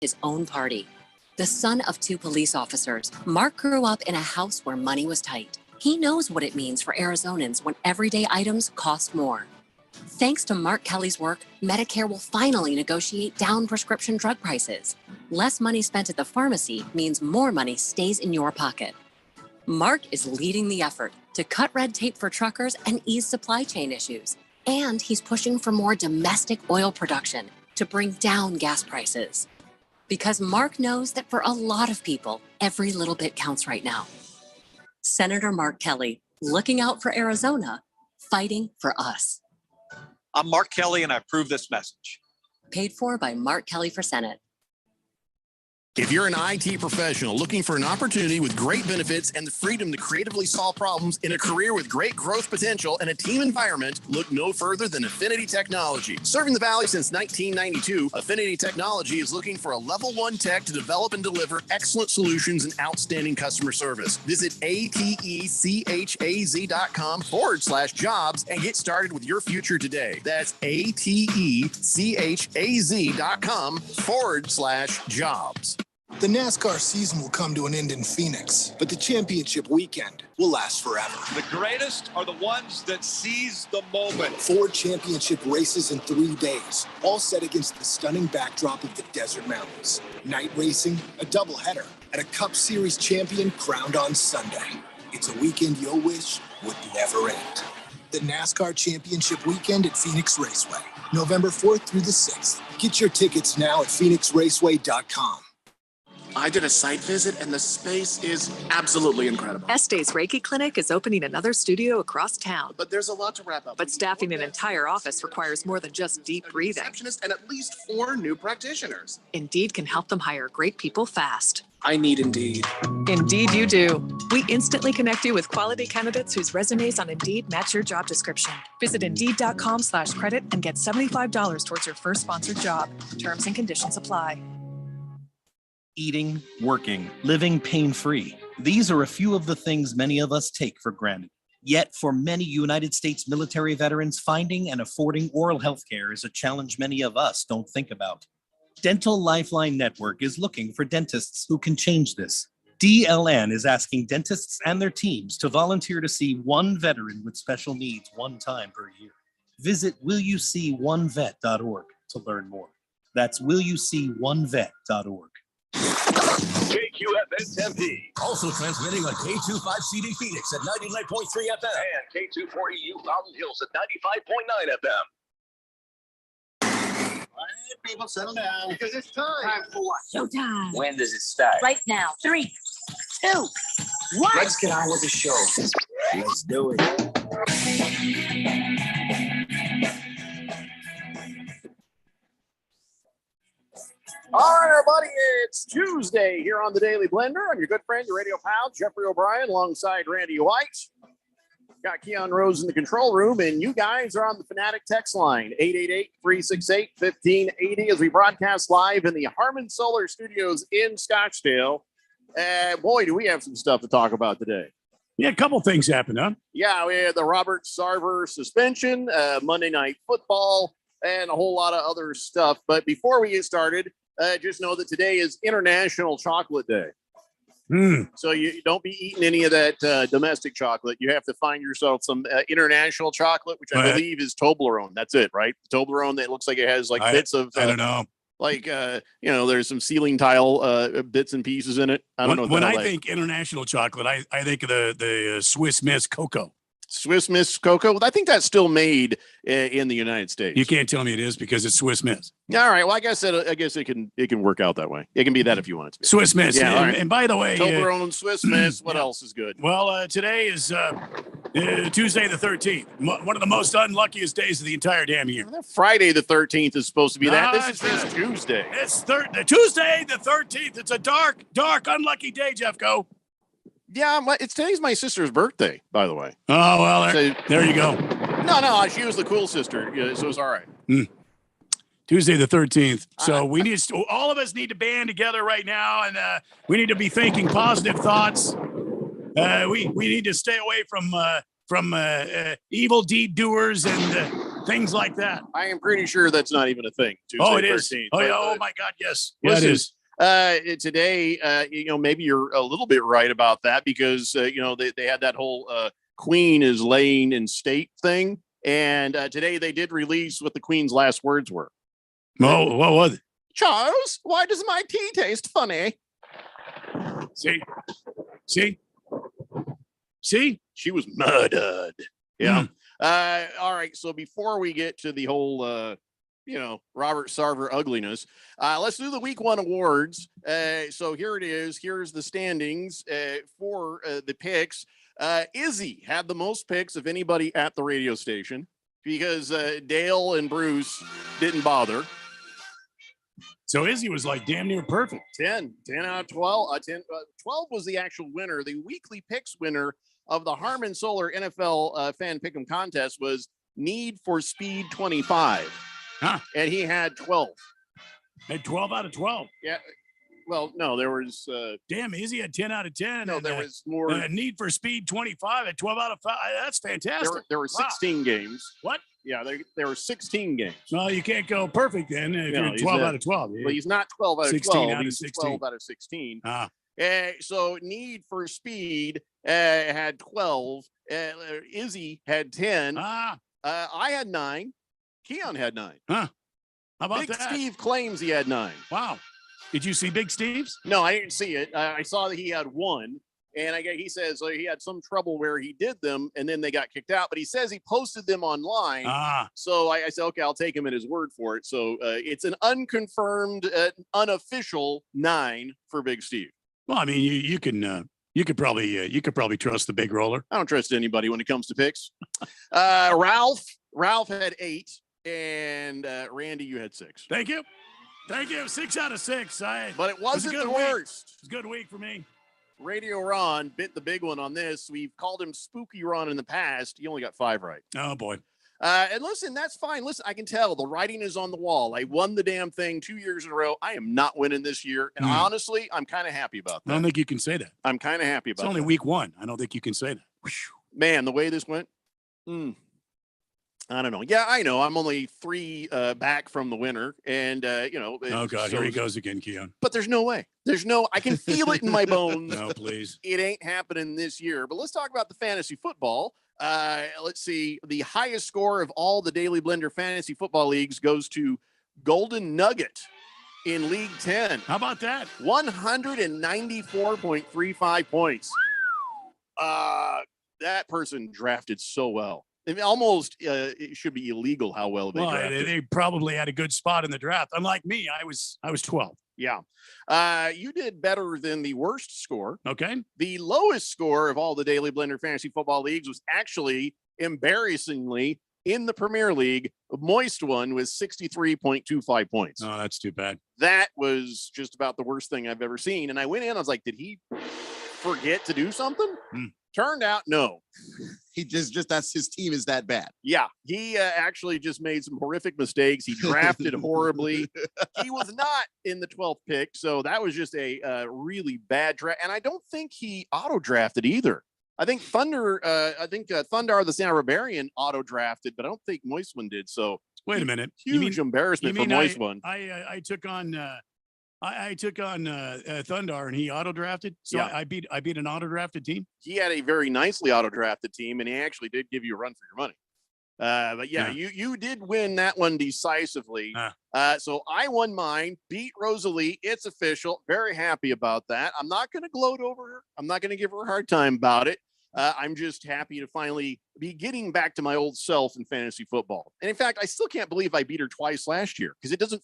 his own party. The son of 2 police officers, Mark grew up in a house where money was tight. He knows what it means for Arizonans when everyday items cost more. Thanks to Mark Kelly's work, Medicare will finally negotiate down prescription drug prices. Less money spent at the pharmacy means more money stays in your pocket. Mark is leading the effort to cut red tape for truckers and ease supply chain issues. And he's pushing for more domestic oil production to bring down gas prices. Because Mark knows that for a lot of people, every little bit counts right now. Senator Mark Kelly, looking out for Arizona, fighting for us. I'm Mark Kelly, and I approve this message. Paid for by Mark Kelly for Senate. If you're an IT professional looking for an opportunity with great benefits and the freedom to creatively solve problems in a career with great growth potential and a team environment, look no further than Affinity Technology. Serving the Valley since 1992, Affinity Technology is looking for a level 1 tech to develop and deliver excellent solutions and outstanding customer service. Visit atechaz.com/jobs and get started with your future today. That's atechaz.com/jobs. The NASCAR season will come to an end in Phoenix, but the championship weekend will last forever. The greatest are the ones that seize the moment. 4 championship races in 3 days, all set against the stunning backdrop of the desert mountains. Night racing, a doubleheader, and a Cup Series champion crowned on Sunday. It's a weekend you'll wish would never end. The NASCAR Championship Weekend at Phoenix Raceway, November 4th through the 6th. Get your tickets now at phoenixraceway.com. I did a site visit and the space is absolutely incredible. Este's Reiki Clinic is opening another studio across town. But there's a lot to wrap up. But staffing an entire office requires more than just deep breathing. Receptionist and at least 4 new practitioners. Indeed can help them hire great people fast. I need Indeed. Indeed you do. We instantly connect you with quality candidates whose resumes on Indeed match your job description. Visit Indeed.com/credit and get $75 towards your first sponsored job. Terms and conditions apply. Eating, working, living pain-free. These are a few of the things many of us take for granted. Yet, for many United States military veterans, finding and affording oral health care is a challenge many of us don't think about. Dental Lifeline Network is looking for dentists who can change this. DLN is asking dentists and their teams to volunteer to see one veteran with special needs one time per year. Visit willyouseeonevet.org to learn more. That's willyouseeonevet.org. KQFN Tempe. Also transmitting on K25CD Phoenix at 99.3 FM. And K240U Mountain Hills at 95.9 FM. All right, people, settle down. Because it's time. Time for what? Showtime. When does it start? Right now. 3, 2, 1. Let's get on with the show. Let's do it. All right, everybody, it's Tuesday here on the Daily Blender. I'm your good friend, your radio pal, Jeffrey O'Brien, alongside Randy White. Got Keon Rose in the control room, and you guys are on the Fanatic text line, 888-368-1580, as we broadcast live in the Harman Solar Studios in Scottsdale. Boy, do we have some stuff to talk about today. Yeah, a couple things happened, huh? Yeah, we had the Robert Sarver suspension, Monday Night Football, and a whole lot of other stuff. But before we get started, just know that today is International Chocolate Day. So you don't be eating any of that domestic chocolate. You have to find yourself some international chocolate, which I believe is Toblerone. That's it, right? Toblerone that looks like it has like bits of, I don't know. Like, there's some ceiling tile bits and pieces in it. I don't know. When I think international chocolate, I think of the Swiss Miss Cocoa. Swiss Miss Cocoa. I think that's still made in the United States. You can't tell me it is because it's Swiss Miss. All right. Well, I guess it can work out that way. It can be that if you want it to be. Swiss Miss. Yeah. And by the way, Toblerone, Swiss Miss. What else is good? Well, today is Tuesday the 13th. One of the most unluckiest days of the entire damn year. Friday the 13th is supposed to be that. This is just Tuesday. It's Tuesday the 13th. It's a dark, unlucky day, Jeffco. Yeah, today's my sister's birthday, by the way. Oh, well, there you go. No, she was the cool sister, so it's all right. Tuesday the 13th. So all of us need to band together right now, and we need to be thinking positive thoughts. We need to stay away from evil deed doers and things like that. I am pretty sure that's not even a thing. Tuesday, Oh, it is. 13th. Oh, yeah. Oh, my God. Yes. Yeah, Listen, it is. Today, maybe you're a little bit right about that because, they had that whole Queen is laying in state thing. And today they did release what the Queen's last words were. Oh, what was it? Charles, why does my tea taste funny? See? She was murdered. Yeah. All right. So before we get to the whole, Robert Sarver ugliness, let's do the week 1 awards. So here it is. Here's the standings for the picks. Izzy had the most picks of anybody at the radio station because Dale and Bruce didn't bother. So Izzy was like damn near perfect. 10 out of 12. 12 was the actual winner. The weekly picks winner of the Harman Solar NFL Fan Pick'em contest was Need for Speed 25. Huh. And he had 12. Had 12 out of 12. Yeah. Well, no, there was. Damn, Izzy had 10 out of 10. No, and, there was more. Need for Speed 25 at 12 out of 5. That's fantastic. There were 16 games. What? Yeah, there were 16 games. Well, you can't go perfect then if you're 12 out of 12. Well, he's not 12 out of 16 12. out of He's 16. 12 out of 16. Ah. So Need for Speed had 12. Izzy had 10. Ah. I had 9. Keon had 9. Huh. How about Big that? Steve claims he had 9. Wow. Did you see Big Steve's? No, I didn't see it. I saw that he had 1. And he says he had some trouble where he did them and then they got kicked out. But he says he posted them online. Ah. So I said, okay, I'll take him at his word for it. So it's an unconfirmed, unofficial 9 for Big Steve. Well, I mean, you could probably trust the big roller. I don't trust anybody when it comes to picks. Ralph had 8, and Randy, you had 6. Thank you. 6 out of 6. But it wasn't the worst. It's a good week for me. Radio Ron bit the big one on this. We've called him Spooky Ron in the past. He only got 5 right. Oh boy. And listen, that's fine. Listen, I can tell the writing is on the wall. I won the damn thing 2 years in a row. I am not winning this year. And honestly, I'm kind of happy about that. I don't think you can say that. I'm kind of happy about It's only week 1. I don't think you can say that. Man, the way this went. I don't know. Yeah, I know. I'm only 3 back from the winner. And, oh, God. Here he goes again, Keon. But there's no way. I can feel it in my bones. No, please. It ain't happening this year. But let's talk about the fantasy football. Let's see. The highest score of all the Daily Blender fantasy football leagues goes to Golden Nugget in League 10. How about that? 194.35 points. That person drafted so well. Almost it should be illegal how well they drafted. They probably had a good spot in the draft. Unlike me, I was 12. Yeah. You did better than the worst score. Okay. The lowest score of all the Daily Blender fantasy football leagues was actually embarrassingly in the Premier League. The moist one was 63.25 points. Oh, that's too bad. That was just about the worst thing I've ever seen. And I went in, I was like, did he forget to do something? Turned out, no. He just that's his team is that bad. Yeah, he actually just made some horrific mistakes. He drafted horribly. He was not in the 12th pick, so that was just a really bad draft. And I don't think he auto drafted either. I think Thundar the Santa Barbarian auto drafted, but I don't think Moist one did. So wait a minute, huge embarrassment for Moist one. I took on Thundar and he auto drafted. So yeah. I beat an auto drafted team. He had a very nicely auto drafted team, and he actually did give you a run for your money. But yeah, you did win that one decisively. So I won mine, beat Rosalie. It's official. Very happy about that. I'm not going to gloat over her. I'm not going to give her a hard time about it. I'm just happy to finally be getting back to my old self in fantasy football. And in fact, I still can't believe I beat her twice last year because it doesn't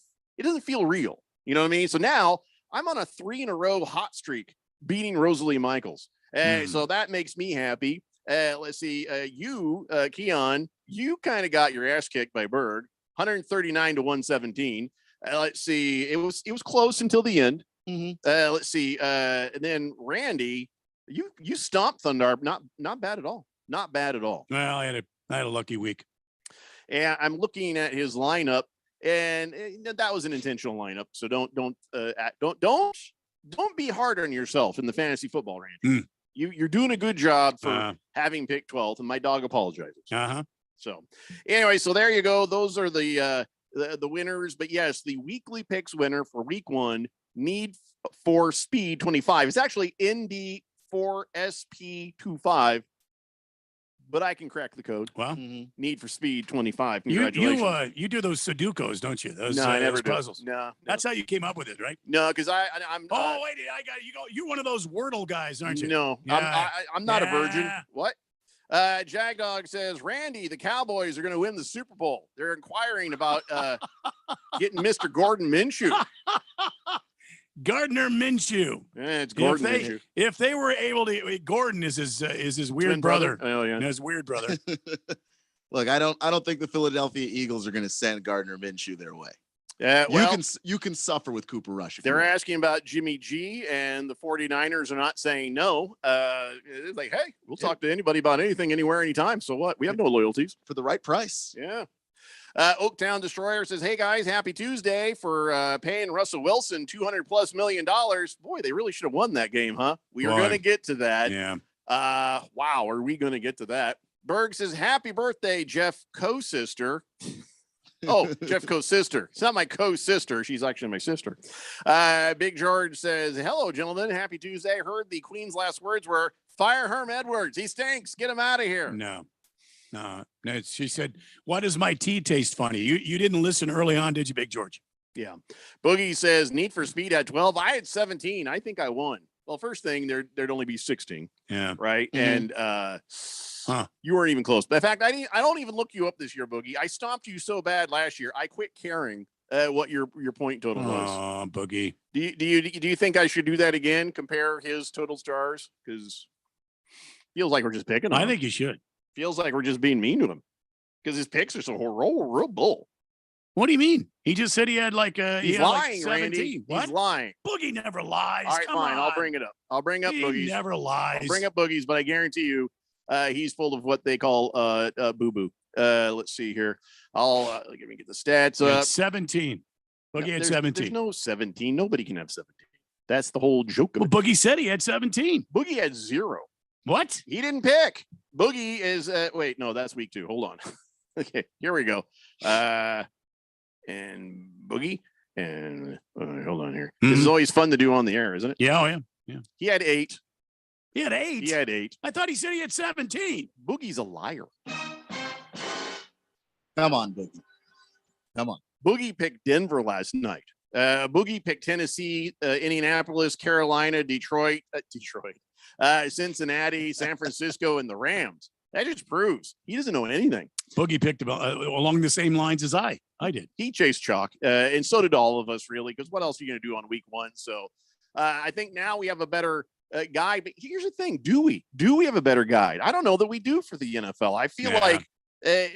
feel real. You know what I mean? So now I'm on a 3 in a row hot streak beating Rosalie Michaels. So that makes me happy. Let's see. You, Keon, you kind of got your ass kicked by Berg, 139 to 117. Let's see. It was close until the end. Let's see. And then Randy, you stomped Thundar. Not bad at all. Not bad at all. Well, I had a lucky week. And I'm looking at his lineup. And that was an intentional lineup. So don't be hard on yourself in the fantasy football range. You're doing a good job for having picked 12th, and my dog apologizes. So anyway, so there you go. Those are the winners. But yes, the weekly picks winner for week 1, Need for Speed 25. It's actually ND4SP25. But I can crack the code. Well, Need for Speed 25. You Congratulations. you do those Sudokus, don't you? Those No, I never those do. puzzles. No, That's how you came up with it, right? no, because I'm. Oh wait, I got you. You're one of those Wordle guys, aren't you? No, Yeah. I'm not a virgin. Yeah. What? Jagdog says, Randy, the Cowboys are going to win the Super Bowl. They're inquiring about getting Mr. Gordon Minshew. Gardner Minshew. Yeah, it's Gordon Minshew. If they were able to, Gordon is his weird Twin brother. Oh yeah, His weird brother. Look, I don't think the Philadelphia Eagles are going to send Gardner Minshew their way. Yeah, well, you can suffer with Cooper Rush. They're asking about Jimmy G, and the 49ers are not saying no. It's like, hey, we'll talk to anybody about anything, anywhere, anytime. So what? We have no loyalties. For the right price. Yeah. Oaktown Destroyer says, hey guys, happy Tuesday for paying Russell Wilson $200+ million. Boy, they really should have won that game, huh? We are going to get to that. Yeah. Wow, are we going to get to that? Berg says, happy birthday, Jeff co-sister. Oh, Jeff co-sister. It's not my co-sister. She's actually my sister. Big George says, hello, gentlemen. Happy Tuesday. Heard the Queen's last words were, fire Herm Edwards. He stinks. Get him out of here. No. She said, why does my tea taste funny? You didn't listen early on, did you, Big George? Yeah. Boogie says, Need for Speed had 12. I had 17. I think I won. Well, first thing, there'd only be 16. Yeah. Right. Mm-hmm. And you weren't even close. But in fact, I don't even look you up this year, Boogie. I stomped you so bad last year. I quit caring what your point total was. Oh, Boogie. Do you think I should do that again? Compare his total stars? Because feels like we're just picking on I him. think you should. Feels like we're just being mean to him because his picks are so real bull. What do you mean? He just said he had like he's lying, like 17. Randy. What? He's lying. Boogie never lies. All right, Come fine. on. I'll bring it up. I'll bring up He Boogies. never lies. I'll bring up Boogies, but I guarantee you, he's full of what they call boo boo. Let's see here. Let me get the stats He had up. 17. Boogie had 17. There's no 17. Nobody can have 17. That's the whole joke of Well, it. Boogie said he had 17. Boogie had 0. What? He didn't pick. Boogie is wait, no, that's week 2. Hold on. Okay, here we go. And Boogie and hold on here. This is always fun to do on the air, isn't it? Yeah, oh, yeah. He had 8. He had 8. He had 8. I thought he said he had 17. Boogie's a liar. Come on, Boogie. Come on. Boogie picked Denver last night. Boogie picked Tennessee, Indianapolis, Carolina, Detroit, Cincinnati, San Francisco, and the Rams. That just proves he doesn't know anything. Boogie picked along the same lines as I did. He chased chalk, and so did all of us, really, because what else are you going to do on week 1? So I think now we have a better guide. But here's the thing. Do we have a better guide? I don't know that we do for the NFL. I feel like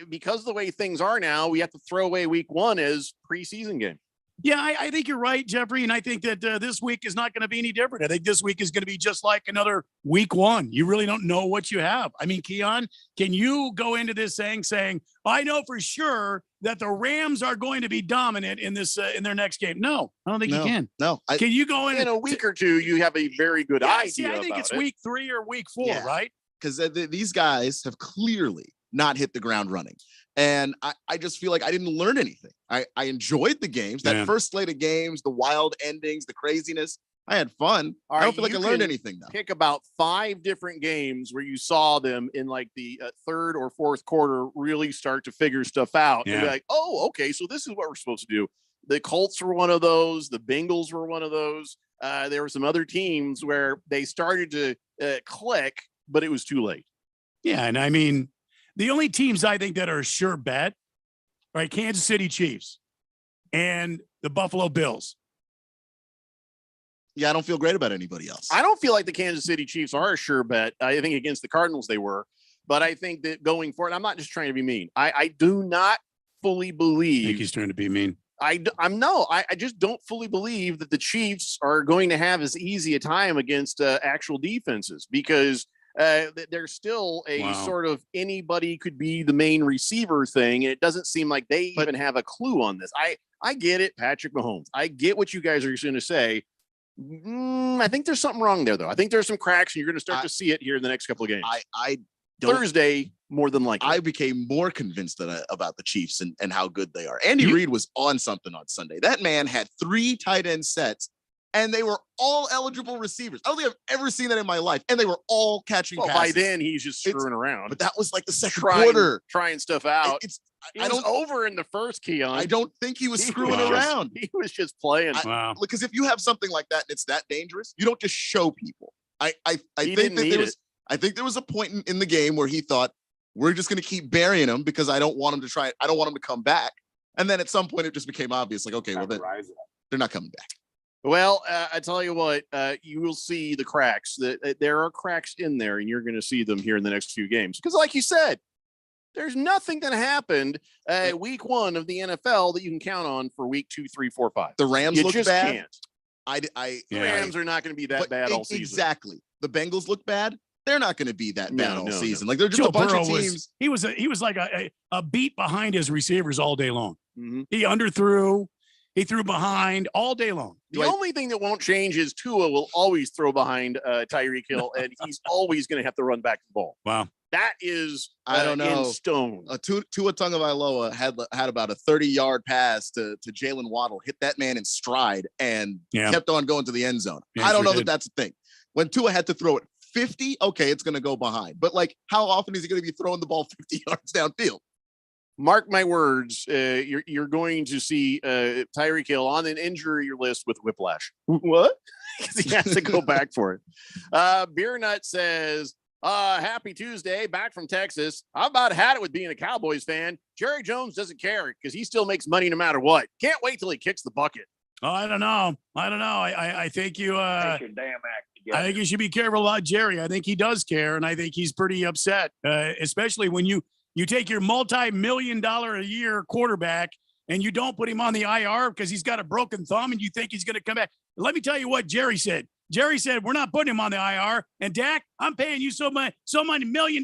because of the way things are now, we have to throw away week 1 as preseason game. Yeah, I think you're right, Jeffrey. And I think that this week is not going to be any different. I think this week is going to be just like another week 1. You really don't know what you have. I mean, Keon, can you go into this saying, I know for sure that the Rams are going to be dominant in this in their next game? No, I don't think you can. No. Can you go In a week or two, you have a very good idea. See, I think it's week 3 or week 4, Yeah. right? Because these guys have clearly not hit the ground running. And I just feel like I didn't learn anything. I enjoyed the games, that first slate of games, the wild endings, the craziness. I had fun. I don't feel like I learned anything, though. Pick about 5 different games where you saw them in like the 3rd or 4th quarter really start to figure stuff out. Yeah. And be like, oh, okay, so this is what we're supposed to do. The Colts were one of those. The Bengals were one of those. There were some other teams where they started to click, but it was too late. Yeah, and I mean, the only teams I think that are a sure bet, right? Kansas City Chiefs and the Buffalo Bills. Yeah, I don't feel great about anybody else. I don't feel like the Kansas City Chiefs are a sure bet. I think against the Cardinals they were, but I think that going forward, I'm not just trying to be mean. I do not fully believe. I think he's trying to be mean. I just don't fully believe that the Chiefs are going to have as easy a time against actual defenses because there's still a sort of anybody could be the main receiver thing. And it doesn't seem like they even have a clue on this. I get it, Patrick Mahomes. I get what you guys are going to say. I think there's something wrong there, though. I think there's some cracks, and you're going to start to see it here in the next couple of games. I Thursday, more than likely. I became more convinced about the Chiefs and how good they are. Andy Reid was on something on Sunday. That man had 3 tight end sets, and they were all eligible receivers. I don't think I've ever seen that in my life. And they were all catching passes. By then, he's just screwing around. But that was like the second quarter. Trying stuff out. I don't over in the first, Keon. I don't think he was screwing around. He was just playing. Because if you have something like that and it's that dangerous, you don't just show people. I think there was a point in the game where he thought, we're just going to keep burying him because I don't want him to try. I don't want him to come back. And then at some point, it just became obvious, like, okay, well, they're not coming back. Well, I tell you what, you will see the cracks. There are cracks in there, and you're going to see them here in the next few games. Because, like you said, there's nothing that happened week 1 of the NFL that you can count on for week 2, 3, 4, 5. The Rams look just bad. Can't. The Rams are not going to be that bad all season. Exactly. The Bengals look bad. They're not going to be that bad all season. No. Like they're just Joe a bunch Burrow of teams. He was like a beat behind his receivers all day long. Mm-hmm. He underthrew. He threw behind all day long. The only thing that won't change is Tua will always throw behind Tyreek Hill, and he's always going to have to run back the ball. Wow. That is I don't know. In stone. Tua Tagovailoa had about a 30-yard pass to Jalen Waddle, hit that man in stride, and kept on going to the end zone. Yeah, I don't know that that's a thing. When Tua had to throw it 50, okay, it's going to go behind. But like, how often is he going to be throwing the ball 50 yards downfield? Mark my words, you're going to see Tyreek Hill on an injury list with whiplash. What? Because he has to go back for it. Beer Nut says, happy Tuesday, back from Texas. I about had it with being a Cowboys fan. Jerry Jones doesn't care because he still makes money no matter what. Can't wait till he kicks the bucket. Oh, I don't know. I think you Get your damn act together. I think you should be careful about Jerry. I think he does care, and I think he's pretty upset, especially when you take your multi-million-dollar a year quarterback and you don't put him on the IR because he's got a broken thumb and you think he's going to come back. Let me tell you what Jerry said. Jerry said, we're not putting him on the IR. And Dak, I'm paying you so many $1 million.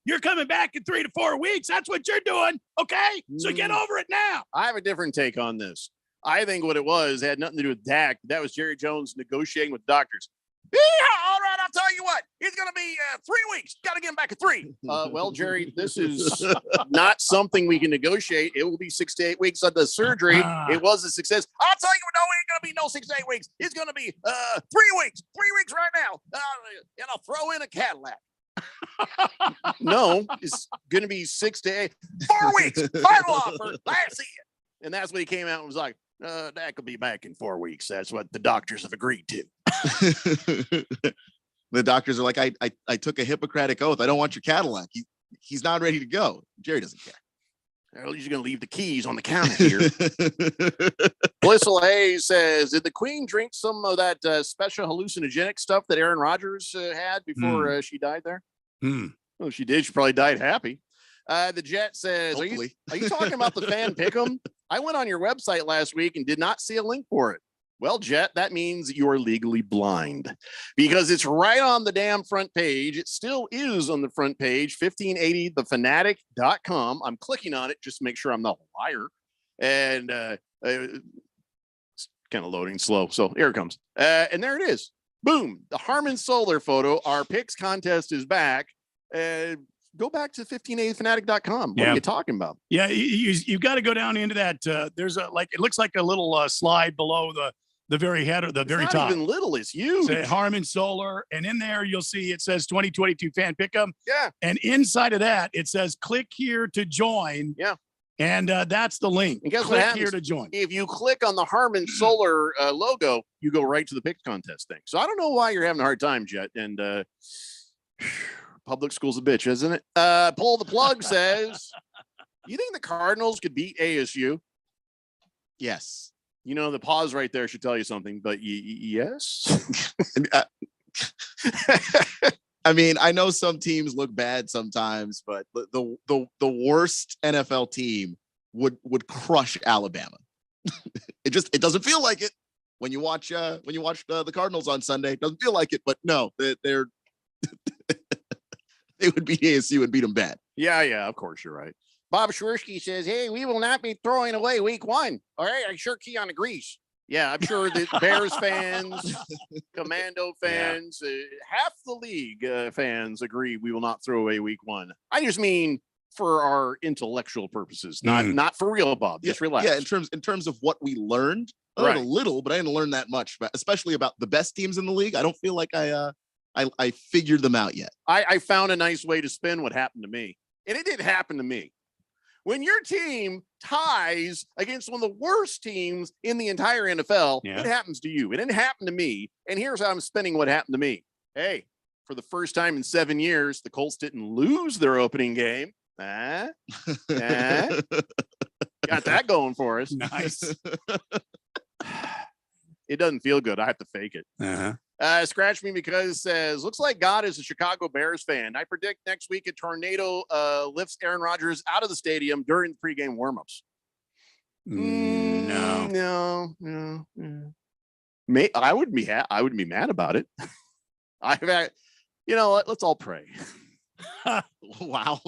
You're coming back in 3 to 4 weeks. That's what you're doing. Okay. So get over it now. I have a different take on this. I think what it was had nothing to do with Dak. That was Jerry Jones negotiating with doctors. Yeah, all right, I'll tell you what. It's going to be 3 weeks. Got to get him back at 3. Well, Jerry, this is not something we can negotiate. It will be 6 to 8 weeks of the surgery. It was a success. I'll tell you what, no, it ain't going to be no 6 to 8 weeks. It's going to be 3 weeks. 3 weeks right now. And I'll throw in a Cadillac. No, it's going to be 6 to 8. 4 weeks. Final offer. I see it. And that's when he came out and was like, that could be back in 4 weeks. That's what the doctors have agreed to. The doctors are like, I took a Hippocratic oath. I don't want your Cadillac. He's not ready to go. Jerry doesn't care. Well, he's going to leave the keys on the counter here. Blissful Hayes says, did the Queen drink some of that special hallucinogenic stuff that Aaron Rodgers had before she died there? Oh, she did. She probably died happy. The Jet says, are you talking about the fan pick'em? I went on your website last week and did not see a link for it. Well, Jet, that means you are legally blind because it's right on the damn front page. It still is on the front page, 1580thefanatic.com. I'm clicking on it just to make sure I'm not a liar. And it's kind of loading slow. So here it comes. And there it is. Boom. The Harmon Solar photo. Our picks contest is back. Go back to 1580thefanatic.com. What are you talking about? Yeah, you've got to go down into that. There's a it looks like a little slide below the very head or the very top. Not even little, it's huge. Say Harmon Solar, and in there you'll see it says 2022 fan pick'em. Yeah. And inside of that it says click here to join. Yeah. And that's the link. And guess click what happens? here to join. If you click on the Harmon Solar logo, you go right to the pick contest thing. So I don't know why you're having a hard time, Jet. And public school's a bitch, isn't it? Pull the plug says, you think the Cardinals could beat ASU? Yes. You know, the pause right there should tell you something, but yes. I mean, I know some teams look bad sometimes, but the worst NFL team would crush Alabama. It doesn't feel like it when you watch the Cardinals on Sunday. It doesn't feel like it, but no, they're they would beat ASU and beat them bad. Yeah, of course you're right. Bob Schwersky says, hey, we will not be throwing away week 1. All right, I'm sure Keon agrees. Yeah, I'm sure that Bears fans, Commando fans, half the league fans agree we will not throw away week 1. I just mean for our intellectual purposes, not for real, Bob. Just relax. Yeah, in terms of what we learned, I learned a little, but I didn't learn that much, especially about the best teams in the league. I don't feel like I figured them out yet. I found a nice way to spin what happened to me, and it didn't happen to me. When your team ties against one of the worst teams in the entire NFL, it happens to you. It didn't happen to me. And here's how I'm spinning what happened to me. Hey, for the first time in 7 years, the Colts didn't lose their opening game. Got that going for us. Nice. It doesn't feel good. I have to fake it. Scratch Me Because says, looks like God is a Chicago Bears fan. I predict next week a tornado lifts Aaron Rodgers out of the stadium during pregame warmups. No. I wouldn't be mad about it. You know what? Let's all pray. Wow.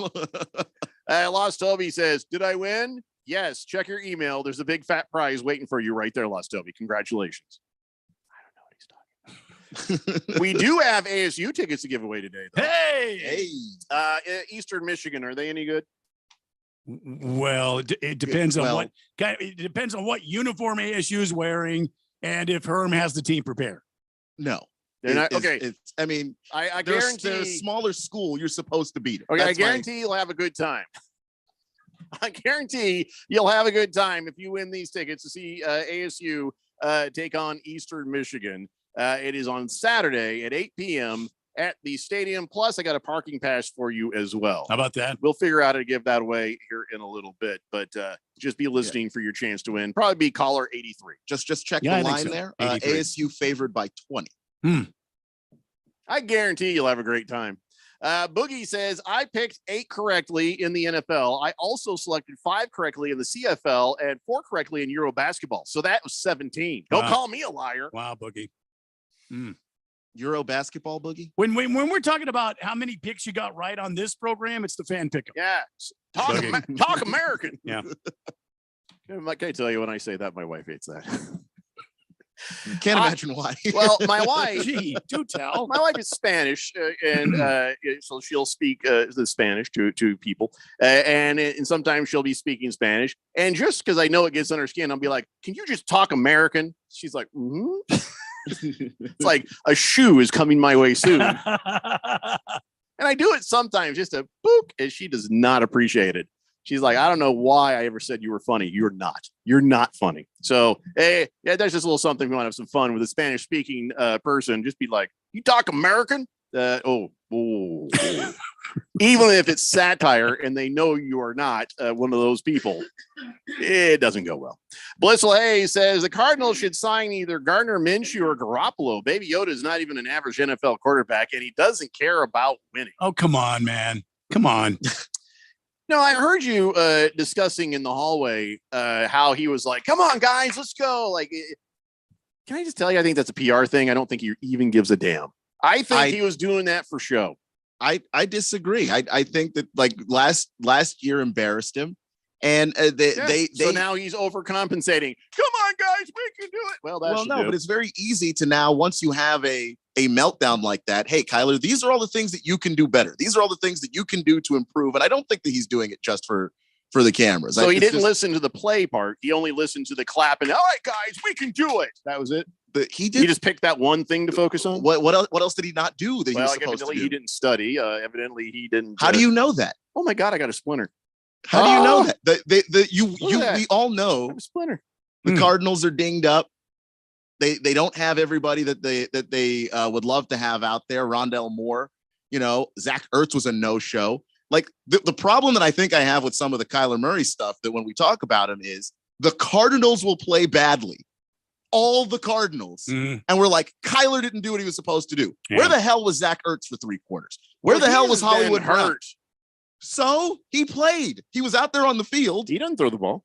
Lost Toby says, did I win? Yes. Check your email. There's a big fat prize waiting for you right there, Lost Toby. Congratulations. We do have ASU tickets to give away today, though. Hey, Eastern Michigan, are they any good? Well, it depends on what kind. It depends on what uniform ASU is wearing, and if Herm has the team prepared. No, they're not. Okay, I guarantee they're a smaller school. You're supposed to beat it. Okay, I guarantee you'll have a good time. I guarantee you'll have a good time if you win these tickets to see ASU take on Eastern Michigan. It is on Saturday at 8 p.m. at the stadium. Plus, I got a parking pass for you as well. How about that? We'll figure out how to give that away here in a little bit, but just be listening for your chance to win. Probably be caller 83. Just check the line there. ASU favored by 20. I guarantee you'll have a great time. Boogie says, I picked 8 correctly in the NFL. I also selected 5 correctly in the CFL and 4 correctly in Euro basketball. So that was 17. Don't call me a liar. Wow, Boogie. Euro basketball, Boogie. When we're talking about how many picks you got right on this program, it's the fan pick. Yeah, talk American. Yeah. Can I tell you when I say that, my wife hates that. Can't imagine why. Well, my wife. Gee, do tell. My wife is Spanish, and so she'll speak the Spanish to people, and sometimes she'll be speaking Spanish. And just because I know it gets on her skin, I'll be like, "Can you just talk American?" She's like, "Mm-hmm." It's like a shoe is coming my way soon. And I do it sometimes just to boop, and she does not appreciate it. She's like, I don't know why I ever said you were funny. You're not funny. So, hey, yeah, that's just a little something. We want to have some fun with a Spanish speaking person. Just be like, you talk American? Even if it's satire and they know you are not one of those people, it doesn't go well. Blissful Hayes says the Cardinals should sign either Gardner Minshew or Garoppolo. Baby Yoda is not even an average NFL quarterback, and he doesn't care about winning. Oh, come on, man. Come on. No, I heard you discussing in the hallway how he was like, come on, guys, let's go. Like, can I just tell you, I think that's a PR thing. I don't think he even gives a damn. I think he was doing that for show. I disagree. I think that like last year embarrassed him, and so now he's overcompensating. Come on, guys, we can do it. Well, but it's very easy to now once you have a meltdown like that. Hey, Kyler, these are all the things that you can do better. These are all the things that you can do to improve. And I don't think that he's doing it just for the cameras. So he didn't listen to the play part. He only listened to the clap and all right, guys, we can do it. That was it. He just picked that one thing to focus on. What else did he not do that he was supposed to do? He didn't study. Evidently he didn't. How do you know that? Oh my God, I got a splinter. How do you know that? We all know a splinter. The Cardinals are dinged up. They don't have everybody that they would love to have out there. Rondell Moore, Zach Ertz was a no-show. Like the problem that I think I have with some of the Kyler Murray stuff that when we talk about him is the Cardinals will play badly. All the Cardinals. And we're like, Kyler didn't do what he was supposed to do. Yeah. Where the hell was Zach Ertz for 3 quarters? Where the hell was Hollywood hurt? So he played. He was out there on the field. He doesn't throw the ball.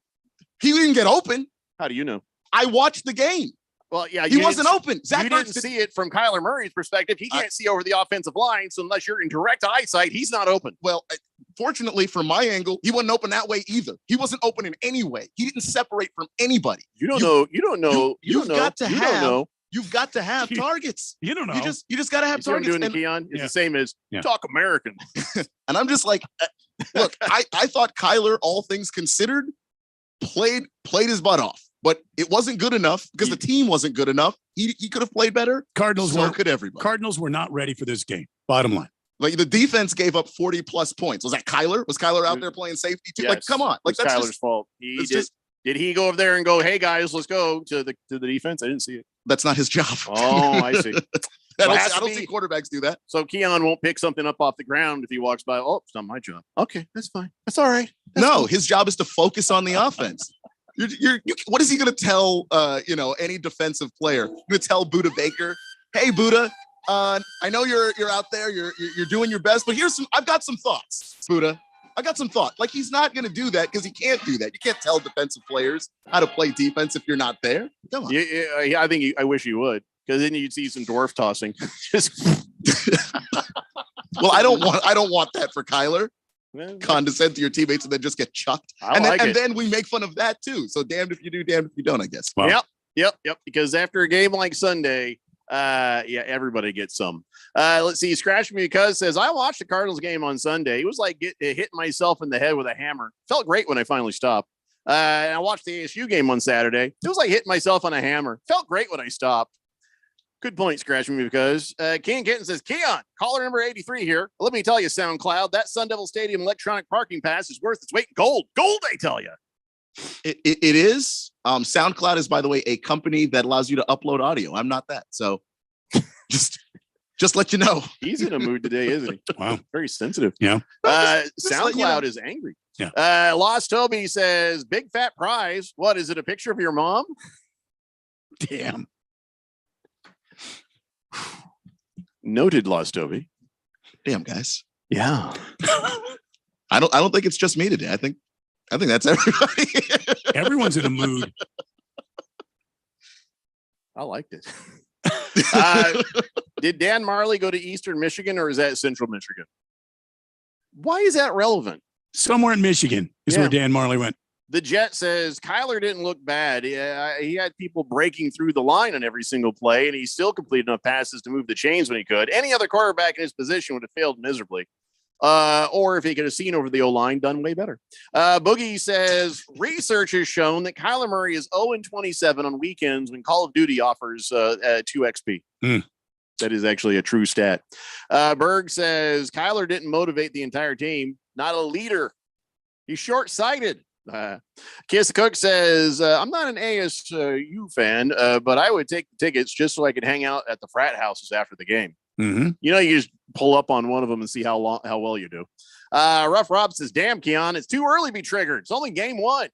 He didn't get open. How do you know? I watched the game. Well, yeah, he wasn't open. Zach Ertz didn't see it from Kyler Murray's perspective. He can't see over the offensive line. So unless you're in direct eyesight, he's not open. Well, fortunately, from my angle, he wasn't open that way either. He wasn't open in any way. He didn't separate from anybody. You don't know. You've got to have targets. You don't know. You just got to have See what I'm targets. doing to Keon? It's the same as talk American. And I'm just like, look, I thought Kyler, all things considered, played his butt off, but it wasn't good enough because the team wasn't good enough. He could have played better. Could everybody. Cardinals were not ready for this game. Bottom line. Like the defense gave up 40 plus points. Was that Kyler? Was Kyler out there playing safety too? Yes. Like, come on. Like that's Kyler's fault. Did he go over there and go, "Hey guys, let's go to the defense"? I didn't see it. That's not his job. Oh, I see. I don't see quarterbacks do that. So Keon won't pick something up off the ground if he walks by. Oh, it's not my job. Okay, that's fine. That's all right. His job is to focus on the offense. What is he going to tell? Any defensive player? Going to tell Buda Baker, "Hey, Buda, I know you're out there. You're doing your best, but I've got some thoughts, Buda. I got some thought." Like, he's not going to do that because he can't do that. You can't tell defensive players how to play defense if you're not there. Come on. Yeah, I wish you would, because then you'd see some dwarf tossing. Well, I don't want that for Kyler. Condescend to your teammates and then just get chucked. And then we make fun of that too. So damned if you do, damned if you don't, I guess. Wow. Yep. Because after a game like Sunday, everybody gets some. Let's see. Scratch Me Because says, I watched the Cardinals game on Sunday. It was like hitting myself in the head with a hammer. Felt great when I finally stopped. And I watched the ASU game on Saturday. It was like hitting myself on a hammer. Felt great when I stopped. Good point, Scratch Me Because. King Kitten says, Keon, caller number 83 here. Let me tell you, SoundCloud, that Sun Devil Stadium electronic parking pass is worth its weight in gold. Gold, I tell you. It is. SoundCloud is, by the way, a company that allows you to upload audio. I'm not that. So just let you know. He's in a mood today, isn't he? Wow. Very sensitive. Yeah. SoundCloud is angry. Yeah. Lost Toby says, big fat prize. What is it? A picture of your mom? Damn. Noted, Lost Toby. Damn, guys. Yeah. I don't think it's just me today. I think that's everybody. Everyone's in a mood. I liked it. Did Dan Marley go to Eastern Michigan or is that Central Michigan? Why is that relevant? Somewhere in Michigan is where Dan Marley went. The Jet says Kyler didn't look bad. He had people breaking through the line on every single play, and he still completed enough passes to move the chains when he could. Any other quarterback in his position would have failed miserably. Or if he could have seen over the O-line, done way better. Boogie says research has shown that Kyler Murray is 0-27 on weekends when Call of Duty offers 2 XP. That is actually a true stat. Berg says Kyler didn't motivate the entire team. Not a leader. He's short-sighted. Kiss Cook says, I'm not an ASU fan, but I would take the tickets just so I could hang out at the frat houses after the game. Mm-hmm. You know, you just pull up on one of them and see how well you do. Rough Rob says, damn, Keon, it's too early to be triggered. It's only game 1.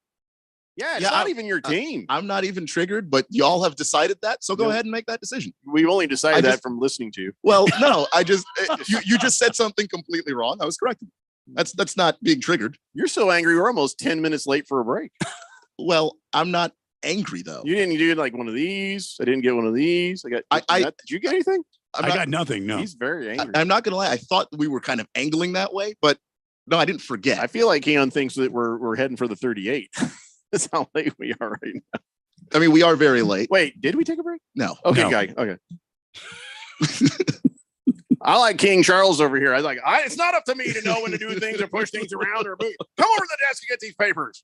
Yeah, it's not even your team. I'm not even triggered, but y'all have decided that. So go ahead and make that decision. We've only decided that from listening to you. Well, no, you just said something completely wrong. I was corrected. That's not being triggered. You're so angry. We're almost 10 minutes late for a break. Well, I'm not angry though. You didn't do like one of these. I didn't get one of these. Did you get anything? I got nothing. No, he's very angry. I'm not gonna lie. I thought we were kind of angling that way, but no, I didn't forget. I feel like Keon thinks that we're heading for the 38. That's how late we are right now. I mean, we are very late. Wait, did we take a break? No. Okay, No. guy. Okay. I like King Charles over here. I was like, it's not up to me to know when to do things or push things around or move. Come over to the desk and get these papers.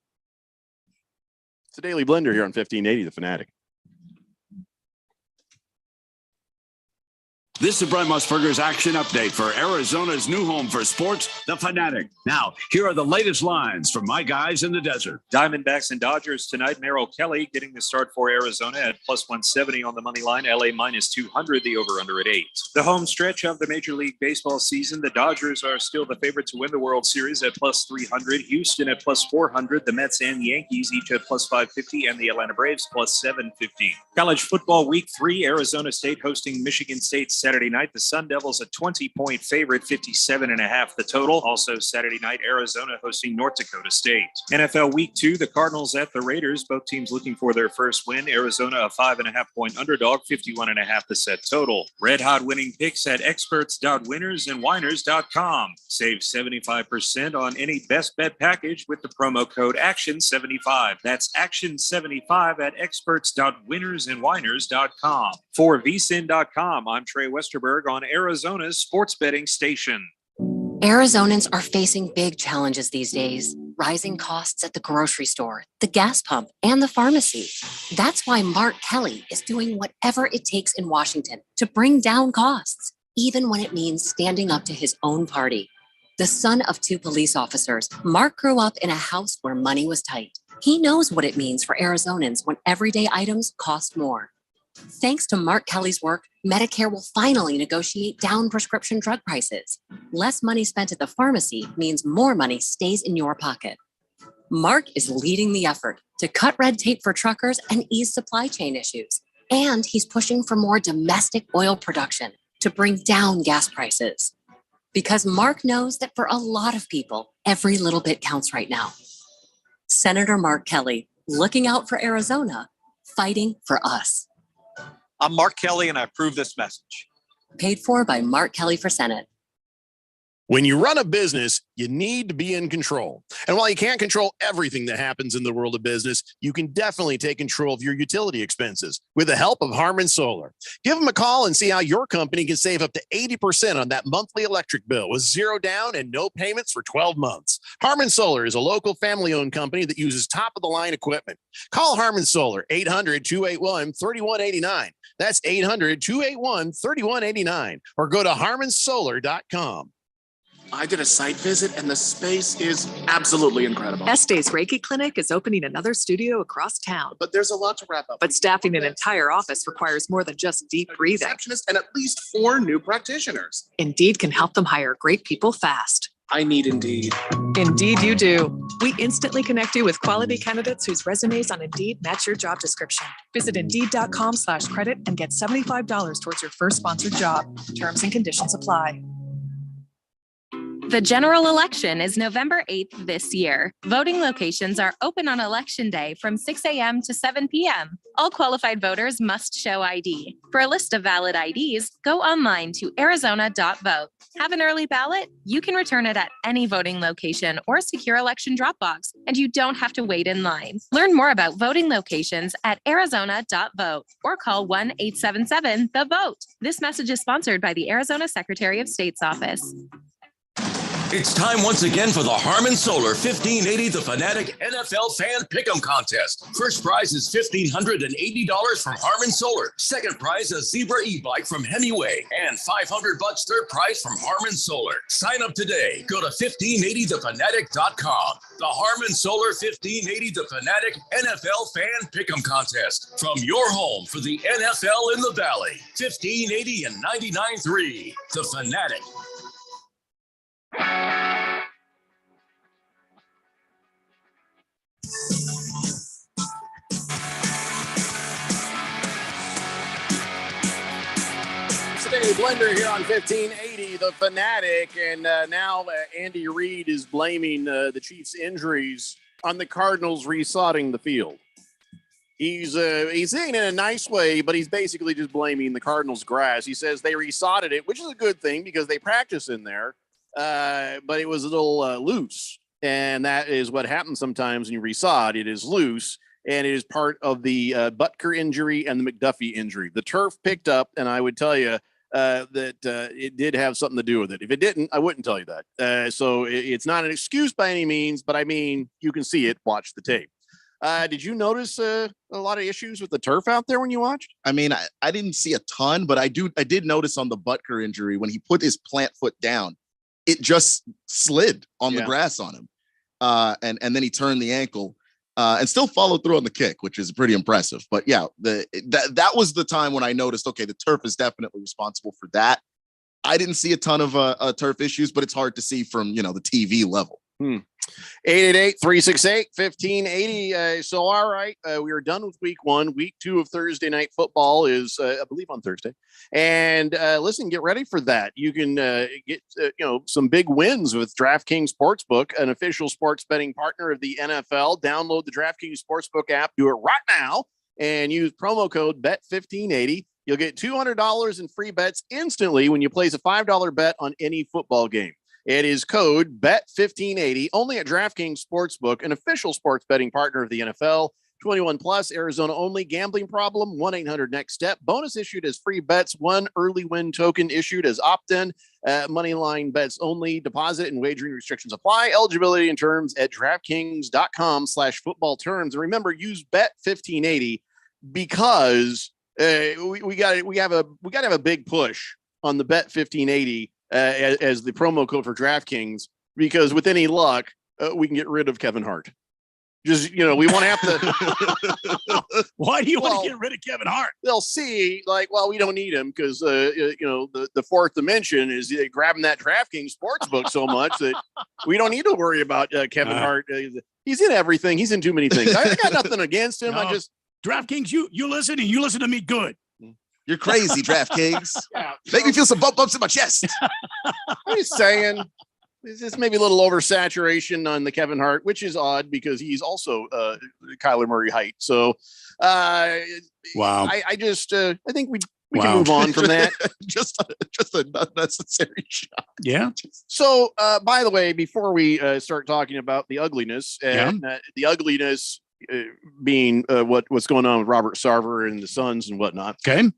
It's a Daily Blender here on 1580, The Fanatic. This is Brent Musburger's action update for Arizona's new home for sports, The Fanatic. Now, here are the latest lines from my guys in the desert. Diamondbacks and Dodgers tonight. Merrill Kelly getting the start for Arizona at plus 170 on the money line. LA minus 200, the over-under at 8. The home stretch of the Major League Baseball season. The Dodgers are still the favorite to win the World Series at plus 300. Houston at plus 400. The Mets and Yankees each at plus 550. And the Atlanta Braves plus 750. College football week 3. Arizona State hosting Michigan State Saturday Saturday night, the Sun Devils a 20-point favorite, 57.5 the total. Also Saturday night, Arizona hosting North Dakota State. NFL Week 2, the Cardinals at the Raiders. Both teams looking for their first win. Arizona a 5.5-point underdog, 51.5 the set total. Red hot winning picks at experts.winnersandwhiners.com. Save 75% on any best bet package with the promo code ACTION75. That's ACTION75 at experts.winnersandwhiners.com. For vsin.com, I'm Trey Westerberg on Arizona's sports betting station. Arizonans are facing big challenges these days. Rising costs at the grocery store, the gas pump, and the pharmacy. That's why Mark Kelly is doing whatever it takes in Washington to bring down costs, even when it means standing up to his own party. The son of two police officers, Mark grew up in a house where money was tight. He knows what it means for Arizonans when everyday items cost more. Thanks to Mark Kelly's work, Medicare will finally negotiate down prescription drug prices. Less money spent at the pharmacy means more money stays in your pocket. Mark is leading the effort to cut red tape for truckers and ease supply chain issues. And he's pushing for more domestic oil production to bring down gas prices. Because Mark knows that for a lot of people, every little bit counts right now. Senator Mark Kelly, looking out for Arizona, fighting for us. I'm Mark Kelly, and I approve this message. Paid for by Mark Kelly for Senate. When you run a business, you need to be in control. And while you can't control everything that happens in the world of business, you can definitely take control of your utility expenses with the help of Harmon Solar. Give them a call and see how your company can save up to 80% on that monthly electric bill with zero down and no payments for 12 months. Harmon Solar is a local family-owned company that uses top-of-the-line equipment. Call Harmon Solar, 800-281-3189. That's 800-281-3189. Or go to harmonsolar.com. I did a site visit and the space is absolutely incredible. Estate's Reiki Clinic is opening another studio across town. But there's a lot to wrap up. But staffing an entire office requires more than just deep breathing. Receptionist and at least 4 new practitioners. Indeed can help them hire great people fast. I need Indeed. Indeed you do. We instantly connect you with quality candidates whose resumes on Indeed match your job description. Visit Indeed.com/credit and get $75 towards your first sponsored job. Terms and conditions apply. The general election is November 8th this year. Voting locations are open on Election Day from 6 a.m. to 7 p.m. All qualified voters must show ID. For a list of valid IDs, go online to arizona.vote. Have an early ballot? You can return it at any voting location or secure election drop box, and you don't have to wait in line. Learn more about voting locations at arizona.vote or call 1-877-THE-VOTE. This message is sponsored by the Arizona Secretary of State's office. It's time once again for the Harmon Solar 1580 The Fanatic NFL Fan Pick'em Contest. First prize is $1,580 from Harmon Solar. Second prize, a Zebra e-bike from Hemingway. And $500 third prize from Harmon Solar. Sign up today. Go to 1580thefanatic.com. The Harmon Solar 1580 The Fanatic NFL Fan Pick'em Contest. From your home for the NFL in the Valley. 1580 and 99.3. The Fanatic. Today, Blender here on 1580, The Fanatic, and now Andy Reid is blaming the Chiefs' injuries on the Cardinals resodding the field. He's saying it in a nice way, but he's basically just blaming the Cardinals' grass. He says they resodded it, which is a good thing because they practice in there. But it was a little loose, and that is what happens sometimes when you resod. It is loose, and it is part of the Butker injury and the McDuffie injury. The turf picked up, and I would tell you that it did have something to do with it. If it didn't, I wouldn't tell you that. So it's not an excuse by any means, but I mean, you can see it. Watch the tape. Did you notice a lot of issues with the turf out there when you watched? I mean, I didn't see a ton, but I did notice on the Butker injury when he put his plant foot down, it just slid on the grass on him. And then he turned the ankle and still followed through on the kick, which is pretty impressive. But yeah, that was the time when I noticed, okay, the turf is definitely responsible for that. I didn't see a ton of turf issues, but it's hard to see from, the TV level. 888-368-1580. So, all right, we are done with week one. Week two of Thursday Night Football is, I believe, on Thursday. And listen, get ready for that. You can get some big wins with DraftKings Sportsbook, an official sports betting partner of the NFL. Download the DraftKings Sportsbook app. Do it right now and use promo code BET1580. You'll get $200 in free bets instantly when you place a $5 bet on any football game. It is code BET1580 only at DraftKings Sportsbook, an official sports betting partner of the NFL. 21 plus, Arizona only. Gambling problem? 1-800-NEXT-STEP. Bonus issued as free bets. One early win token issued as opt-in. Money line bets only. Deposit and wagering restrictions apply. Eligibility and terms at DraftKings.com/football terms. And remember, use Bet1580 because we got to have a big push on the Bet1580 as the promo code for DraftKings, because with any luck, we can get rid of Kevin Hart. Just, we won't have to. Why do you want to get rid of Kevin Hart? They'll see, we don't need him because, the fourth dimension is grabbing that DraftKings Sportsbook so much that we don't need to worry about Kevin Hart. He's in everything. He's in too many things. I got nothing against him. No. DraftKings, you listen and you listen to me good. You're crazy, DraftKings. Make me feel some bumps in my chest. I'm just saying. There's just maybe a little oversaturation on the Kevin Hart, which is odd because he's also Kyler Murray height. So, wow. I think we can move on from that. just an unnecessary shot. Yeah. So, by the way, before we start talking about the ugliness, the ugliness being what's going on with Robert Sarver and the Suns and whatnot. Okay.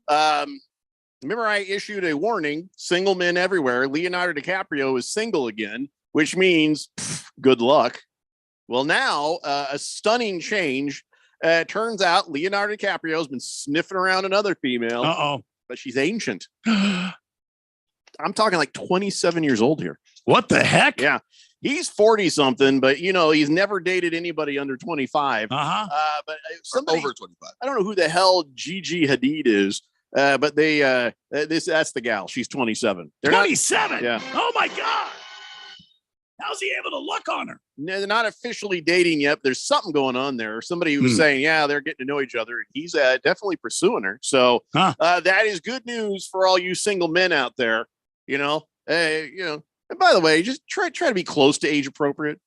Remember, I issued a warning: single men everywhere. Leonardo DiCaprio is single again, which means good luck. Well, now a stunning change. Turns out Leonardo DiCaprio has been sniffing around another female. But she's ancient. I'm talking like 27 years old here. What the heck? Yeah. He's 40 something, but he's never dated anybody under 25. But somebody over 25. I don't know who the hell Gigi Hadid is. But that's the gal. She's 27. 27? Yeah. Oh my God. How's he able to look on her? They're not officially dating yet. There's something going on there. Somebody was saying, yeah, they're getting to know each other. And he's definitely pursuing her. So that is good news for all you single men out there. And by the way, just try to be close to age appropriate.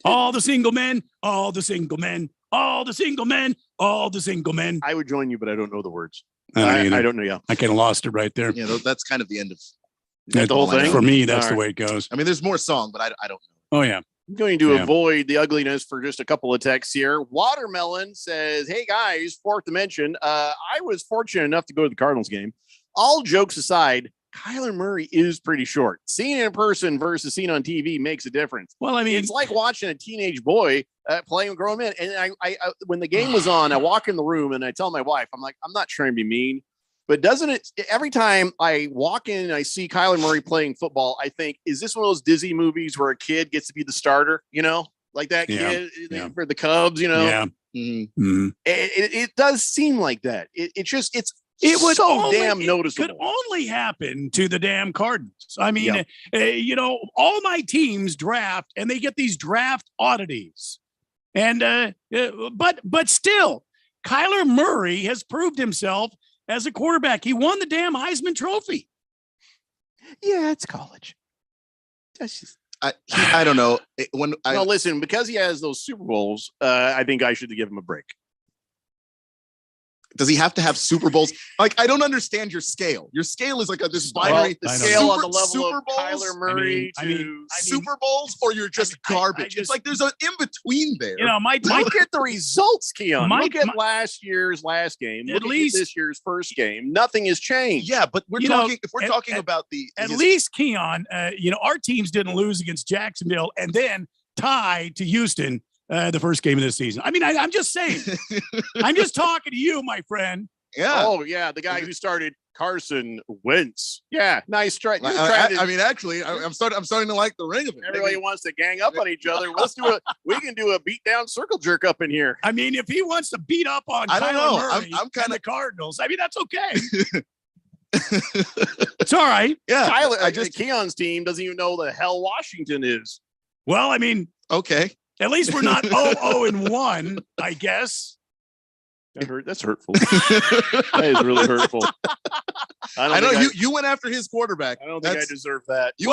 All the single men, all the single men, all the single men, all the single men. I would join you, but I don't know the words. I don't know. Yeah, I kind of lost it right there. Yeah, that's kind of the end of the whole thing. For me, that's the way it goes. I mean, there's more song, but I don't know. Oh yeah. I'm going to avoid the ugliness for just a couple of texts here. Watermelon says, "Hey guys, fourth dimension. I was fortunate enough to go to the Cardinals game. All jokes aside, Kyler Murray is pretty short. Seeing it in person versus seeing on TV makes a difference. Well, I mean, it's like watching a teenage boy playing grown men. And I when the game was on, I walk in the room and I tell my wife, I'm like, I'm not trying to be mean, but doesn't it every time I walk in and I see Kyler Murray playing football, I think, is this one of those Disney movies where a kid gets to be the starter? Like that kid for the Cubs. Yeah. Mm-hmm. It does seem like that. It would so damn noticeable. Could only happen to the damn Cardinals. I mean, all my teams draft and they get these draft oddities. And but still, Kyler Murray has proved himself as a quarterback. He won the damn Heisman Trophy. Yeah, it's college. That's just I don't know. Listen, because he has those Super Bowls, I think I should give him a break. Does he have to have Super Bowls? Like, I don't understand your scale. Your scale is like this binary scale on the level of Kyler Murray to Super Bowls, or you're just garbage. It's like there's an in between there. Look at the results, Keon. Look at last year's last game. Look at this year's first game. Nothing has changed. Yeah, but we're talking. If we're talking about least Keon, our teams didn't lose against Jacksonville and then tie to Houston. The first game of this season. I mean, I'm just saying. I'm just talking to you, my friend. Yeah. Oh, yeah. The guy who started Carson Wentz. Yeah. Nice try. Actually, I'm starting to like the ring of it. Everybody wants to gang up on each other. We can do a beat down circle jerk up in here. I mean, if he wants to beat up on Kyler Murray and the Cardinals, I mean, that's okay. It's all right. Yeah. Keon's team doesn't even know the hell Washington is. Well, I mean, Okay. At least we're not 0-1, I guess. That's hurtful. That is really hurtful. I know you went after his quarterback. I don't think I deserve that. You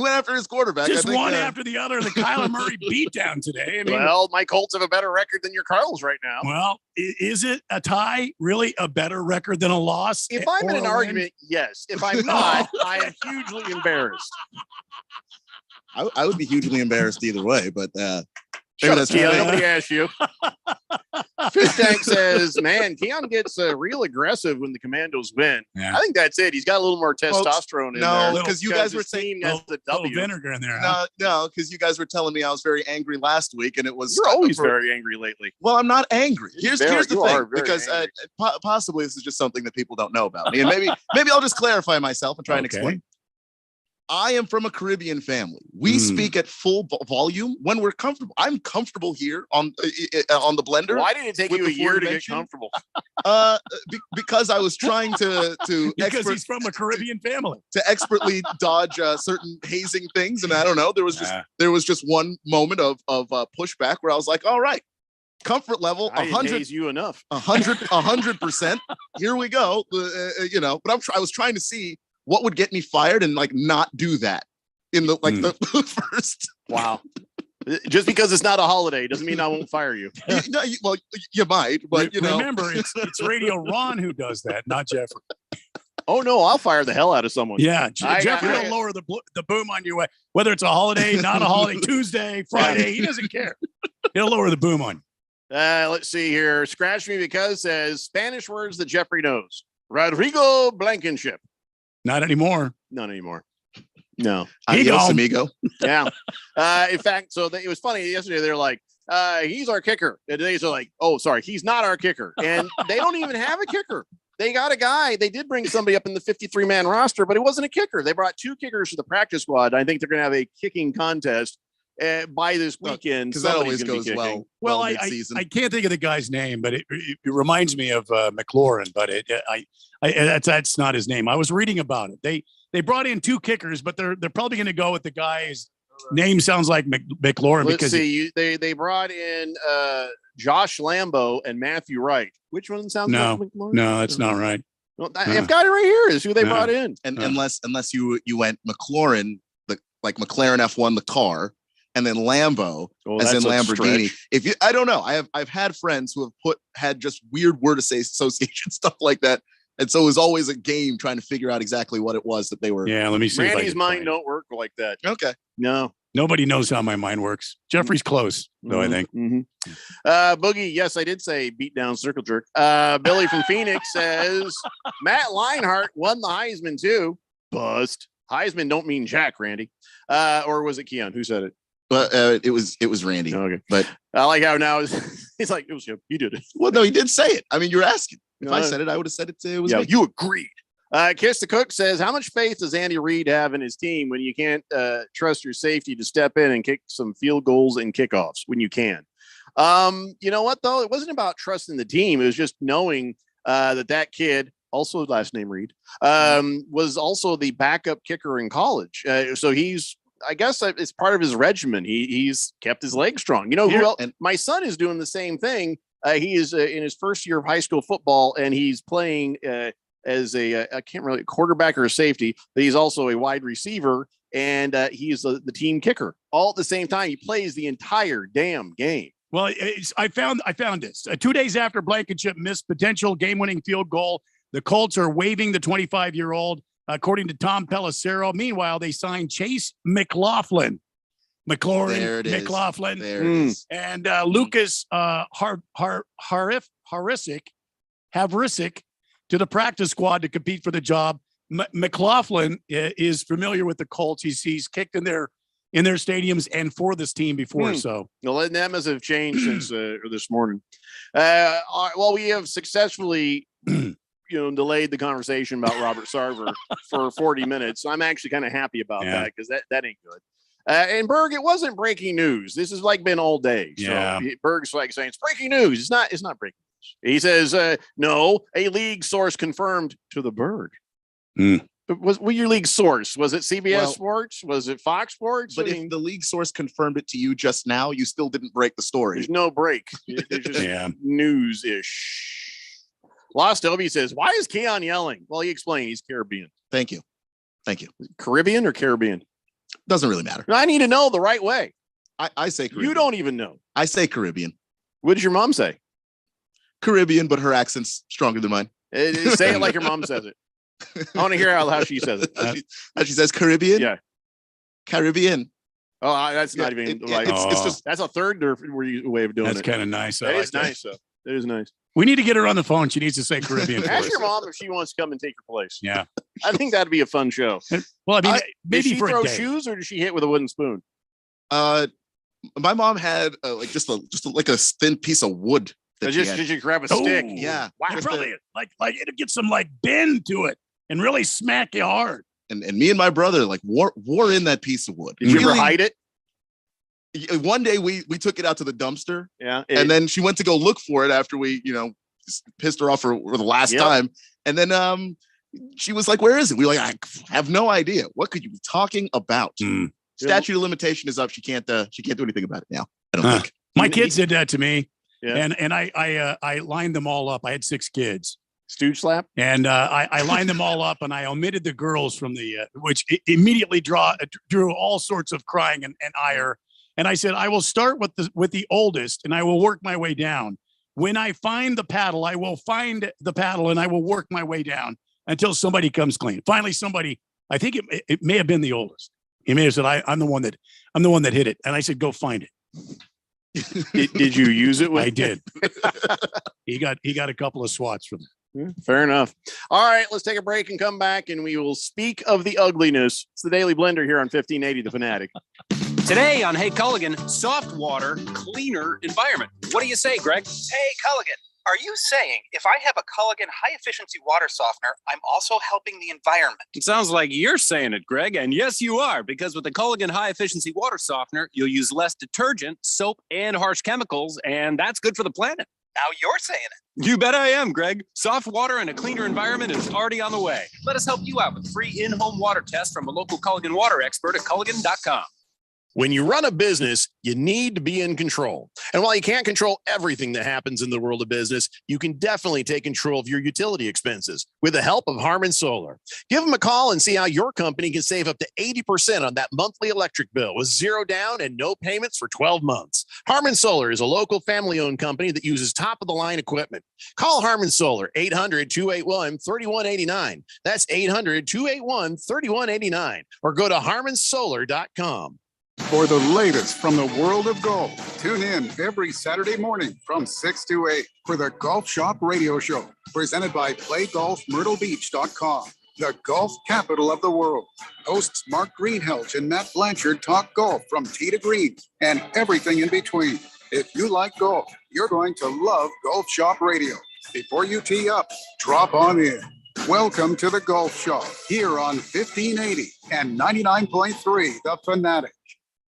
went after his quarterback. Just one after the other. The Kyler Murray beatdown today. I mean, well, my Colts have a better record than your Cardinals right now. Well, is it a tie really a better record than a loss? If I'm in an argument, yes. If I'm not, I am hugely embarrassed. I would be hugely embarrassed either way, but shut up, Keon. Nobody asked you. Fish Tank says, man, Keon gets real aggressive when the Commandos win. Yeah. I think that's it. He's got a little more testosterone in there. No, because you guys were saying the W. Vinegar in there. No, because you guys were telling me I was very angry last week, and it was. You're always very angry lately. Well, I'm not angry. Here's the thing, because angry. Possibly this is just something that people don't know about me, and maybe I'll just clarify myself and try and explain. I am from a Caribbean family. We speak at full volume when we're comfortable. I'm comfortable here on the blender. Why did it take you a year to get comfortable? Because I was trying to because he's from a Caribbean family to expertly dodge certain hazing things, and I don't know. There was just one moment of pushback where I was like, all right. Comfort level 100. You enough 100%. Here we go. But I was trying to see what would get me fired and not do that in the the first. Wow. Just because it's not a holiday doesn't mean I won't fire you. Well, you might, but remember, it's Radio Ron who does that, not Jeffrey. Oh no, I'll fire the hell out of someone. Yeah, Jeffrey will lower the boom on you, whether it's a holiday, not a holiday, Tuesday, Friday. He doesn't care. He'll lower the boom on you. Let's see here. Scratch Me Because says Spanish words that Jeffrey knows. Rodrigo Blankenship. Not anymore. Not anymore. No. Adios, amigo. Yeah. In fact, it was funny. Yesterday, they're like, he's our kicker. And today, they're like, oh, sorry, he's not our kicker. And they don't even have a kicker. They got a guy. They did bring somebody up in the 53-man roster, but it wasn't a kicker. They brought 2 kickers to the practice squad. I think they're going to have a kicking contest by this weekend. Because that always goes well. Well, I can't think of the guy's name, but it reminds me of McLaurin, but that's not his name. I was reading about it. They brought in 2 kickers, but they're probably going to go with the guy's name sounds like McLaurin. Let's see. They brought in Josh Lambo and Matthew Wright. Which one sounds like McLaurin? No, that's not right. Well, I've got it right here. Is who they brought in. And unless you went McLaurin, like McLaren F1, the car. And then Lambo, as in Lamborghini. I don't know. I've had friends who have had just weird word association stuff like that, and so it was always a game trying to figure out exactly what it was that they were. Yeah, let me see. Randy's mind don't work like that. Okay, no, nobody knows how my mind works. Jeffrey's close, though. I think. Boogie, yes, I did say beat down circle jerk. Billy from Phoenix says Matt Leinart won the Heisman too. Bust. Heisman don't mean Jack, Randy, or was it Keon? Who said it? But it was Randy. Okay. But I like how now he's like, it was him. He did it. Well, no, he did say it. I mean, you're asking. If I said it, I would have said it was me. You agreed. Kiss the Cook says, how much faith does Andy Reid have in his team when you can't trust your safety to step in and kick some field goals and kickoffs when you can? You know what, though? It wasn't about trusting the team. It was just knowing that kid, also last name Reid, was also the backup kicker in college. So I guess it's part of his regimen. He's kept his legs strong. You know who else? And my son is doing the same thing. He is in his first year of high school football, and he's playing as I can't remember, quarterback or a safety, but he's also a wide receiver, and he's the team kicker. All at the same time, he plays the entire damn game. Well, I found this 2 days after Blankenship missed potential game-winning field goal. The Colts are waiving the 25-year-old. According to Tom Pelissero. Meanwhile, they signed Chase McLaughlin. McLaughlin. There it is. And Lucas Havrisik to the practice squad to compete for the job. McLaughlin is familiar with the Colts. He's kicked in their stadiums and for this team before. So well, that must have changed since this morning. Well, we have successfully delayed the conversation about Robert Sarver for 40 minutes. So I'm actually kind of happy about that because that ain't good. And Berg, it wasn't breaking news. This has been all day. So Berg's saying it's breaking news. It's not breaking news. He says, no, a league source confirmed to the Berg Was your league source? Was it CBS Sports? Was it Fox Sports? But if the league source confirmed it to you just now, you still didn't break the story. There's no break. It's just news-ish. Lost Obi says, why is Keon yelling? Well, he explained he's Caribbean. Thank you. Caribbean or Caribbean? Doesn't really matter. I need to know the right way. I say Caribbean. You don't even know. I say Caribbean. What does your mom say? Caribbean, but her accent's stronger than mine. Say it like your mom says it. I want to hear how she says it. How she says Caribbean? Yeah. Caribbean. Oh, that's not even like it's just that's a third way of doing it. That's kind of nice. That is nice, though. That is nice. We need to get her on the phone. She needs to say Caribbean. Ask your mom if she wants to come and take your place. Yeah. I think that'd be a fun show. Well, I mean, maybe does she for throw a day. shoes or does she hit with a wooden spoon? My mom had like just a thin piece of wood. Did you grab a stick? Yeah. Wow. Probably like it'll get some like bend to it and really smack you hard. And me and my brother like wore in that piece of wood. Did you ever hide it? One day we took it out to the dumpster. Yeah. And then she went to go look for it after we, pissed her off for the last time. And then she was like, where is it? We were like, I have no idea. What could you be talking about? Statute of limitation is up. She can't do anything about it now. I don't think. My kids did that to me. Yeah. And I lined them all up. I had 6 kids. Stooge slap. And I lined them all up and I omitted the girls from which immediately drew all sorts of crying and ire. And I said, I will start with the oldest and I will work my way down. When I find the paddle, I will find the paddle and I will work my way down until somebody comes clean. Finally, somebody, I think it may have been the oldest. He may have said, I'm the one that hit it. And I said, go find it. Did you use it? I did. He got a couple of swats from it. Fair enough. All right, let's take a break and come back and we will speak of the ugliness. It's the Daily Blender here on 1580 The Fanatic. Today on Hey Culligan, soft water, cleaner environment. What do you say, Greg? Hey Culligan, are you saying if I have a Culligan high-efficiency water softener, I'm also helping the environment? It sounds like you're saying it, Greg, and yes, you are, because with the Culligan high-efficiency water softener, you'll use less detergent, soap, and harsh chemicals, and that's good for the planet. Now you're saying it. You bet I am, Greg. Soft water and a cleaner environment is already on the way. Let us help you out with free in-home water test from a local Culligan water expert at Culligan.com. When you run a business, you need to be in control. And while you can't control everything that happens in the world of business, you can definitely take control of your utility expenses with the help of Harmon Solar. Give them a call and see how your company can save up to 80% on that monthly electric bill with zero down and no payments for 12 months. Harmon Solar is a local family-owned company that uses top-of-the-line equipment. Call Harmon Solar, 800-281-3189. That's 800-281-3189. Or go to harmonsolar.com. For the latest from the world of golf, tune in every Saturday morning from 6 to 8 for the Golf Shop Radio Show, presented by PlayGolfMyrtleBeach.com, the golf capital of the world. Hosts Mark Greenhelch and Matt Blanchard talk golf from tee to green and everything in between. If you like golf, you're going to love Golf Shop Radio. Before you tee up, drop on in. Welcome to the Golf Shop here on 1580 and 99.3 The Fanatic.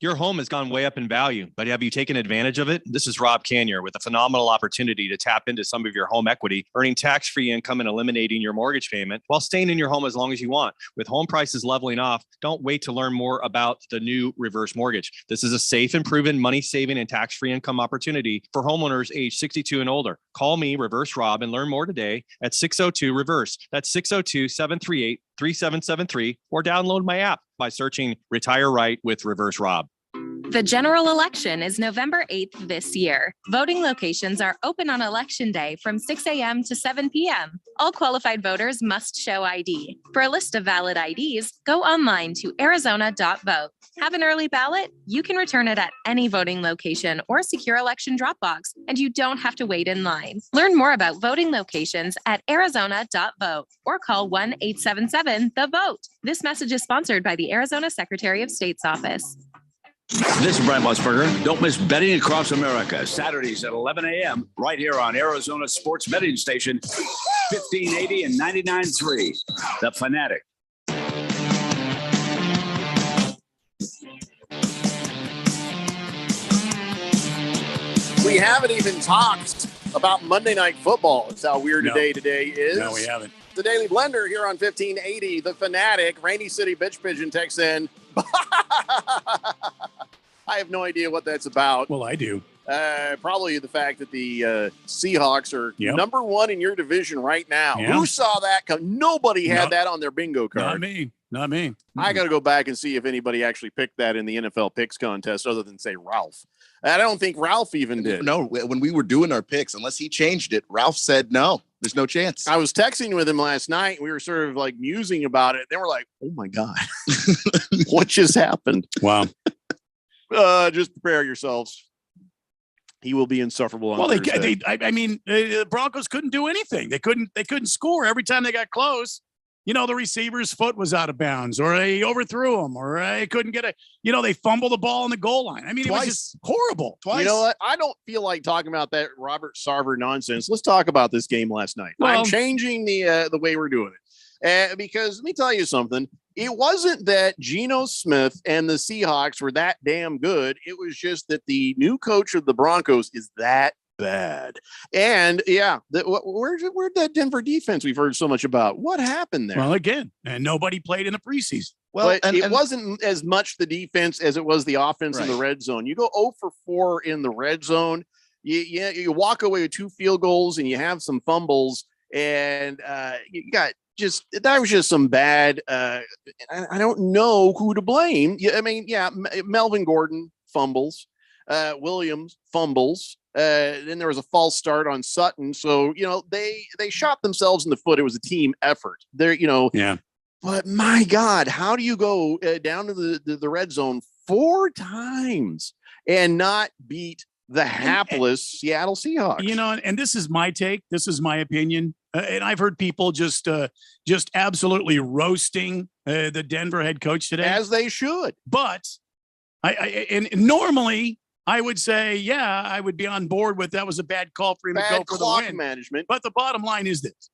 Your home has gone way up in value, but have you taken advantage of it? This is Rob Canyer with a phenomenal opportunity to tap into some of your home equity, earning tax-free income and eliminating your mortgage payment while staying in your home as long as you want. With home prices leveling off, don't wait to learn more about the new reverse mortgage. This is a safe and proven money-saving and tax-free income opportunity for homeowners age 62 and older. Call me, Reverse Rob, and learn more today at 602-REVERSE. That's 602-738-3773, or download my app by searching Retire Right with Reverse Rob. The general election is November 8th this year. Voting locations are open on Election Day from 6 a.m. to 7 p.m. All qualified voters must show ID. For a list of valid IDs, go online to arizona.vote. Have an early ballot? You can return it at any voting location or secure election drop box, and you don't have to wait in line. Learn more about voting locations at arizona.vote or call 1-877-THE-VOTE. This message is sponsored by the Arizona Secretary of State's office. This is Brad Musburger. Don't miss Betting Across America, Saturdays at 11 a.m. right here on Arizona Sports Betting Station, 1580 and 99.3, The Fanatic. We haven't even talked about Monday Night Football. That's how weird today is. No, we haven't. The Daily Blender here on 1580. The Fanatic. Rainy City Bitch Pigeon texts in. I have no idea what that's about. Well, I do. Probably the fact that the Seahawks are number one in your division right now. Yep. Who saw that come? Nobody had that on their bingo card. Not me. I got to go back and see if anybody actually picked that in the NFL picks contest other than, say, Ralph. I don't think Ralph even did. No, when we were doing our picks, unless he changed it, Ralph said no. There's no chance. I was texting with him last night. We were sort of like musing about it. Then we're like, oh, my God. What just happened? Wow. Just prepare yourselves. He will be insufferable on Thursday. The Broncos couldn't do anything. They couldn't score every time they got close. The receiver's foot was out of bounds, or they overthrew him, or they couldn't get they fumbled the ball on the goal line. I mean, It was just horrible. Twice. You know what? I don't feel like talking about that Robert Sarver nonsense. Let's talk about this game last night. Well, I'm changing the way we're doing it. Because let me tell you something. It wasn't that Geno Smith and the Seahawks were that damn good. It was just that the new coach of the Broncos is that bad. And where'd that Denver defense we've heard so much about? What happened there? Well, again, and nobody played in the preseason. Well, it wasn't as much the defense as it was the offense in the red zone. You go 0 for 4 in the red zone. You walk away with 2 field goals and you have some fumbles, and that was just some bad. I don't know who to blame. Melvin Gordon fumbles, Williams fumbles. Then there was a false start on Sutton. So, they shot themselves in the foot. It was a team effort there, But my God, how do you go down to the red zone 4 times and not beat the hapless Seattle Seahawks? And this is my take. This is my opinion. And I've heard people just absolutely roasting the Denver head coach today, as they should. But and normally I would say, I would be on board with that was a bad call for him to go for the win. Management. But the bottom line is this: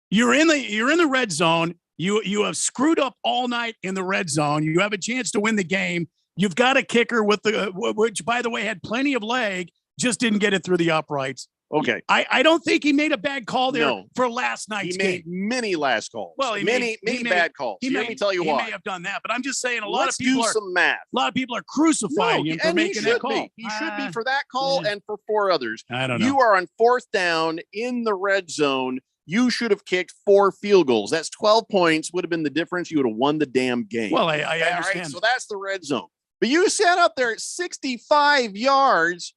you're in the red zone. You have screwed up all night in the red zone. You have a chance to win the game. You've got a kicker which, by the way, had plenty of leg, just didn't get it through the uprights. Okay. I don't think he made a bad call there for last night's game. He made many last calls. Well, many bad calls. Let me tell you why. He may have done that, but I'm just saying Let's do some math. A lot of people are crucifying him for making that call. He should be for that call and for 4 others. I don't know. You are on 4th down in the red zone. You should have kicked 4 field goals. That's 12 points. Would have been the difference. You would have won the damn game. Well, I understand. Right, so that's the red zone. But you sat up there at 65 yards.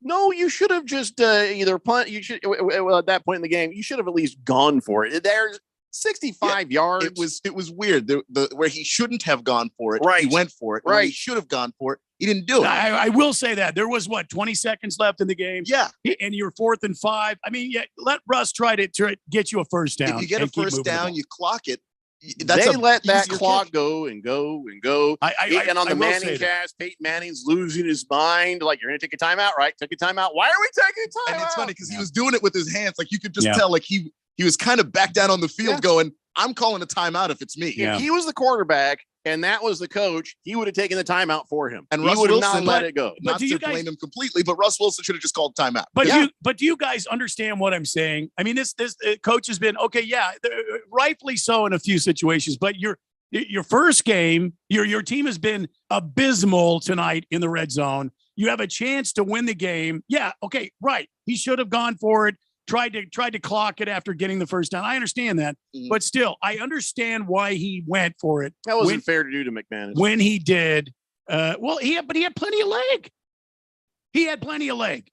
No, you should have just either punt. You should at that point in the game, you should have at least gone for it. There's 65 yards. It was weird. The where he shouldn't have gone for it. Right. He went for it. Right. He should have gone for it. He didn't do it. I will say that there was 20 seconds left in the game. Yeah. And you're 4th and 5. I mean, let Russ try to get you a first down. If you get a first down, you clock it. They let that clock go and go and go. And on the Manning cast, Peyton Manning's losing his mind. Like, you're going to take a timeout, right? Took a timeout. Why are we taking a timeout? And it's funny because he was doing it with his hands. Like, you could just tell, like, he was kind of back down on the field going, I'm calling a timeout if it's me. If he was the quarterback and that was the coach, he would have taken the timeout for him. And he Russ would have Wilson not let it go. Not to blame him completely, but Russ Wilson should have just called timeout. But do you guys understand what I'm saying? I mean, this coach has been rightfully so in a few situations, but your first game, your team has been abysmal tonight in the red zone. You have a chance to win the game. Yeah, okay, right. He should have gone for it. Tried to clock it after getting the first down. I understand that, but still, I understand why he went for it. That wasn't fair to do to McManus. When he did, he had plenty of leg. He had plenty of leg.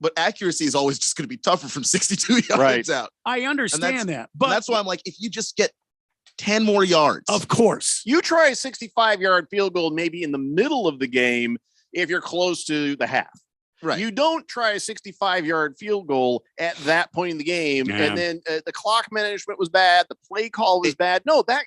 But accuracy is always just going to be tougher from 62 yards out. I understand that, but that's why I'm like, if you just get 10 more yards, of course, you try a 65-yard field goal maybe in the middle of the game if you're close to the half. Right. You don't try a 65-yard field goal at that point in the game, and then the clock management was bad, the play call was bad. No, that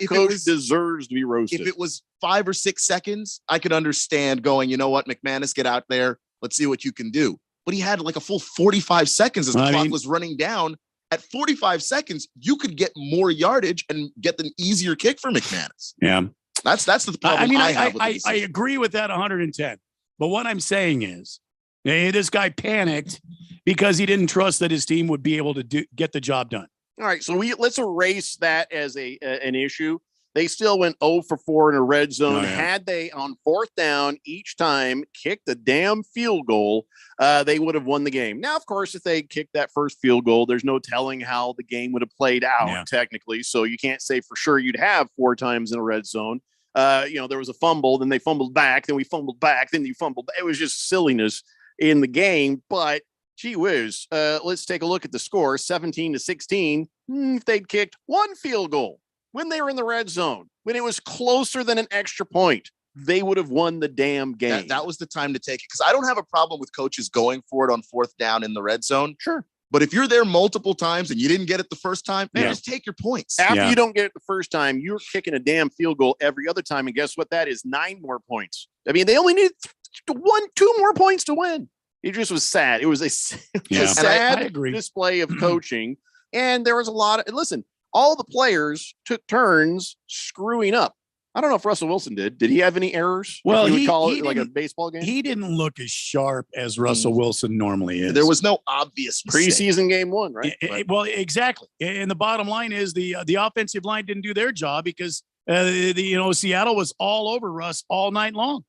coach deserves to be roasted. If it was 5 or 6 seconds, I could understand going, you know what, McManus, get out there. Let's see what you can do. But he had like a full 45 seconds as the clock was running down. At 45 seconds, you could get more yardage and get an easier kick for McManus. Yeah. That's the problem I have with this. I agree with that 110. But what I'm saying is, this guy panicked because he didn't trust that his team would be able to get the job done. All right, so let's erase that as an issue. They still went 0 for 4 in a red zone. Had they on 4th down each time kicked the damn field goal, they would have won the game. Now, of course, if they kicked that first field goal, there's no telling how the game would have played out technically. So you can't say for sure you'd have 4 times in a red zone. There was a fumble, then they fumbled back, then we fumbled back, then you fumbled. It was just silliness in the game. But gee whiz, let's take a look at the score: 17-16. If they'd kicked 1 field goal when they were in the red zone, when it was closer than an extra point, they would have won the damn game. That was the time to take it, because I don't have a problem with coaches going for it on 4th down in the red zone. Sure. But if you're there multiple times and you didn't get it the first time, man, just take your points. After you don't get it the first time, you're kicking a damn field goal every other time. And guess what? That is 9 more points. I mean, they only needed 2 more points to win. It just was sad. It was a sad display of coaching. And there was a lot of, listen, all the players took turns screwing up. I don't know if Russell Wilson did. Did he have any errors? Well, he would call it like a baseball game. He didn't look as sharp as Russell Wilson normally is. There was no obvious mistake. Preseason game 1, right? Well, exactly. And the bottom line is the offensive line didn't do their job because Seattle was all over Russ all night long.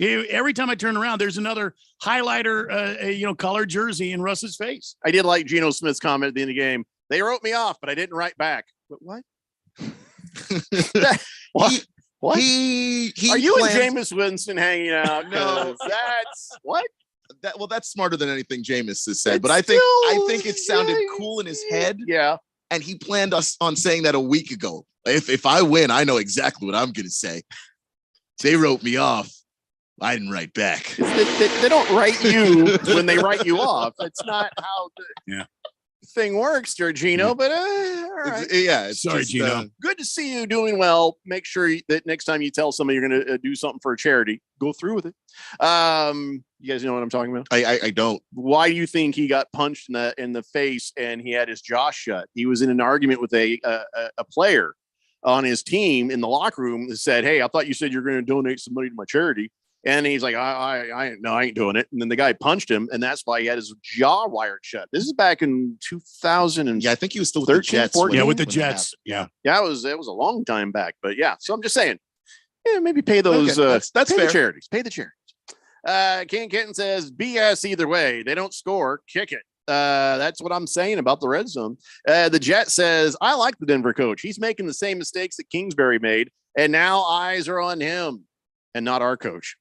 Every time I turn around, there's another highlighter, colored jersey in Russ's face. I did like Geno Smith's comment at the end of the game. They wrote me off, but I didn't write back. But what? What? What? He Are you and Jameis Winston hanging out? No, that's what? That's smarter than anything Jameis has said. But I think it sounded cool in his head. Yeah. And he planned on saying that a week ago. If I win, I know exactly what I'm going to say. They wrote me off. I didn't write back. They don't write you when they write you off. That's not how the thing works, Georgino. But all right. Sorry, just, Gino. Good to see you doing well. Make sure that next time you tell somebody you're going to do something for a charity, go through with it. You guys know what I'm talking about? I don't. Why do you think he got punched in the face and he had his jaw shut? He was in an argument with a player on his team in the locker room that said, "Hey, I thought you said you're going to donate some money to my charity." And he's like, I ain't doing it. And then the guy punched him, and that's why he had his jaw wired shut. This is back in 2000. Yeah, I think he was still with the Jets. 14, yeah, with the Jets. Yeah, it was a long time back. But yeah, so I'm just saying, maybe pay those. Okay, that's pay fair. The charities. Pay the charities. King Kitten says, BS either way. They don't score. Kick it. That's what I'm saying about the red zone. The Jet says, I like the Denver coach. He's making the same mistakes that Kingsbury made, and now eyes are on him and not our coach.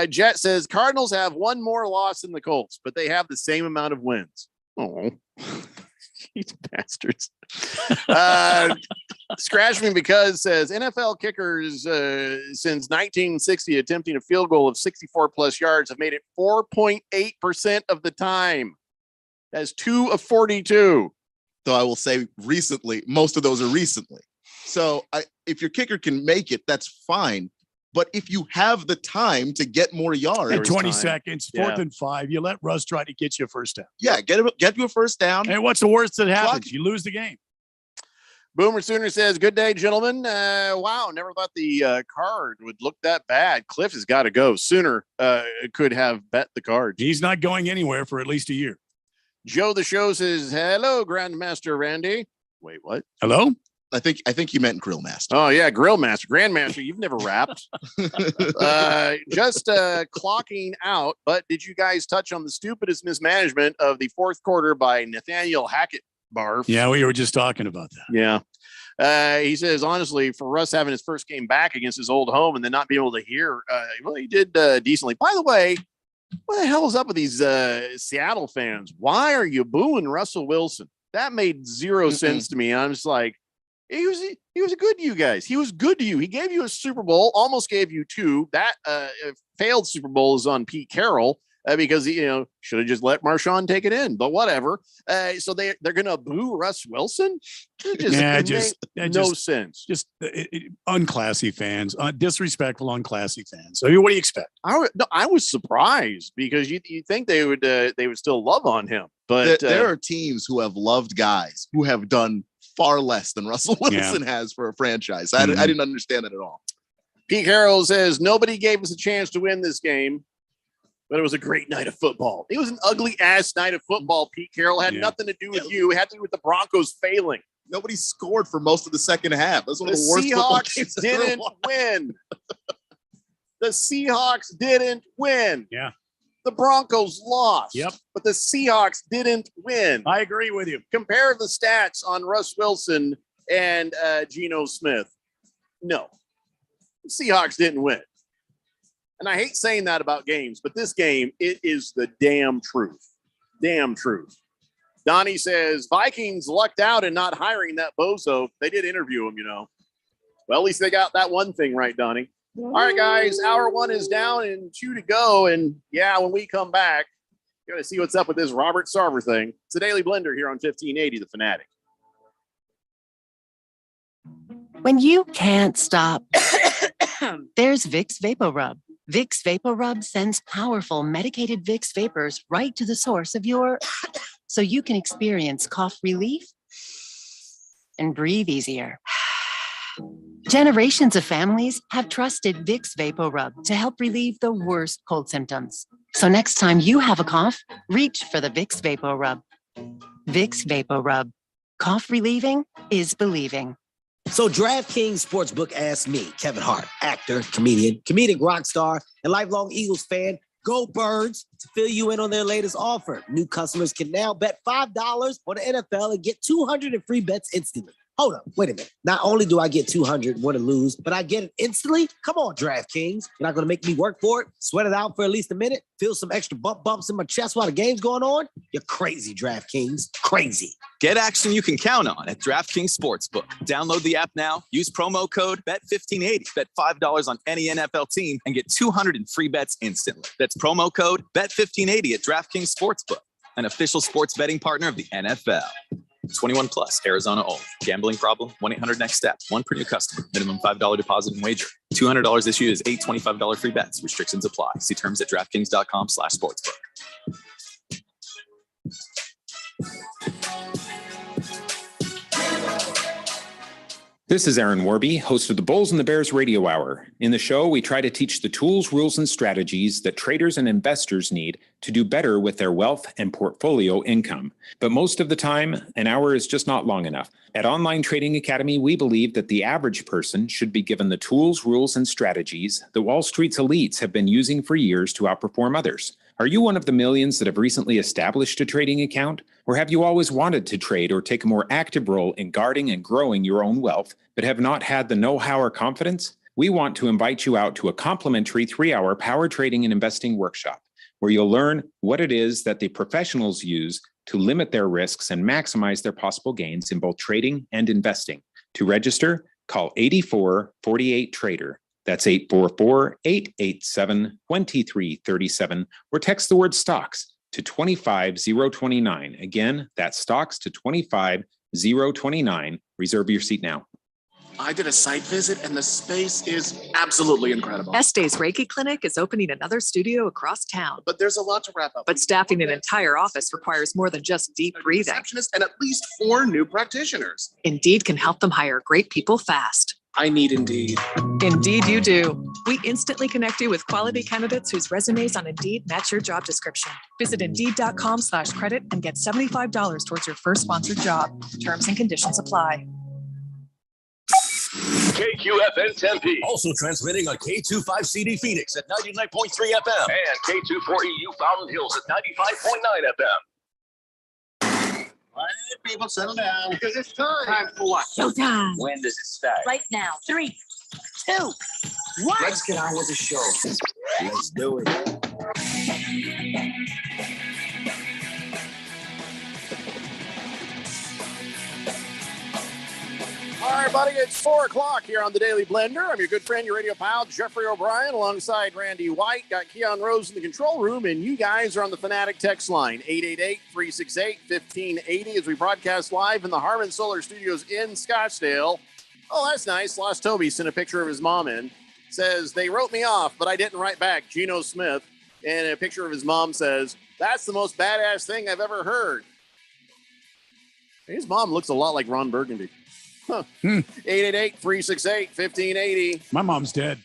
Jet says, Cardinals have one more loss than the Colts, but they have the same amount of wins. Oh, these bastards. Scratch me because says NFL kickers since 1960 attempting a field goal of 64 plus yards have made it 4.8% of the time. That's 2 of 42. Though I will say recently, most of those are recently. So if your kicker can make it, that's fine. But if you have the time to get more yards, in 20 seconds, 4th and 5, you let Russ try to get you a first down. Yeah, get you a first down. And what's the worst that happens? You lose the game. Boomer Sooner says, good day, gentlemen. Wow, never thought the card would look that bad. Cliff has got to go. Sooner could have bet the card. He's not going anywhere for at least a year. Joe the Show says, hello, Grandmaster Randy. Wait, what? Hello? I think you meant Grill Master. Oh yeah, Grill Master, Grandmaster. You've never rapped. Just clocking out. But did you guys touch on the stupidest mismanagement of the 4th quarter by Nathaniel Hackett? Barf. Yeah, we were just talking about that. Yeah. He says, honestly, for Russ having his first game back against his old home and then not being able to hear, well, he did decently. By the way, what the hell is up with these Seattle fans? Why are you booing Russell Wilson? That made zero sense to me. I'm just like, he was good to you guys. He was good to you. He gave you a Super Bowl, almost gave you 2. That failed Super Bowl is on Pete Carroll because he should have just let Marshawn take it in. But whatever. So they're gonna boo Russ Wilson. No sense. Just unclassy fans, disrespectful, unclassy fans. So what do you expect? I was surprised because you think they would still love on him. But there are teams who have loved guys who have done far less than Russell Wilson has for a franchise. I didn't understand that at all. Pete Carroll says, nobody gave us a chance to win this game. But it was a great night of football. It was an ugly ass night of football, Pete Carroll. It had nothing to do with you. It had to do with the Broncos failing. Nobody scored for most of the second half. That's one of the worst Seahawks didn't win. The Seahawks didn't win. Yeah. The Broncos lost. Yep. But the Seahawks didn't win. I agree with you. Compare the stats on Russ Wilson and Geno Smith. No. The Seahawks didn't win. And I hate saying that about games, but this game, it is the damn truth. Damn truth. Donnie says, Vikings lucked out in not hiring that bozo. They did interview him, you know. Well, at least they got that one thing right, Donnie. All right, guys, hour one is down and 2 to go. And yeah, when we come back, you're going to see what's up with this Robert Sarver thing. It's the Daily Blender here on 1580, The Fanatic. When you can't stop, there's Vicks VapoRub. Vicks VapoRub sends powerful medicated Vicks vapors right to the source of your, so you can experience cough relief and breathe easier. Generations of families have trusted Vicks VapoRub to help relieve the worst cold symptoms. So next time you have a cough, reach for the Vicks VapoRub. Vicks VapoRub. Cough relieving is believing. So DraftKings Sportsbook asked me, Kevin Hart, actor, comedian, comedic rock star, and lifelong Eagles fan, go Birds, to fill you in on their latest offer. New customers can now bet $5 on the NFL and get 200 in free bets instantly. Hold up, wait a minute. Not only do I get 200 win or lose, but I get it instantly? Come on, DraftKings. You're not going to make me work for it? Sweat it out for at least a minute? Feel some extra bumps in my chest while the game's going on? You're crazy, DraftKings. Crazy. Get action you can count on at DraftKings Sportsbook. Download the app now. Use promo code BET1580. Bet $5 on any NFL team and get 200 in free bets instantly. That's promo code BET1580 at DraftKings Sportsbook, an official sports betting partner of the NFL. 21 plus, Arizona only. Gambling problem? 1-800-NEXT-STEP. One per new customer. Minimum $5 deposit and wager. $200 issued is 8 $25 free bets. Restrictions apply. See terms at DraftKings.com/sportsbook. This is Aaron Warby, host of the Bulls and the Bears Radio Hour. In the show, we try to teach the tools, rules, and strategies that traders and investors need to do better with their wealth and portfolio income. But most of the time, an hour is just not long enough. At Online Trading Academy, we believe that the average person should be given the tools, rules, and strategies that Wall Street's elites have been using for years to outperform others. Are you one of the millions that have recently established a trading account? Or have you always wanted to trade or take a more active role in guarding and growing your own wealth, but have not had the know-how or confidence? We want to invite you out to a complimentary 3-hour power trading and investing workshop, where you'll learn what it is that the professionals use to limit their risks and maximize their possible gains in both trading and investing. To register, call 8448-TRADER. That's 844-887-2337, or text the word stocks to 25029. Again, that's stocks to 25029. Reserve your seat now. I did a site visit and the space is absolutely incredible. Estate's Reiki Clinic is opening another studio across town. But there's a lot to wrap up. But staffing an entire office requires more than just deep breathing. Receptionist and at least 4 new practitioners. Indeed can help them hire great people fast. I need Indeed. Indeed you do. We instantly connect you with quality candidates whose resumes on Indeed match your job description. Visit Indeed.com/credit and get $75 towards your first sponsored job. Terms and conditions apply. KQFN Tempe. Also transmitting on K25CD Phoenix at 99.3 FM. And K24EU Fountain Hills at 95.9 FM. All right, people, settle down. Because it's time. Time for what? Showtime. When does it start? Right now. 3, 2, 1. Let's get on with the show. Let's do it. All right, buddy, it's 4 o'clock here on the Daily Blender. I'm your good friend, your radio pal, Jeffrey O'Brien, alongside Randy White. Got Keon Rose in the control room, and you guys are on the Fanatic text line, 888-368-1580, as we broadcast live in the Harman Solar Studios in Scottsdale. Oh, that's nice. Lost Toby sent a picture of his mom in. Says, they wrote me off, but I didn't write back. Geno Smith. And a picture of his mom says, that's the most badass thing I've ever heard. His mom looks a lot like Ron Burgundy. Huh. 888-368-1580. My mom's dead.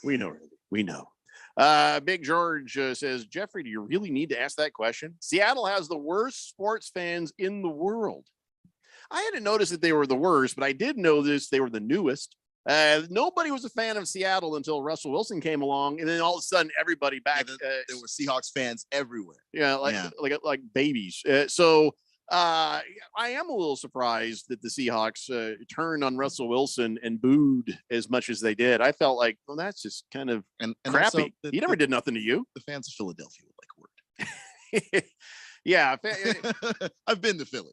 We know, Randy. We know. Big George says, Jeffrey, do you really need to ask that question? Seattle has the worst sports fans in the world. I hadn't noticed that they were the worst, but I did know this. They were the newest. Nobody was a fan of Seattle until Russell Wilson came along, and then all of a sudden, everybody back. There were Seahawks fans everywhere. Yeah, like babies. I am a little surprised that the Seahawks turned on Russell Wilson and booed as much as they did. I felt like, well, that's just kind of and crappy. He never did nothing to you. The fans of Philadelphia would like word. Yeah, I've been to Philly.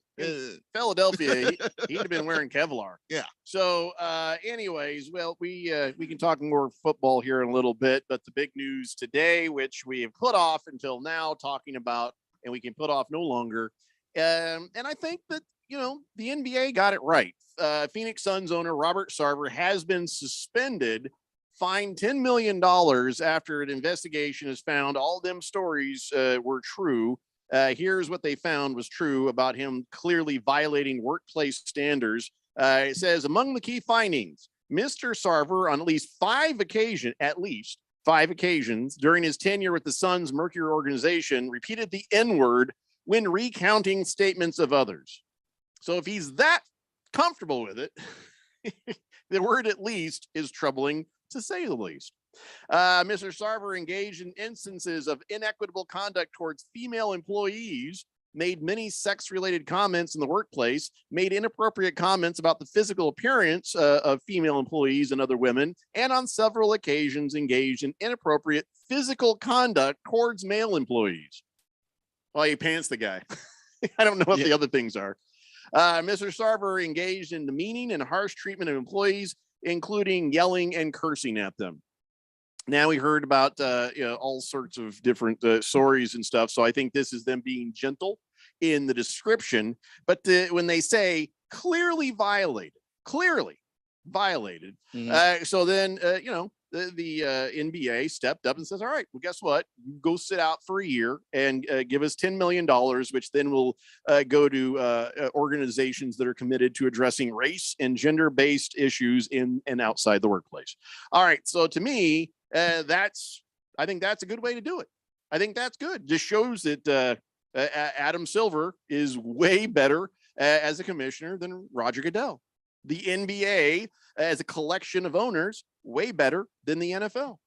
Philadelphia, he'd have been wearing Kevlar. Yeah. So, anyways, well, we can talk more football here in a little bit, but the big news today, which we have put off until now, talking about, and we can put off no longer. And I think that, the NBA got it right. Phoenix Suns owner Robert Sarver has been suspended, fined $10 million after an investigation has found all them stories were true. Here's what they found was true about him clearly violating workplace standards. It says, among the key findings, Mr. Sarver on at least five occasions during his tenure with the Suns Mercury organization repeated the N-word when recounting statements of others. So if he's that comfortable with it, the word at least is troubling, to say the least. Mr. Sarver engaged in instances of inequitable conduct towards female employees, made many sex-related comments in the workplace, made inappropriate comments about the physical appearance of female employees and other women, and on several occasions engaged in inappropriate physical conduct towards male employees. Well, he pants the guy. I don't know what the other things are. Mr. Sarver engaged in demeaning and harsh treatment of employees, including yelling and cursing at them. Now we heard about all sorts of different stories and stuff. So I think this is them being gentle in the description. But when they say clearly violated, so then, the NBA stepped up and says, all right, well, guess what? You go sit out for a year and give us $10 million, which then will go to organizations that are committed to addressing race and gender-based issues in and outside the workplace. All right. So to me, I think that's a good way to do it. I think that's good. Just shows that Adam Silver is way better as a commissioner than Roger Goodell. The NBA as a collection of owners, way better than the NFL.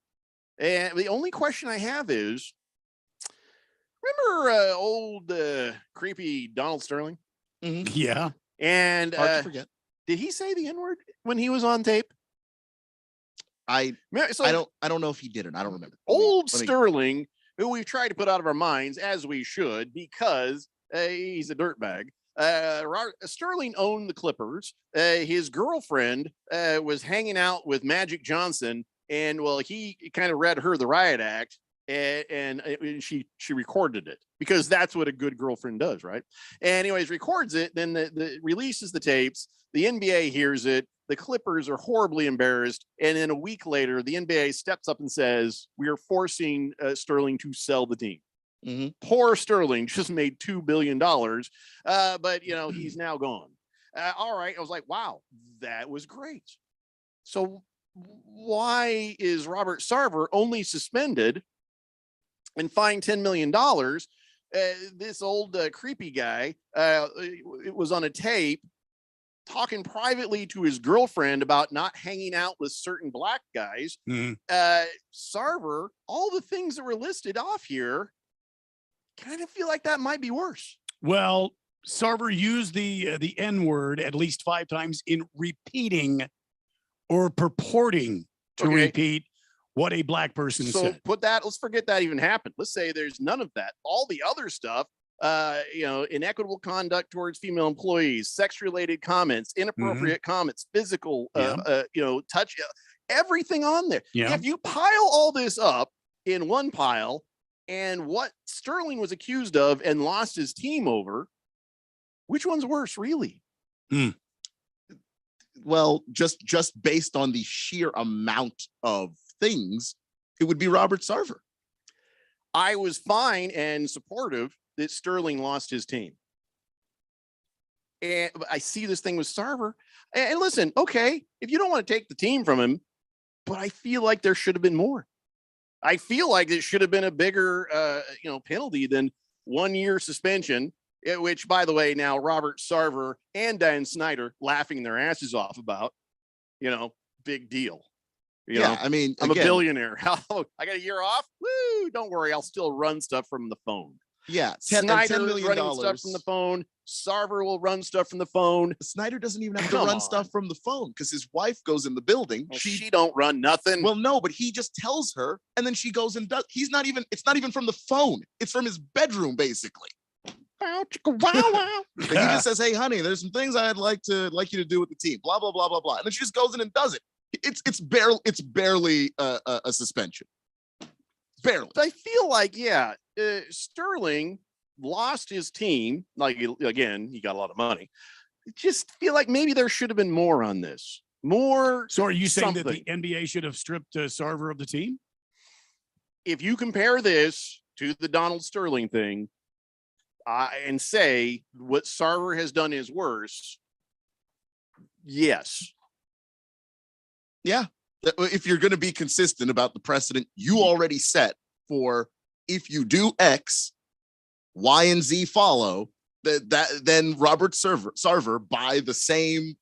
And the only question I have is, remember old creepy Donald Sterling? Mm-hmm. Yeah. And hard to forget. Did he say the N-word when he was on tape? I don't know if he did it. I don't remember. Sterling, who we've tried to put out of our minds, as we should, because he's a dirtbag. Sterling owned the Clippers. His girlfriend was hanging out with Magic Johnson, and he kind of read her the riot act, and she recorded it because that's what a good girlfriend does, right? Anyways, records it, then the releases the tapes. The NBA hears it. The Clippers are horribly embarrassed, and then a week later, the NBA steps up and says, "We are forcing Sterling to sell the team." Mm-hmm. Poor Sterling just made $2 billion, but he's now gone. All right, I was like, wow, that was great. So why is Robert Sarver only suspended and fined $10 million? This old creepy guy it was on a tape talking privately to his girlfriend about not hanging out with certain black guys. Mm-hmm. Sarver, all the things that were listed off here, kind of feel like that might be worse. Well, Sarver used the N-word at least 5 times in repeating or purporting to repeat what a black person said. Let's forget that even happened. Let's say there's none of that. All the other stuff, inequitable conduct towards female employees, sex-related comments, inappropriate comments, physical, touch, everything on there. Yeah. If you pile all this up in one pile, and what Sterling was accused of and lost his team over, which one's worse, really? Well, just based on the sheer amount of things, it would be Robert Sarver. I was fine and supportive that Sterling lost his team. And I see this thing with Sarver. And listen, okay, if you don't want to take the team from him, but I feel like there should have been more. I feel like it should have been a bigger, penalty than 1 year suspension. Which, by the way, now Robert Sarver and Dan Snyder laughing their asses off about. Big deal. I mean, I'm again, a billionaire. I got a year off. Woo! Don't worry, I'll still run stuff from the phone. Yeah, Snyder $10 million running stuff from the phone. Sarver will run stuff from the phone. Snyder doesn't even have to run stuff from the phone because his wife goes in the building. Well, she don't run nothing. Well, no, but he just tells her, and then she goes and does. It's not even from the phone. It's from his bedroom, basically. He just says, "Hey, honey, there's some things I'd like you to do with the team." Blah blah blah blah blah, and then she just goes in and does it. It's barely a suspension. Barely. I feel like Sterling lost his team. Like again, he got a lot of money. I just feel like maybe there should have been more on this. More. So are you saying that the NBA should have stripped Sarver of the team? If you compare this to the Donald Sterling thing, and say what Sarver has done is worse, yes. Yeah. If you're going to be consistent about the precedent you already set for if you do X, Y and Z follow, then Robert Sarver by the same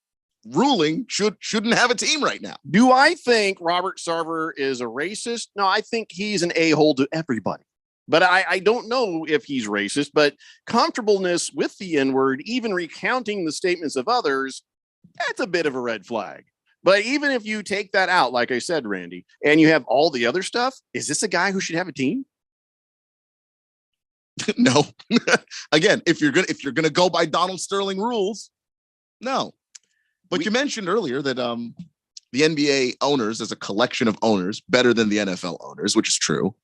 ruling shouldn't have a team right now. Do I think Robert Sarver is a racist? No, I think he's an a-hole to everybody. But I don't know if he's racist, but comfortableness with the N-word, even recounting the statements of others, that's a bit of a red flag. But even if you take that out, like I said, Randy, and you have all the other stuff, is this a guy who should have a team? No. Again, if you're gonna go by Donald Sterling rules, no. But you mentioned earlier that the NBA owners as a collection of owners better than the NFL owners, which is true.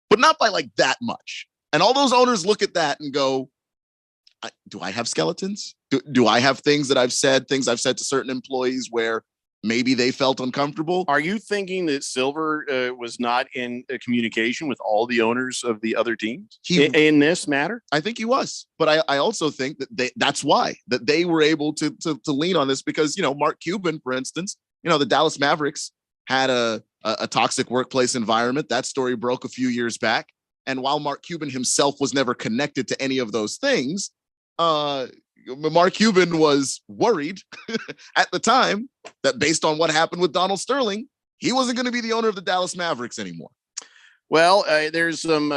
But not by like that much. And all those owners look at that and go, do I have skeletons? Do I have things I've said to certain employees where maybe they felt uncomfortable? Are you thinking that Silver was not in communication with all the owners of the other teams in this matter? I think he was. But I also think that that's why that they were able to lean on this because, Mark Cuban, for instance, the Dallas Mavericks had a toxic workplace environment. That story broke a few years back. And while Mark Cuban himself was never connected to any of those things, Mark Cuban was worried at the time that based on what happened with Donald Sterling, he wasn't going to be the owner of the Dallas Mavericks anymore. Well, there's some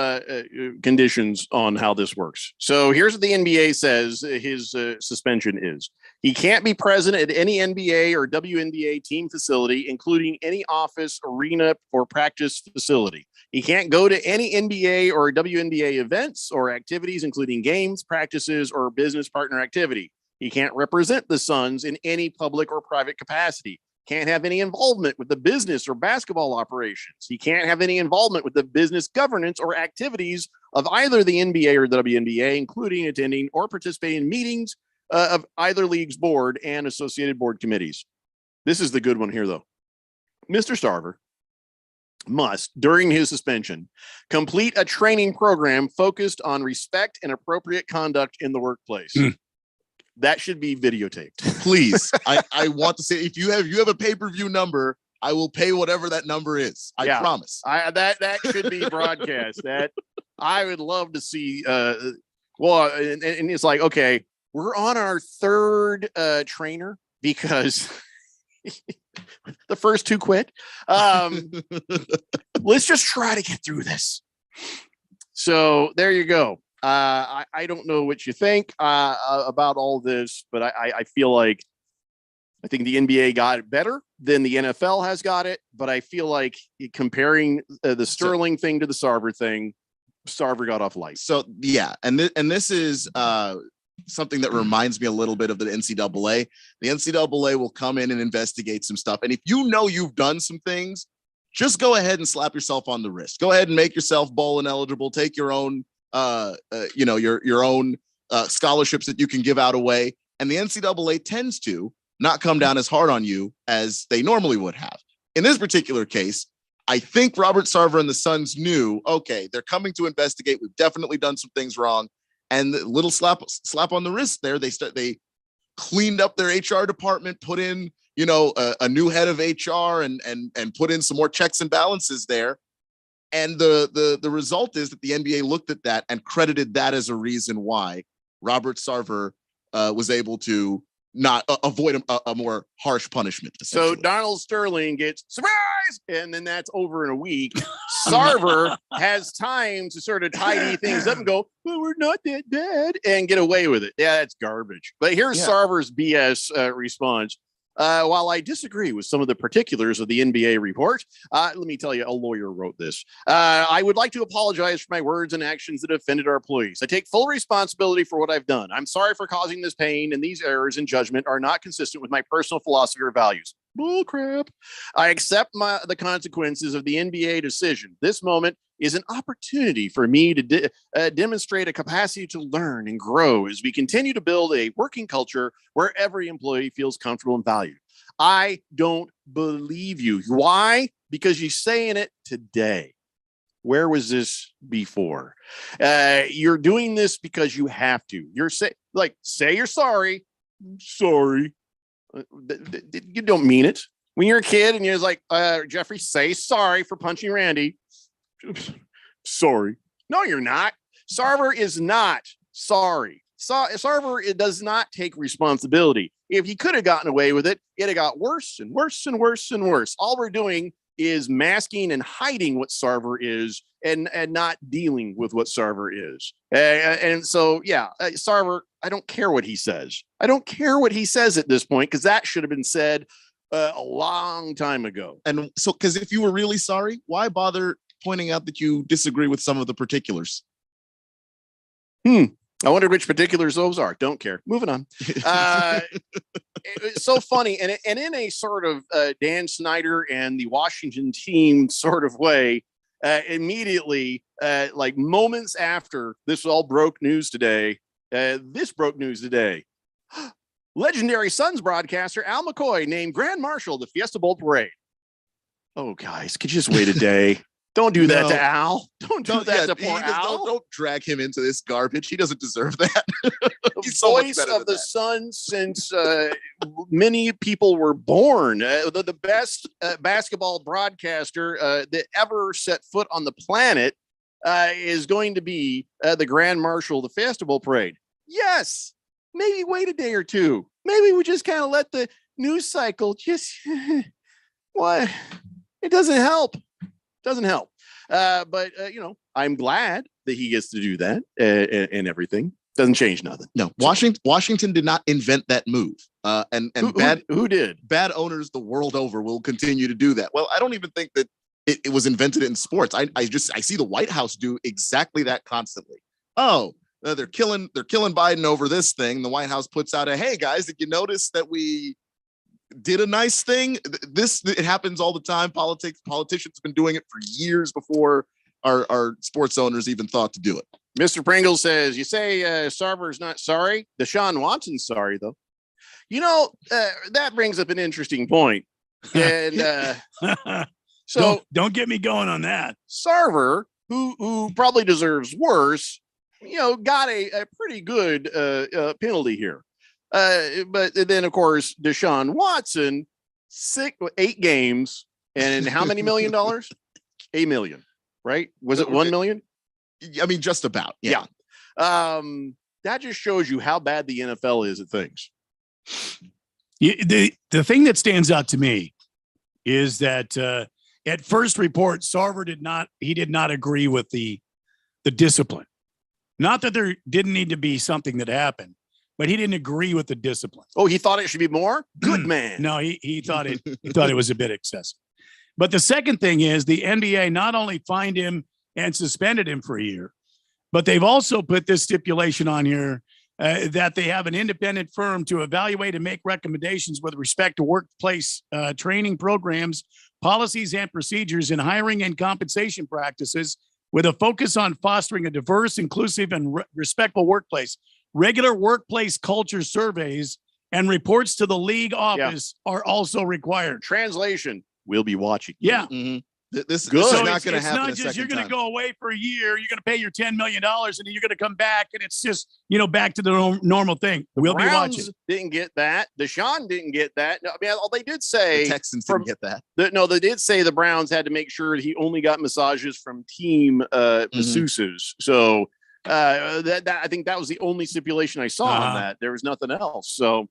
conditions on how this works. So here's what the NBA says his suspension is. He can't be present at any NBA or WNBA team facility, including any office, arena, or practice facility. He can't go to any NBA or WNBA events or activities, including games, practices, or business partner activity. He can't represent the Suns in any public or private capacity. Can't have any involvement with the business or basketball operations. He can't have any involvement with the business governance or activities of either the NBA or WNBA, including attending or participating in meetings of either league's board and associated board committees. This is the good one here, though. Mr. Sarver must, during his suspension, complete a training program focused on respect and appropriate conduct in the workplace. That should be videotaped. Please. I want to say if you have a pay-per-view number, I will pay whatever that number is. I promise. That should be broadcast. That I would love to see. And it's like, okay, we're on our third trainer because the first two quit. Let's just try to get through this. So there you go. I don't know what you think about all this, but I feel like I think the NBA got it better than the NFL has got it. But I feel like comparing the Sterling thing to the Sarver thing, Sarver got off light. So yeah, and this is something that reminds me a little bit of the NCAA. The NCAA will come in and investigate some stuff, and if you know you've done some things, just go ahead and slap yourself on the wrist. Go ahead and make yourself bowl ineligible. Take your own your own scholarships that you can give out away. And the NCAA tends to not come down as hard on you as they normally would have. In this particular case, I think Robert Sarver and the Suns knew, okay, they're coming to investigate. We've definitely done some things wrong. And the little slap on the wrist there, they cleaned up their HR department, put in, a new head of HR and put in some more checks and balances there. And the result is that the NBA looked at that and credited that as a reason why Robert Sarver was able to not avoid a more harsh punishment. So Donald Sterling gets surprise, and then that's over in a week. Sarver has time to sort of tidy things up and go, well, we're not that bad, and get away with it. Yeah, that's garbage. But here's Sarver's BS response. While I disagree with some of the particulars of the NBA report, let me tell you, a lawyer wrote this. I would like to apologize for my words and actions that offended our employees. I take full responsibility for what I've done. I'm sorry for causing this pain, and these errors in judgment are not consistent with my personal philosophy or values. Bull crap. I accept the consequences of the NBA decision. This moment is an opportunity for me to demonstrate a capacity to learn and grow as we continue to build a working culture where every employee feels comfortable and valued. I don't believe you. Why? Because you're saying it today. Where was this before? You're doing this because you have to. Say you're sorry. Sorry. You don't mean it. When you're a kid and you're like, Jeffrey, say sorry for punching Randy. Sorry. No, you're not. Sarver is not sorry. Sarver does not take responsibility. If he could have gotten away with it, it'd have got worse and worse and worse and worse. All we're doing is masking and hiding what Sarver is and not dealing with what Sarver is. And so, Sarver, I don't care what he says. I don't care what he says at this point, because that should have been said a long time ago. And so, because if you were really sorry, why bother pointing out that you disagree with some of the particulars? I wonder which particulars those are. Don't care. Moving on. It's so funny. And in a sort of Dan Snyder and the Washington team sort of way, immediately, like moments after this all broke news today, legendary Suns broadcaster Al McCoy named Grand Marshal of the Fiesta Bowl Parade. Oh, guys, could you just wait a day? Don't do that to Al. Don't do that to poor Al. Don't drag him into this garbage. He doesn't deserve that. The voice of the Suns since many people were born. The best basketball broadcaster that ever set foot on the planet is going to be the Grand Marshal of the Fiesta Bowl Parade. Yes, maybe wait a day or two. Maybe we just kind of let the news cycle just what? It doesn't help. Doesn't help. But I'm glad that he gets to do that and everything. Doesn't change nothing. No, Washington did not invent that move. Who did? Bad owners the world over will continue to do that. Well, I don't even think that it was invented in sports. I see the White House do exactly that constantly. Oh, they're killing Biden over this thing. The White House puts out hey guys, did you notice that we did a nice thing? It happens all the time. Politicians have been doing it for years before our sports owners even thought to do it. Mr. Pringle says, you say Sarver's not sorry. Deshaun Watson's sorry, though. That brings up an interesting point. And so don't get me going on that. Sarver, who probably deserves worse, got a pretty good penalty here. But then, of course, Deshaun Watson, 8 games, and how many $1 million? $1 million, right? Was it 1 million? I mean, just about. Yeah. That just shows you how bad the NFL is at things. The thing that stands out to me is that at first report, Sarver did not agree with the discipline. Not that there didn't need to be something that happened, but he didn't agree with the discipline. Oh, he thought it should be more? Good man. No, he thought it was a bit excessive. But the second thing is the NBA not only fined him and suspended him for a year, but they've also put this stipulation on here that they have an independent firm to evaluate and make recommendations with respect to workplace training programs, policies, and procedures in hiring and compensation practices, with a focus on fostering a diverse, inclusive, and respectful workplace. Regular workplace culture surveys and reports to the league office are also required. Translation, we'll be watching. Yeah. Mm-hmm. This Good. is So not it's going to happen. not a just you're second going to time. go away for a year, you're going to pay your $10 million, and then you're going to come back, and it's just, back to the normal thing. We'll be Browns watching. didn't get that. Deshaun didn't get that. No, I mean, they did say The Texans didn't get that. They did say the Browns had to make sure he only got massages from team masseuses. So that I think that was the only stipulation I saw on that. There was nothing else. So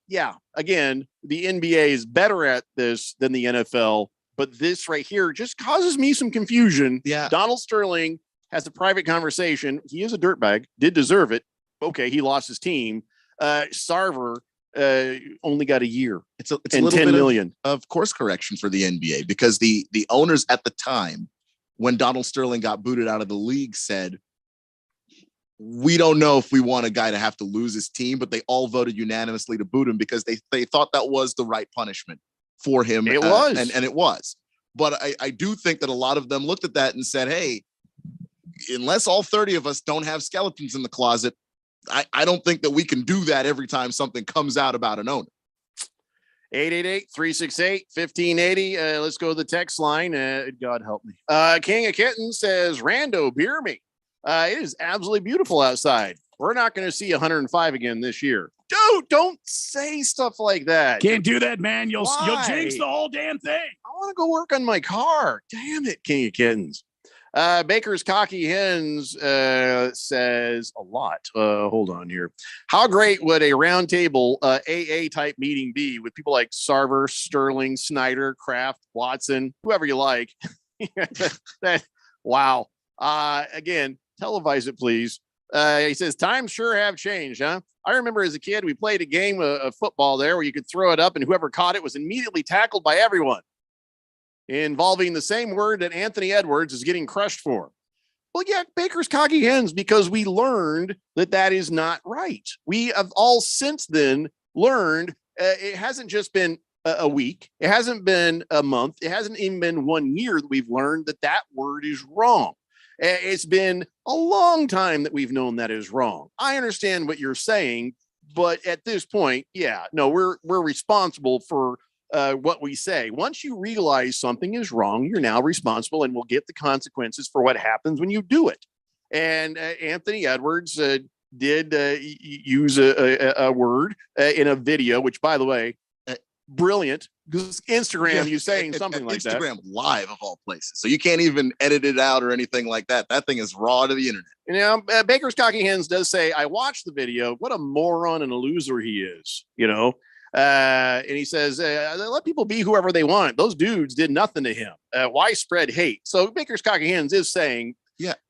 yeah, again, the NBA is better at this than the NFL, but this right here just causes me some confusion. Yeah. Donald Sterling has a private conversation. He is a dirtbag, did deserve it. Okay, he lost his team. Sarver only got a year. It's a and little 10 bit million of course correction for the NBA, because the owners at the time when Donald Sterling got booted out of the league said, we don't know if we want a guy to have to lose his team, but they all voted unanimously to boot him because they thought that was the right punishment for him. It was. And it was. But I do think that a lot of them looked at that and said, hey, unless all 30 of us don't have skeletons in the closet, I don't think that we can do that every time something comes out about an owner. 888-368-1580. Let's go to the text line. God help me. King of Kittens says, Rando, beer me. It is absolutely beautiful outside. We're not going to see 105 again this year. Dude, don't say stuff like that. Can't do that, man. You'll jinx Why? the whole damn thing. I want to go work on my car. Damn it, King of Kittens. Baker's Cocky Hens says a lot. Hold on here. How great would a roundtable AA type meeting be with people like Sarver, Sterling, Snyder, Kraft, Watson, whoever you like? Wow. Again, televise it, please. He says, times sure have changed, huh? I remember as a kid, we played a game of football there where you could throw it up and whoever caught it was immediately tackled by everyone, involving the same word that Anthony Edwards is getting crushed for. Well, yeah, Baker's Cocky Hens, because we learned that is not right. We have all since then learned it hasn't just been a week. It hasn't been a month. It hasn't even been 1 year that we've learned that word is wrong. It's been a long time that we've known that is wrong. I understand what you're saying, but at this point, yeah, no, we're responsible for what we say. Once you realize something is wrong, you're now responsible and will get the consequences for what happens when you do it. And Anthony Edwards did use a word in a video, which, by the way, brilliant. Instagram, you saying something like that. Instagram Live of all places. So you can't even edit it out or anything like that. That thing is raw to the internet. You know, Baker's Cocky Hens does say, I watched the video. What a moron and a loser he is, and he says, let people be whoever they want. Those dudes did nothing to him. Why spread hate? So Baker's Cocky Hens is saying,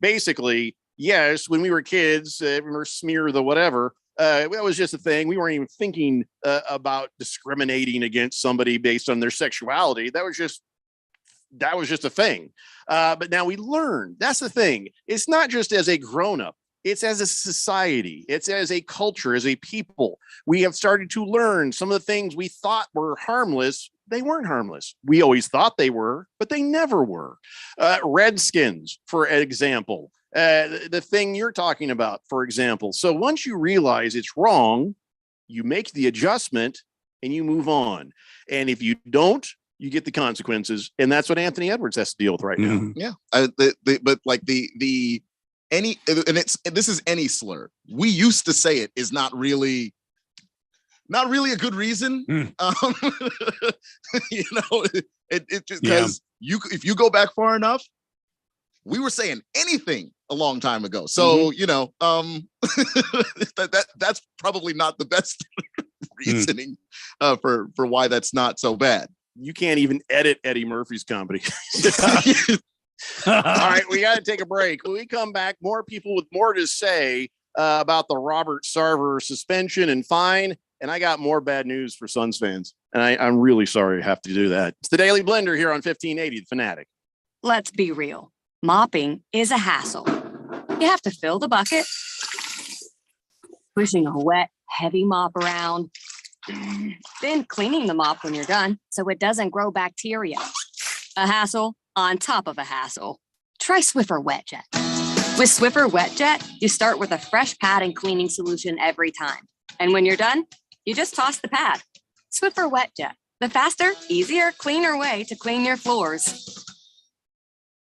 basically, yes, when we were kids, remember Smear the whatever, that was just a thing. We weren't even thinking about discriminating against somebody based on their sexuality. That was just a thing. But now we learn. That's the thing. It's not just as a grown-up. It's as a society. It's as a culture, as a people. We have started to learn some of the things we thought were harmless. They weren't harmless. We always thought they were, but they never were. Redskins, for example. The thing you're talking about, for example. So once you realize it's wrong, you make the adjustment and you move on. And if you don't, you get the consequences. And that's what Anthony Edwards has to deal with right now. Yeah. But like this is any slur. We used to say it is not really a good reason. It just because if you go back far enough, we were saying anything a long time ago. So, that's probably not the best reasoning for why that's not so bad. You can't even edit Eddie Murphy's comedy. All right, we got to take a break. When we come back, more people with more to say about the Robert Sarver suspension and fine. And I got more bad news for Suns fans. And I'm really sorry to have to do that. It's the Daily Blender here on 1580 The Fanatic. Let's be real. Mopping is a hassle. You have to fill the bucket, pushing a wet, heavy mop around, then cleaning the mop when you're done so it doesn't grow bacteria. A hassle on top of a hassle. Try Swiffer WetJet. With Swiffer WetJet, you start with a fresh pad and cleaning solution every time. And when you're done, you just toss the pad. Swiffer WetJet, the faster, easier, cleaner way to clean your floors.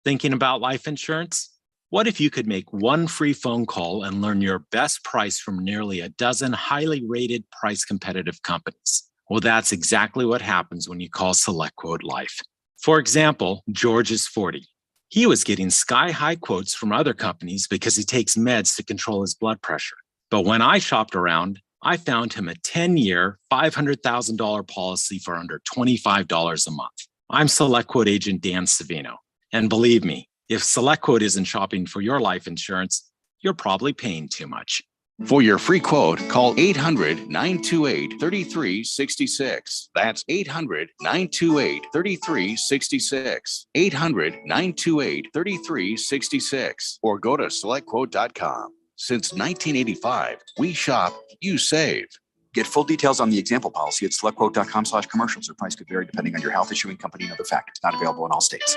Thinking about life insurance? What if you could make one free phone call and learn your best price from nearly a dozen highly rated, price competitive companies? Well, that's exactly what happens when you call SelectQuote Life. For example, George is 40. He was getting sky-high quotes from other companies because he takes meds to control his blood pressure. But when I shopped around, I found him a 10-year, $500,000 policy for under $25 a month. I'm SelectQuote agent Dan Savino. And believe me, if SelectQuote isn't shopping for your life insurance, you're probably paying too much. For your free quote, call 800-928-3366. That's 800-928-3366. 800-928-3366. Or go to selectquote.com. Since 1985, we shop, you save. Get full details on the example policy at selectquote.com/commercials. Or price could vary depending on your health, issuing company, and other factors. Not available in all states.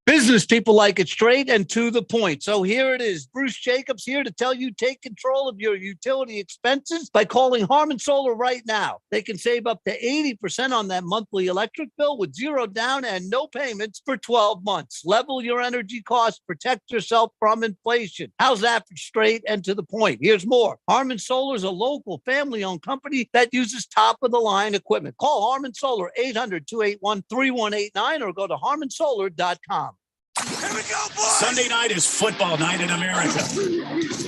Business people like it straight and to the point. So here it is. Bruce Jacobs here to tell you take control of your utility expenses by calling Harmon Solar right now. They can save up to 80% on that monthly electric bill with zero down and no payments for 12 months. Level your energy costs, protect yourself from inflation. How's that for straight and to the point? Here's more. Harmon Solar is a local family-owned company that uses top-of-the-line equipment. Call Harmon Solar 800-281-3189 or go to harmonsolar.com. Here we go, boys! Sunday night is football night in America.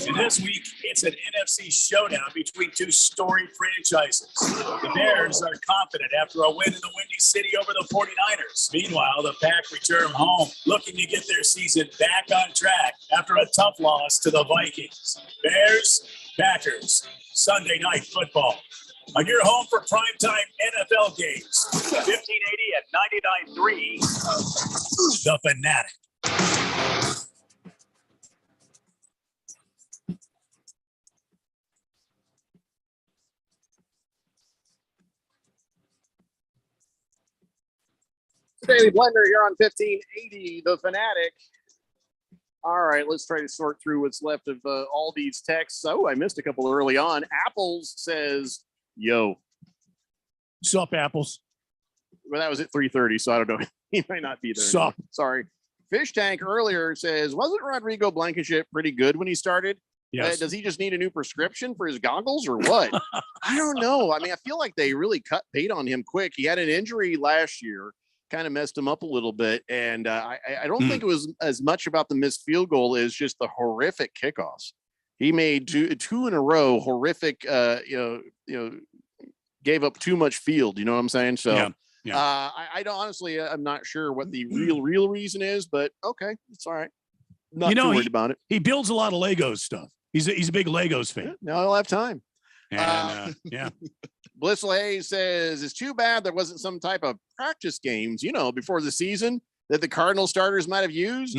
And this week, it's an NFC showdown between two storied franchises. The Bears are confident after a win in the Windy City over the 49ers. Meanwhile, the Pack return home, looking to get their season back on track after a tough loss to the Vikings. Bears, Packers, Sunday night football. On your home for primetime NFL games, 1580 at 99.3, The Fanatic. Daily Blender here on 1580, The Fanatic. All right, let's try to sort through what's left of all these texts. Oh, I missed a couple early on. Apples says, yo. Sup, Apples? Well, that was at 3:30, so I don't know. He might not be there. Sup. Sorry. Fish Tank earlier says, wasn't Rodrigo Blankenship pretty good when he started? Yes. Does he just need a new prescription for his goggles or what? I don't know. I mean, I feel like they really cut bait on him quick. He had an injury last year, kind of messed him up a little bit. And I don't think it was as much about the missed field goal as just the horrific kickoffs. He made two in a row, horrific, gave up too much field. You know what I'm saying? So I don't honestly, I'm not sure what the real reason is, but okay, it's all right. Not too worried about it. He builds a lot of Legos stuff. He's a big Legos fan. Now I'll have time. And, yeah. Blissful Hayes says, it's too bad there wasn't some type of practice games, before the season that the Cardinal starters might have used.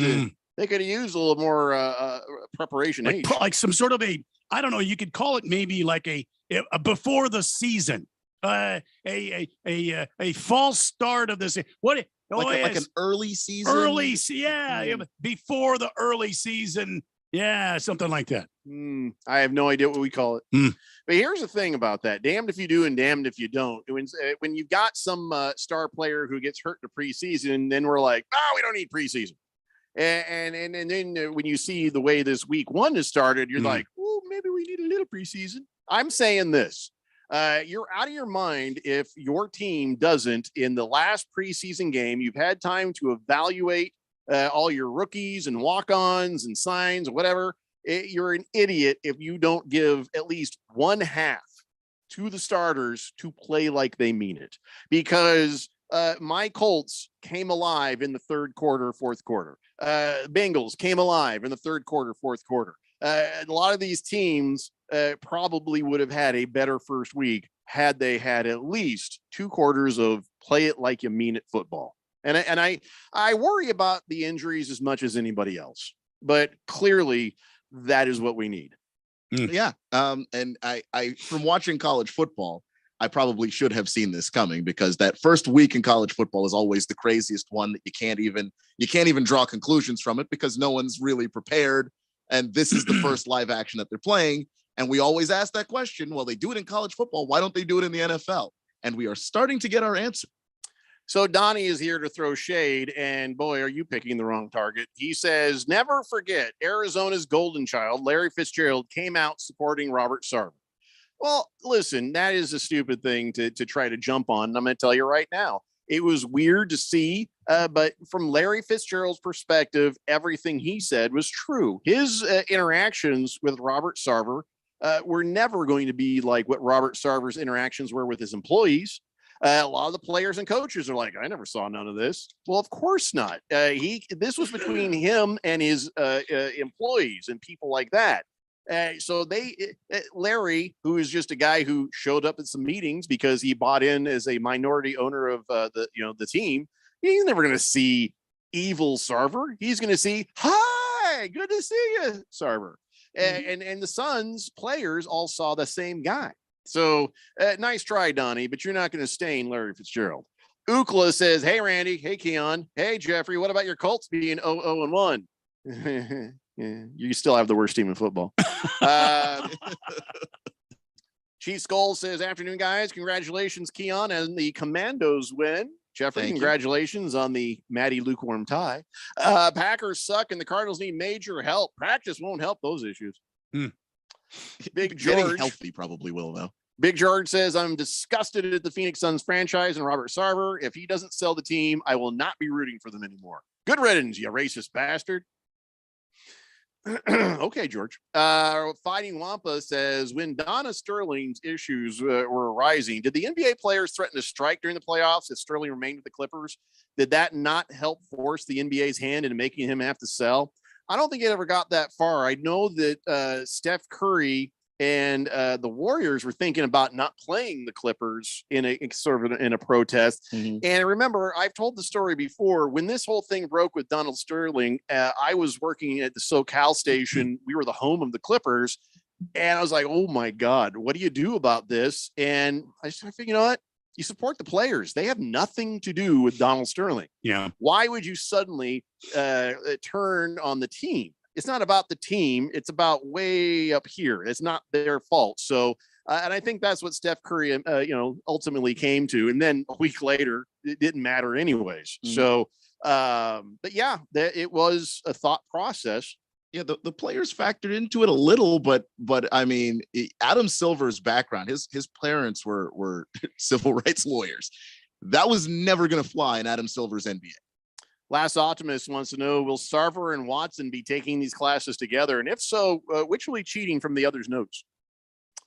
They could have used a little more preparation. Like some sort of I don't know, you could call it maybe like a before the season, a false start of this. What? Like an early season? Before the early season. Yeah, something like that. I have no idea what we call it. But here's the thing about that. Damned if you do and damned if you don't. When you've got some star player who gets hurt in the preseason, then we're like, we don't need preseason. And then when you see the way this week one has started, you're like, maybe we need a little preseason. I'm saying this. You're out of your mind if your team doesn't, in the last preseason game, you've had time to evaluate all your rookies and walk-ons and signs, whatever. You're an idiot if you don't give at least one half to the starters to play like they mean it. Because my Colts came alive in the third quarter, fourth quarter. Bengals came alive in the third quarter, fourth quarter. A lot of these teams probably would have had a better first week had they had at least 2 quarters of play it like you mean it football. And I worry about the injuries as much as anybody else, but clearly that is what we need. Yeah. And I from watching college football, I probably should have seen this coming, because that first week in college football is always the craziest one that you can't even draw conclusions from it, because no one's really prepared. And this is the first live action that they're playing. And we always ask that question. Well, they do it in college football. Why don't they do it in the NFL? And we are starting to get our answer. So Donnie is here to throw shade, and boy, are you picking the wrong target. He says, never forget Arizona's golden child, Larry Fitzgerald, came out supporting Robert Sarver. Well, listen, that is a stupid thing to try to jump on. And I'm going to tell you right now, it was weird to see, but from Larry Fitzgerald's perspective, everything he said was true. His interactions with Robert Sarver were never going to be like what Robert Sarver's interactions were with his employees. A lot of the players and coaches are like, I never saw none of this. Well, of course not. This was between him and his employees and people like that. So Larry, who is just a guy who showed up at some meetings because he bought in as a minority owner of the team, he's never going to see evil Sarver. He's going to see, hi, good to see you, Sarver. And the Suns players all saw the same guy. So nice try, Donnie, but you're not going to stain Larry Fitzgerald. Ookla says, hey, Randy. Hey, Keon. Hey, Jeffrey. What about your Colts being 0-1? Yeah, you still have the worst team in football. Chief Skull says, afternoon, guys. Congratulations, Keon, and the Commandos win. Jeffrey, congratulations on the Matty lukewarm tie. Packers suck, and the Cardinals need major help. Practice won't help those issues. Big George. Getting healthy probably will, though. Big George says, I'm disgusted at the Phoenix Suns franchise and Robert Sarver. If he doesn't sell the team, I will not be rooting for them anymore. Good riddance, you racist bastard. Okay, George. Fighting Wampa says, when Donna Sterling's issues were arising, did the NBA players threaten to strike during the playoffs if Sterling remained with the Clippers? Did that not help force the NBA's hand into making him have to sell? I don't think it ever got that far. I know that Steph Curry and the Warriors were thinking about not playing the Clippers in a protest. And remember, I've told the story before. When this whole thing broke with Donald Sterling, I was working at the SoCal station. We were the home of the Clippers. And I was like, oh my God, what do you do about this? And I figured, you know what? You support the players. They have nothing to do with Donald Sterling. Yeah. Why would you suddenly turn on the team? It's not about the team. It's about way up here. It's not their fault. So, and I think that's what Steph Curry, ultimately came to. And then a week later, it didn't matter anyways. So, but yeah, it was a thought process. Yeah, the players factored into it a little, but I mean, Adam Silver's background, his parents were civil rights lawyers. That was never going to fly in Adam Silver's NBA. Last Optimist wants to know, will Sarver and Watson be taking these classes together? And if so, which will be cheating from the other's notes?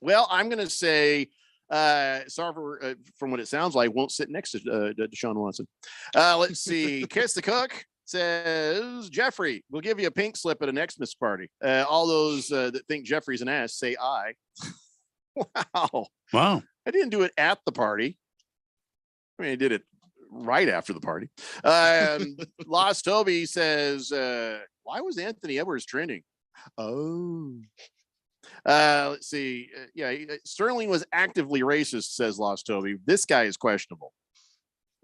Well, I'm going to say Sarver, from what it sounds like, won't sit next to Deshaun Watson. Let's see. Kiss the Cook says, Jeffrey, we'll give you a pink slip at a Xmas party. All those that think Jeffrey's an ass say aye. Wow. I didn't do it at the party. I mean, I did it right after the party. Lost Toby says, why was Anthony Edwards trending? Oh. Let's see. Sterling was actively racist, says Lost Toby. This guy is questionable.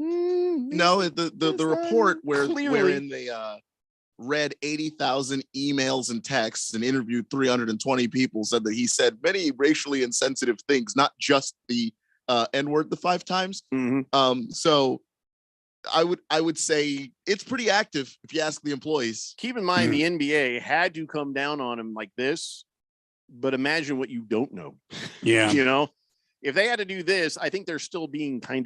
No, the report wherein they read 80,000 emails and texts and interviewed 320 people said that he said many racially insensitive things, not just the N-word the 5 times. So I would say it's pretty active if you ask the employees. Keep in mind, the NBA had to come down on him like this, but imagine what you don't know. Yeah. You know, if they had to do this, I think they're still being kind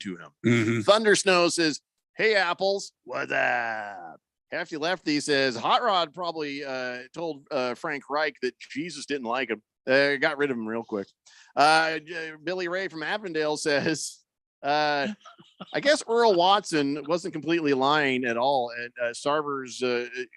to him. Thunder Snow says, hey, Apples, what's up? Hefty Lefty says, Hot Rod probably told Frank Reich that Jesus didn't like him. Got rid of him real quick. Billy Ray from Avondale says, I guess Earl Watson wasn't completely lying at all. And Sarver's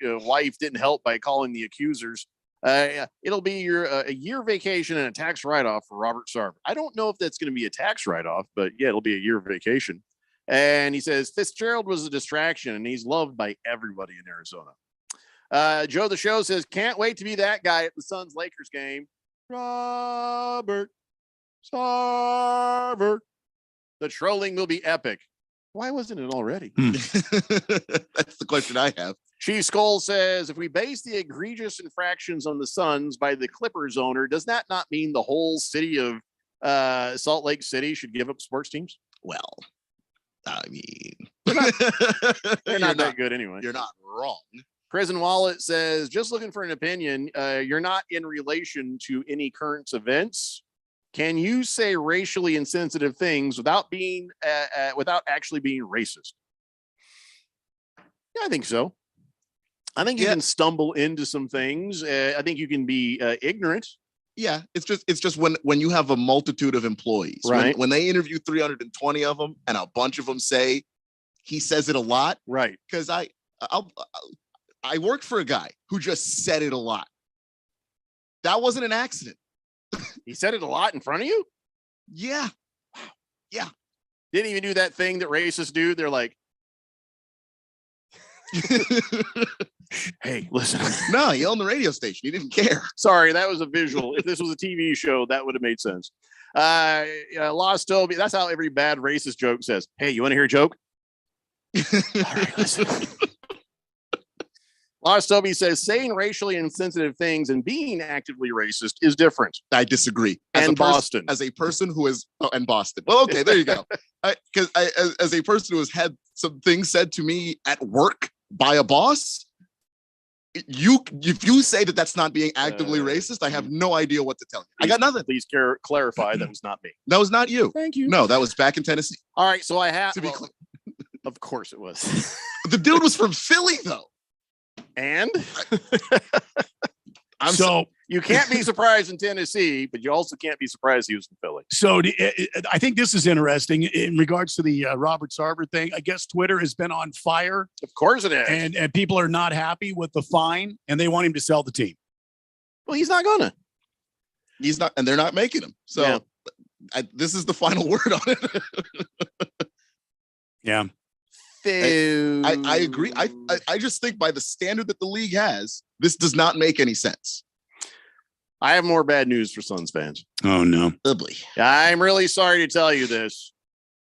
wife didn't help by calling the accusers. It'll be a year vacation and a tax write-off for Robert Sarver. I don't know if that's going to be a tax write-off, but yeah, it'll be a year vacation. And he says Fitzgerald was a distraction and he's loved by everybody in Arizona. Joe the Show says, can't wait to be that guy at the Suns Lakers game. Robert Sarver. The trolling will be epic. Why wasn't it already? That's the question I have. Chief Skull says, if we base the egregious infractions on the Suns by the Clippers owner, does that not mean the whole city of Salt Lake City should give up sports teams? Well, I mean, They're not that good anyway. You're not wrong. Prison Wallet says, just looking for an opinion. You're not in relation to any current events. Can you say racially insensitive things without being without actually being racist? Yeah, I think so. I think you can stumble into some things. I think you can be ignorant. Yeah, it's just when you have a multitude of employees, right? When they interview 320 of them, and a bunch of them say he says it a lot, right? Because I worked for a guy who just said it a lot. That wasn't an accident. He said it a lot in front of you? Yeah. Wow. Yeah. Didn't even do that thing that racists do. They're like, hey, listen. No, he owned the radio station. He didn't care. Sorry, that was a visual. If this was a TV show, that would have made sense. Lost Toby. That's how every bad racist joke says. Hey, you want to hear a joke? All right, listen. Lost Toby says saying racially insensitive things and being actively racist is different. I disagree. And Boston. As a person who is, and Boston. Well, okay, there you go. Because as a person who has had some things said to me at work by a boss, if you say that that's not being actively racist, I have no idea what to tell you. I got nothing. Please clarify that was not me. That was not you. Thank you. No, that was back in Tennessee. All right, so I have to be clear. Of course it was. The dude was from Philly, though. And so you can't be surprised in Tennessee, but you also can't be surprised he was from Philly. So I think this is interesting in regards to the Robert Sarver thing. I guess Twitter has been on fire. Of course it is. And people are not happy with the fine, and they want him to sell the team. Well, he's not gonna. He's not, and they're not making him. So this is the final word on it. Yeah. I agree. I just think by the standard that the league has, this does not make any sense. I have more bad news for Suns fans. Oh, no. I'm really sorry to tell you this,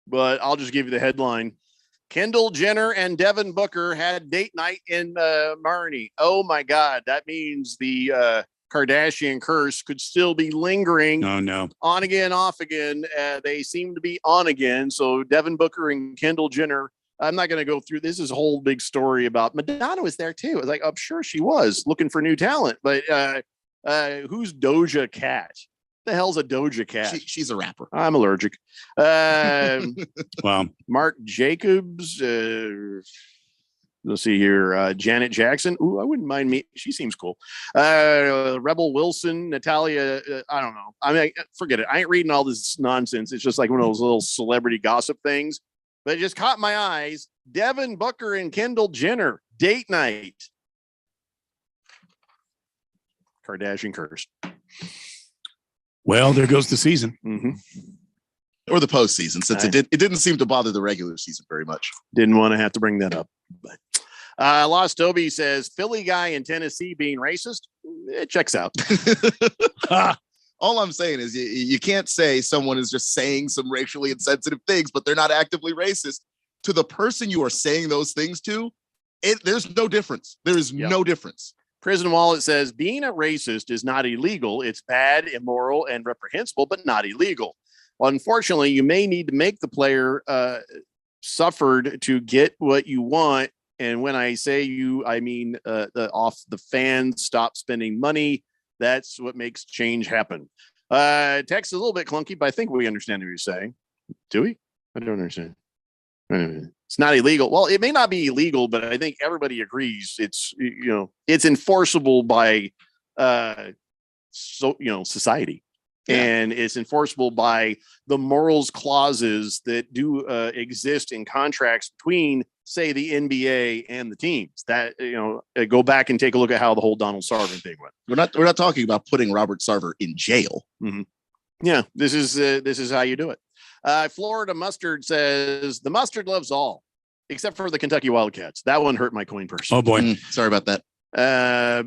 but I'll just give you the headline. Kendall Jenner and Devin Booker had date night in Marnie. Oh, my God. That means the Kardashian curse could still be lingering. Oh, no. On again, off again. They seem to be on again. So Devin Booker and Kendall Jenner, I'm not going to go through this. Is a whole big story about Madonna was there too. I was like, I'm sure she was looking for new talent, but who's Doja Cat? The hell's a Doja Cat? She's a rapper. I'm allergic. Wow. Mark Jacobs. Let's see here. Janet Jackson. Ooh, I wouldn't mind me. She seems cool. Rebel Wilson, Natalia. I don't know. I mean, forget it. I ain't reading all this nonsense. It's just like one of those little celebrity gossip things. But it just caught my eyes. Devin Booker and Kendall Jenner, date night. Kardashian curse. Well, there goes the season. Mm-hmm. Or the postseason, since it didn't seem to bother the regular season very much. Didn't want to have to bring that up. But Lost Toby says, Philly guy in Tennessee being racist. It checks out. All I'm saying is you can't say someone is just saying some racially insensitive things, but they're not actively racist. To the person you are saying those things to, there's no difference. There is no difference. Prison Wallet says, being a racist is not illegal. It's bad, immoral, and reprehensible, but not illegal. Unfortunately, you may need to make the player suffered to get what you want. And when I say you, I mean the fans stop spending money. That's what makes change happen. Text is a little bit clunky, but I think we understand what you're saying. Do we? I don't understand. It's not illegal. Well, it may not be illegal, but I think everybody agrees it's enforceable by society. Yeah. And it's enforceable by the morals clauses that do exist in contracts between, say, the NBA and the teams. That go back and take a look at how the whole Donald Sarver thing went. We're not talking about putting Robert Sarver in jail. Mm-hmm. Yeah, this is how you do it. Florida Mustard says the mustard loves all, except for the Kentucky Wildcats. That one hurt my coin purse. Oh boy, sorry about that.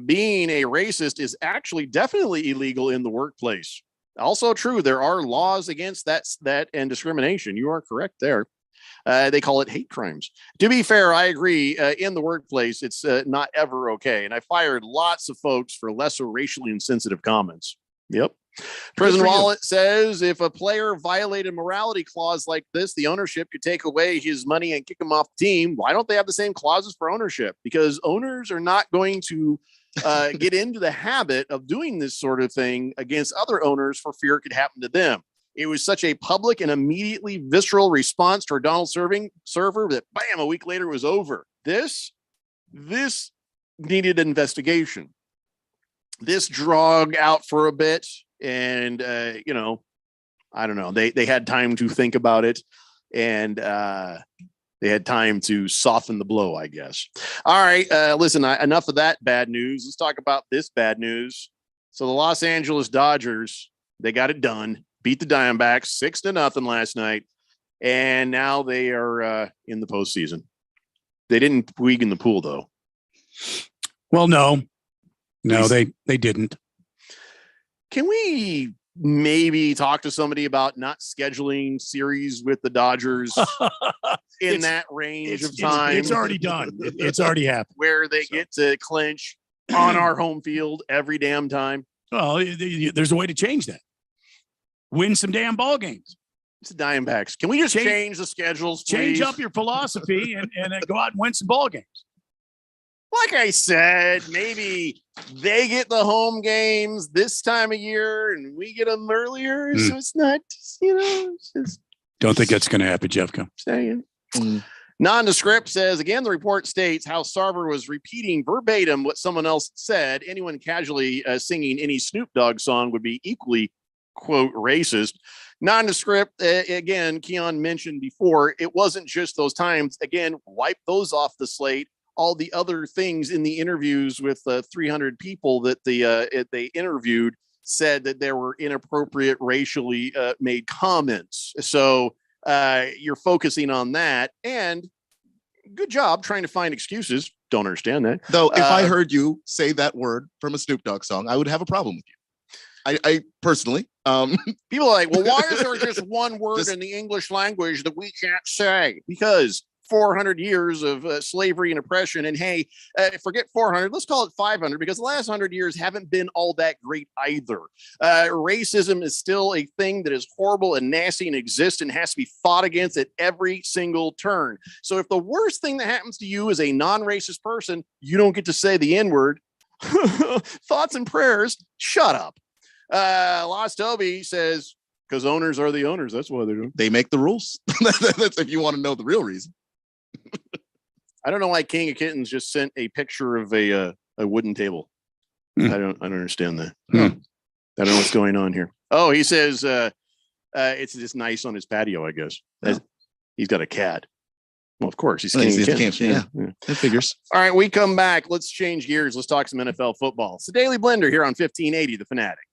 Being a racist is actually definitely illegal in the workplace. Also true, there are laws against that and discrimination. You are correct there. They call it hate crimes. To be fair, I agree. In the workplace, it's not ever okay. And I fired lots of folks for lesser racially insensitive comments. Yep. President Wallet says if a player violated a morality clause like this, the ownership could take away his money and kick him off the team. Why don't they have the same clauses for ownership? Because owners are not going to get into the habit of doing this sort of thing against other owners for fear it could happen to them. It was such a public and immediately visceral response to our Donald server that bam, a week later it was over. This needed investigation. This drug out for a bit, and I don't know. They had time to think about it, and they had time to soften the blow, I guess. All right, listen. Enough of that bad news. Let's talk about this bad news. So the Los Angeles Dodgers, they got it done. Beat the Diamondbacks 6-0 last night, and now they are in the postseason. They didn't weaken the pool though. Well, no, they didn't. Can we maybe talk to somebody about not scheduling series with the Dodgers in that range of time? It's already done. It's already happened. Where they get to clinch on our home field every damn time. Well, there's a way to change that. Win some damn ball games. It's the Diamondbacks. Can we just change the schedules, please? Change up your philosophy and go out and win some ball games. Like I said, maybe they get the home games this time of year and we get them earlier. So it's not, it's just. Don't think that's going to happen, Jeffco. Saying. Nondescript says, again, the report states how Sarver was repeating verbatim what someone else said. Anyone casually singing any Snoop Dogg song would be equally, quote, racist. Nondescript, again, Keon mentioned before, it wasn't just those times. Again, wipe those off the slate. All the other things in the interviews with 300 people that they interviewed said that there were inappropriate racially made comments. So you're focusing on that, and good job trying to find excuses. Don't understand that. Though, if I heard you say that word from a Snoop Dogg song, I would have a problem with you. I personally, people are like, well, why is there just one word in the English language that we can't say? Because 400 years of slavery and oppression. And hey, forget 400, let's call it 500, because the last 100 years haven't been all that great either. Racism is still a thing that is horrible and nasty and exists and has to be fought against at every single turn. So if the worst thing that happens to you is a non-racist person, you don't get to say the N-word. Thoughts and prayers, shut up. Lost Toby says, because owners are the owners. That's why they're doing. They make the rules. That's if you want to know the real reason. I don't know why King of Kittens just sent a picture of a wooden table. I don't understand that. I don't know what's going on here. Oh, he says it's just nice on his patio, I guess. He's got a cat. Well, of course, he's King of Kittens. Yeah, it figures. All right, we come back. Let's change gears. Let's talk some NFL football. It's the Daily Blender here on 1580 The Fanatic.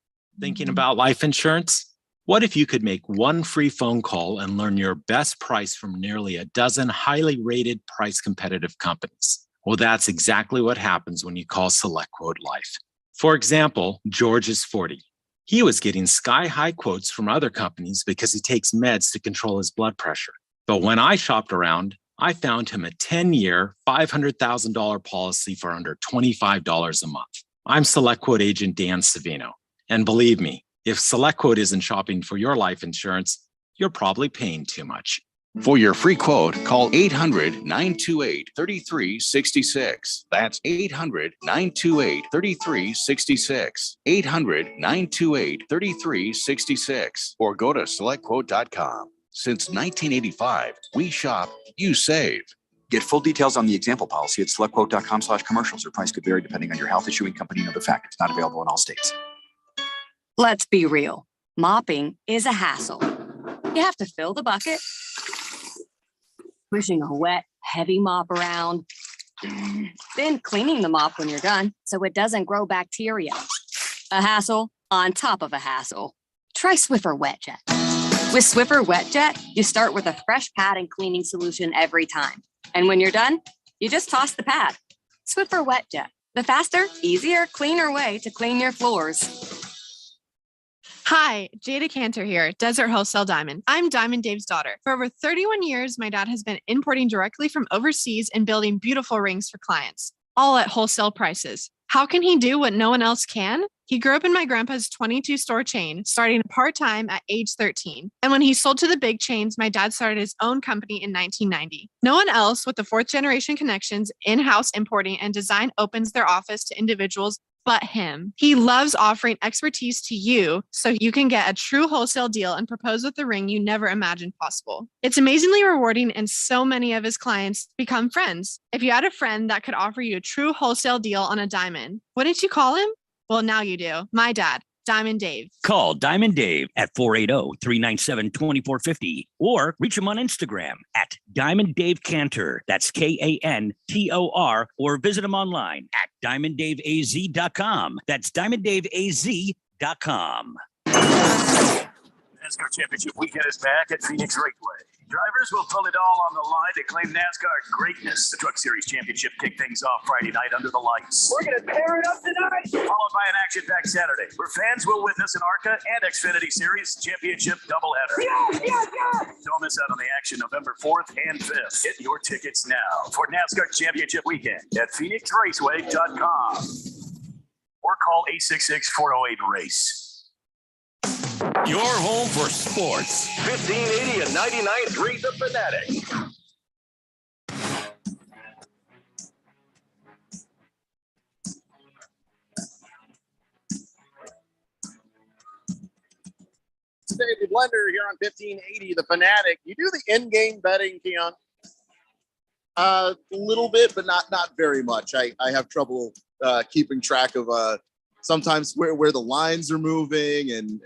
Thinking about life insurance? What if you could make one free phone call and learn your best price from nearly a dozen highly rated, price competitive companies? Well, that's exactly what happens when you call SelectQuote Life. For example, George is 40. He was getting sky-high quotes from other companies because he takes meds to control his blood pressure. But when I shopped around, I found him a 10-year, $500,000 policy for under $25 a month. I'm SelectQuote agent Dan Savino. And believe me, if SelectQuote isn't shopping for your life insurance, you're probably paying too much. For your free quote, call 800-928-3366. That's 800-928-3366. 800-928-3366. Or go to selectquote.com. Since 1985, we shop, you save. Get full details on the example policy at selectquote.com/commercials. Or price could vary depending on your health, issuing company, and other factors. Not available in all states. Let's be real. Mopping is a hassle. You have to fill the bucket, pushing a wet, heavy mop around, then cleaning the mop when you're done so it doesn't grow bacteria. A hassle on top of a hassle. Try Swiffer WetJet. With Swiffer WetJet, you start with a fresh pad and cleaning solution every time. And when you're done, you just toss the pad. Swiffer WetJet, the faster, easier, cleaner way to clean your floors. Hi, Jada Cantor here, Desert Wholesale Diamond. I'm Diamond Dave's daughter. For over 31 years, my dad has been importing directly from overseas and building beautiful rings for clients. all at wholesale prices. How can he do what no one else can? He grew up in my grandpa's 22-store chain, starting part-time at age 13. And when he sold to the big chains, my dad started his own company in 1990. No one else with the fourth-generation connections, in-house importing, and design opens their office to individuals but him. He loves offering expertise to you so you can get a true wholesale deal and propose with the ring you never imagined possible. It's amazingly rewarding, and so many of his clients become friends. If you had a friend that could offer you a true wholesale deal on a diamond, wouldn't you call him? Well, now you do. My dad, Diamond Dave. Call Diamond Dave at 480-397-2450 or reach him on Instagram at Diamond Dave Cantor. That's Kantor, or visit him online at diamonddaveaz.com. That's diamonddaveaz.com. NASCAR Championship Weekend is back at Phoenix Raceway. Drivers will put it all on the line to claim NASCAR greatness. The Truck Series Championship kicked things off Friday night under the lights. We're going to tear it up tonight. Followed by an action-packed Saturday, where fans will witness an ARCA and Xfinity Series Championship doubleheader. Don't miss out on the action November 4th and 5th. Get your tickets now for NASCAR Championship Weekend at PhoenixRaceway.com or call 866-408-RACE. Your home for sports. 1580 and 99.3 The Fanatic. David Blender here on 1580 The Fanatic. You do the in-game betting, Keon? A little bit, but not very much. I have trouble keeping track of sometimes where the lines are moving and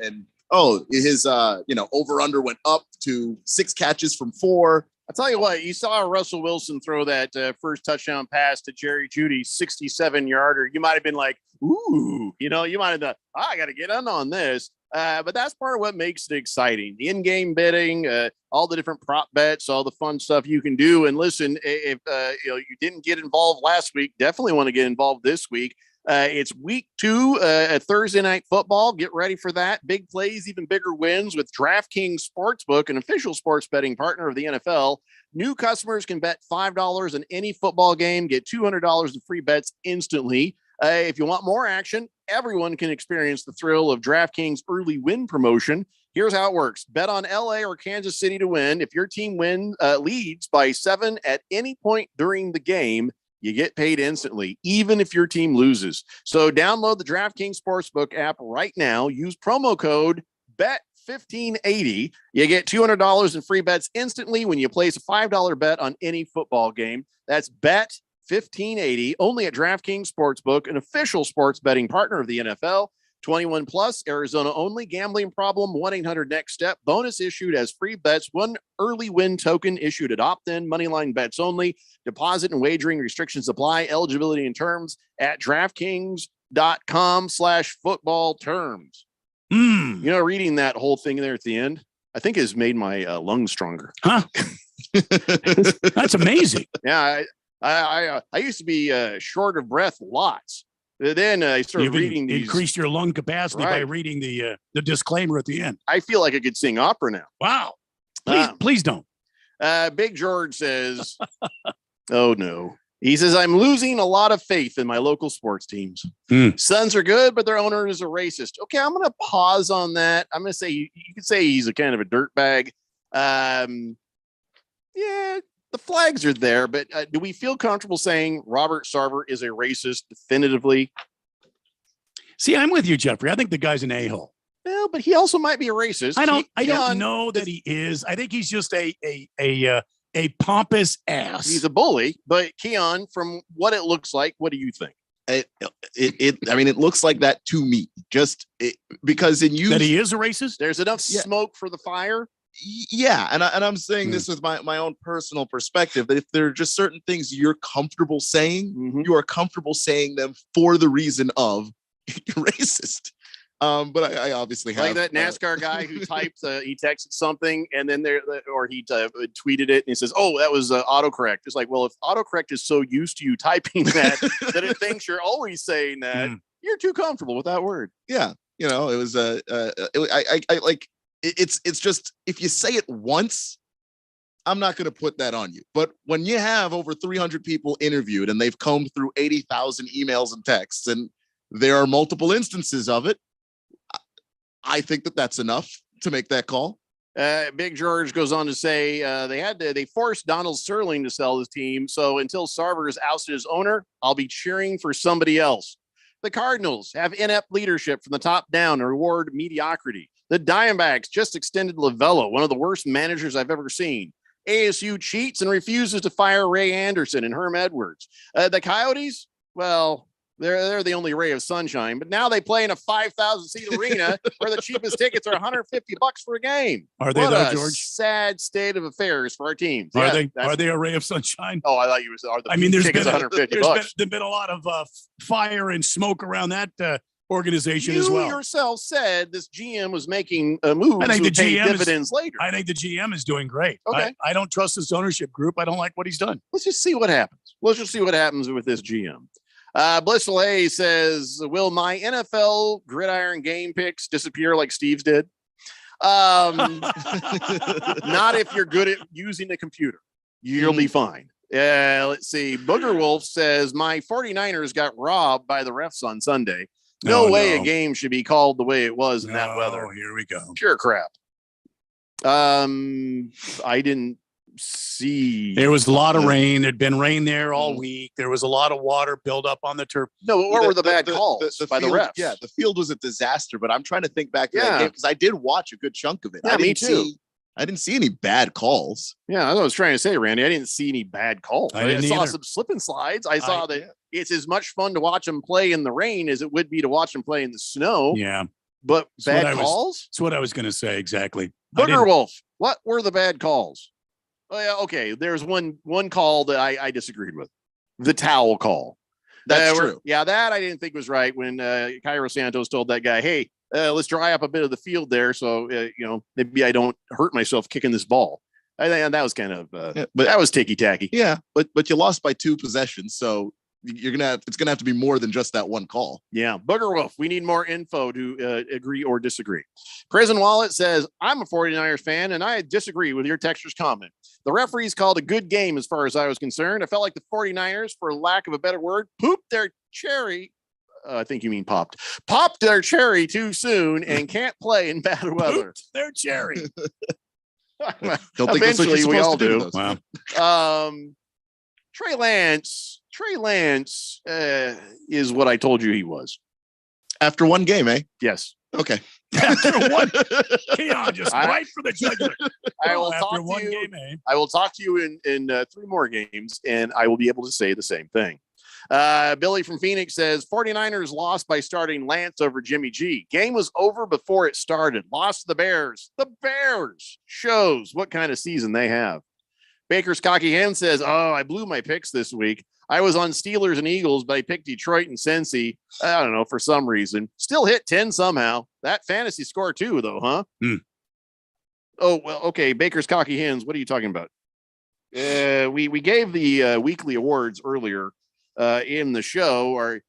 his over under went up to 6 catches from 4. I'll tell you what, you saw Russell Wilson throw that first touchdown pass to Jerry Jeudy, 67-yarder. You might have been like, ooh, you might have thought, I got to get on this. But that's part of what makes it exciting. The in-game betting, all the different prop bets, all the fun stuff you can do. And listen, if you didn't get involved last week, definitely want to get involved this week. It's week 2 at Thursday Night Football. Get ready for that. Big plays, even bigger wins with DraftKings Sportsbook, an official sports betting partner of the NFL. New customers can bet $5 on any football game, get $200 in free bets instantly. If you want more action, everyone can experience the thrill of DraftKings early win promotion. Here's how it works. Bet on LA or Kansas City to win. If your team leads by 7 at any point during the game, you get paid instantly, even if your team loses. So download the DraftKings Sportsbook app right now. Use promo code BET1580. You get $200 in free bets instantly when you place a $5 bet on any football game. That's BET1580, only at DraftKings Sportsbook, an official sports betting partner of the NFL. 21 plus, Arizona only. Gambling problem, 1-800-NEXT-STEP. Bonus issued as free bets. 1 early win token issued at opt-in. Moneyline bets only. Deposit and wagering restrictions apply. Eligibility and terms at DraftKings.com/football terms. Reading that whole thing there at the end, I think has made my lungs stronger. Huh? That's amazing. Yeah, I used to be short of breath lots. Then I started reading these. Increased your lung capacity by reading the disclaimer at the end. I feel like I could sing opera now. Wow. Please don't. Big George says, oh no. He says, I'm losing a lot of faith in my local sports teams. Suns are good, but their owner is a racist. Okay, I'm going to pause on that. I'm going to say, you could say he's a kind of a dirtbag. Yeah, the flags are there, but do we feel comfortable saying Robert Sarver is a racist definitively? See, I'm with you, Jeffrey. I think the guy's an a-hole. Well, but he also might be a racist. I don't know that he is. I think he's just a pompous ass. He's a bully, but Keon, from what it looks like, what do you think? It looks like that to me. Because that he is a racist. There's enough smoke for the fire. Yeah, and I'm saying this with my own personal perspective, that if there are just certain things you're comfortable saying, you are comfortable saying them for the reason of you're racist. But I obviously have like that NASCAR guy who typed, he texted something and then he tweeted it and he says, "Oh, that was autocorrect." It's like, well, if autocorrect is so used to you typing that that it thinks you're always saying that, you're too comfortable with that word. Yeah, it was it's just if you say it once, I'm not going to put that on you. But when you have over 300 people interviewed and they've combed through 80,000 emails and texts, and there are multiple instances of it, I think that that's enough to make that call. Big George goes on to say they forced Donald Sterling to sell his team. So until Sarver is ousted as owner, I'll be cheering for somebody else. The Cardinals have inept leadership from the top down and reward mediocrity. The Diamondbacks just extended Lovello, one of the worst managers I've ever seen. ASU cheats and refuses to fire Ray Anderson and Herm Edwards. The Coyotes, well, they're the only ray of sunshine, but now they play in a 5,000 seat arena where the cheapest tickets are $150 for a game. Are they what though, a George? sad state of affairs for our teams. Are Yeah, they? Are they a ray of sunshine? Oh, I thought you were. I mean, there's tickets been $150. there's been a lot of fire and smoke around that organization You as well. yourself said this GM was making moves I think to the pay GM dividends is, later. I think the GM is doing great. Okay. I don't trust this ownership group. I don't like what he's done. Let's just see what happens. Let's just see what happens with this GM. Blissful A says, will my NFL gridiron game picks disappear like Steve's did? Not if you're good at using the computer. You'll be fine. Let's see. Booger Wolf says, my 49ers got robbed by the refs on Sunday. No way a game should be called the way it was in that weather. Here we go. Pure crap. I didn't see. There was a lot of rain. There'd been rain there all week. There was a lot of water built up on the turf. No, what were the bad calls by the field, refs? Yeah, the field was a disaster, but I'm trying to think back to that Yeah. game because I did watch a good chunk of it. Yeah, me too. I didn't see any bad calls. Yeah, that's what I was trying to say, Randy. I didn't see any bad calls. I I didn't saw either. some slip and slides. I saw that it's as much fun to watch them play in the rain as it would be to watch them play in the snow. Yeah. But That's what bad I was- calls? That's what I was going to say. Exactly. I Booger didn't- Wolf, what were the bad calls? Oh, yeah, okay. There's one call that I disagreed with. The towel call. That's Where- true. Yeah, that I didn't think was right when Cairo Santos told that guy, hey, let's dry up a bit of the field there so, maybe I don't hurt myself kicking this ball. I think that was kind of, but that was ticky-tacky. Yeah, but you lost by 2 possessions, so it's gonna have to be more than just that one call. Yeah, Booger Wolf, we need more info to agree or disagree. Prison Wallet says, I'm a 49ers fan, and I disagree with your texture's comment. The referees called a good game as far as I was concerned. I felt like the 49ers, for lack of a better word, pooped their cherry. I think you mean popped their cherry too soon and can't play in bad weather. Their cherry. Don't think that's what you're Eventually, we supposed all to do do. to those. Trey Lance is what I told you he was. After one game, eh? Yes. Okay. After one, Keon just right for the jugular. I will After talk to one you. game, eh? I will talk to you in 3 more games, and I will be able to say the same thing. Billy from Phoenix says 49ers lost by starting Lance over Jimmy G. Game was over before it started. Lost to the Bears. The Bears shows what kind of season they have. Baker's Cocky Hen says, oh, I blew my picks this week. I was on Steelers and Eagles, but I picked Detroit and Cincy. I don't know, for some reason. Still hit 10 somehow. That fantasy score too, though, huh? Oh, well, okay. Baker's Cocky Hens. What are you talking about? We gave the weekly awards earlier in the show. Or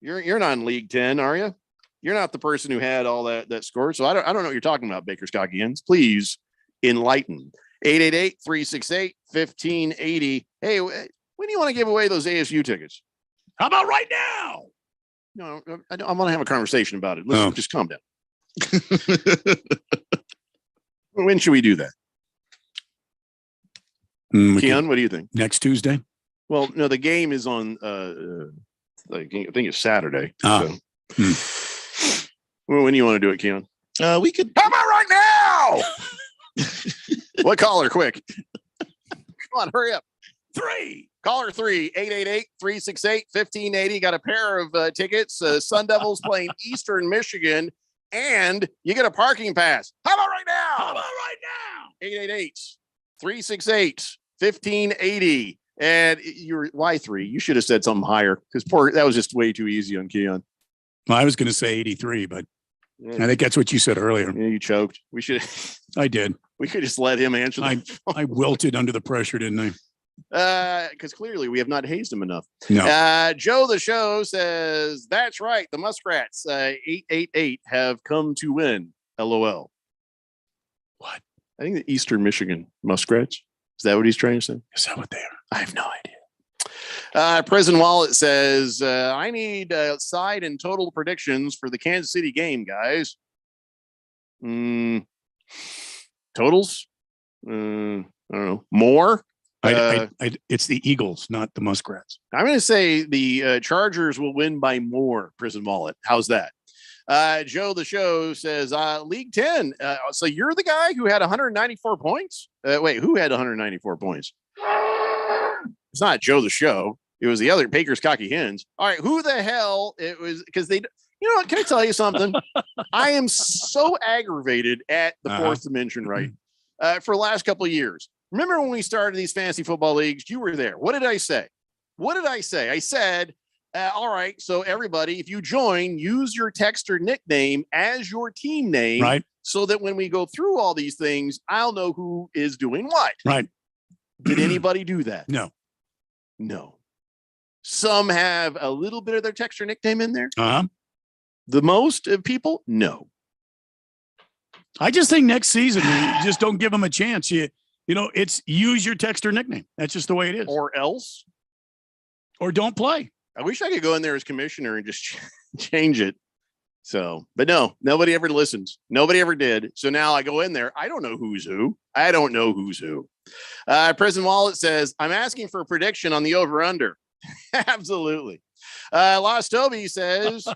you're not in League 10, are you? You're not the person who had all that score. So I don't know what you're talking about, Baker's Cocky Hens. Please enlighten. 888-368-1580. Hey, when do you want to give away those ASU tickets? How about right now? No, I want to have a conversation about it. Let's just calm down. When should we do that? Keon, what do you think? Next Tuesday? Well, no, the game is on I think it's Saturday. So. Well, when do you want to do it, Keon? We could. How about right now? What caller? Quick. Come on, hurry up. 3. Caller 3, 888-368-1580. Got a pair of tickets. Sun Devils playing Eastern Michigan, and you get a parking pass. How about right now? How about right now? 888-368-1580. And you're why 3? You should have said something higher because that was just way too easy on Keon. Well, I was going to say 83, but I think that's what you said earlier. Yeah, you choked. We should. I did. We could just let him answer that. I wilted under the pressure, didn't I? Because clearly we have not hazed him enough. No. Joe the Show says, that's right. The Muskrats, 888, have come to win. LOL. What? I think the Eastern Michigan Muskrats. Is that what he's trying to say? Is that what they are? I have no idea. President Wallet says, I need side and total predictions for the Kansas City game, guys. Totals? I don't know. More? It's the Eagles, not the Muskrats. I'm going to say the Chargers will win by more, Prison Wallet. How's that? Joe the Show says, League 10. So you're the guy who had 194 points? Wait, who had 194 points? It's not Joe the Show. It was the other Baker's Cocky Hens. All right, who the hell it was? Because they, you know what? Can I tell you something? I am so aggravated at the fourth dimension, right? For the last couple of years. Remember when we started these fantasy football leagues? You were there. What did I say? I said, all right, so everybody, if you join, use your texter nickname as your team name, right? So that when we go through all these things, I'll know who is doing what. Right. Did anybody do that? No. Some have a little bit of their texter nickname in there. The most of people, no. I just think next season, you just don't give them a chance. You know, it's use your texter nickname. That's just the way it is. Or else. Or don't play. I wish I could go in there as commissioner and just change it. So, but no, nobody ever listens. Nobody ever did. So now I go in there. I don't know who's who. President Wallet says, I'm asking for a prediction on the over-under. Absolutely. Lost Toby says,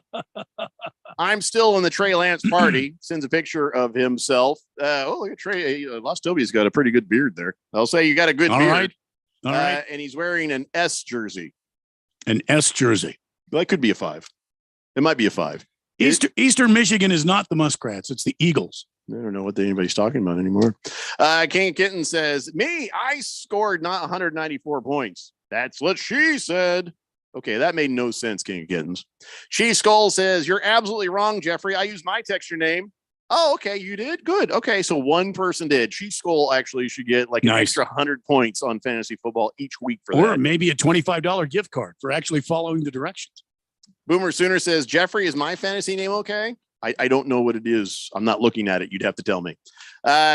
I'm still in the Trey Lance party. Sends a picture of himself. Look at Trey. Lost Toby's got a pretty good beard there. I'll say you got a good beard. All right. And he's wearing an S jersey. An S jersey. That could be a 5. It might be a 5. Eastern Michigan is not the Muskrats. It's the Eagles. I don't know what anybody's talking about anymore. King Kitten says, I scored not 194 points. That's what she said. Okay, that made no sense, King of Kittens. She Skull says, you're absolutely wrong, Jeffrey. I used my texture name. Oh, okay, you did? Good. Okay, so one person did. She Skull actually should get like an extra 100 points on fantasy football each week for that. Or maybe a $25 gift card for actually following the directions. Boomer Sooner says, Jeffrey, is my fantasy name okay? I don't know what it is. I'm not looking at it. You'd have to tell me.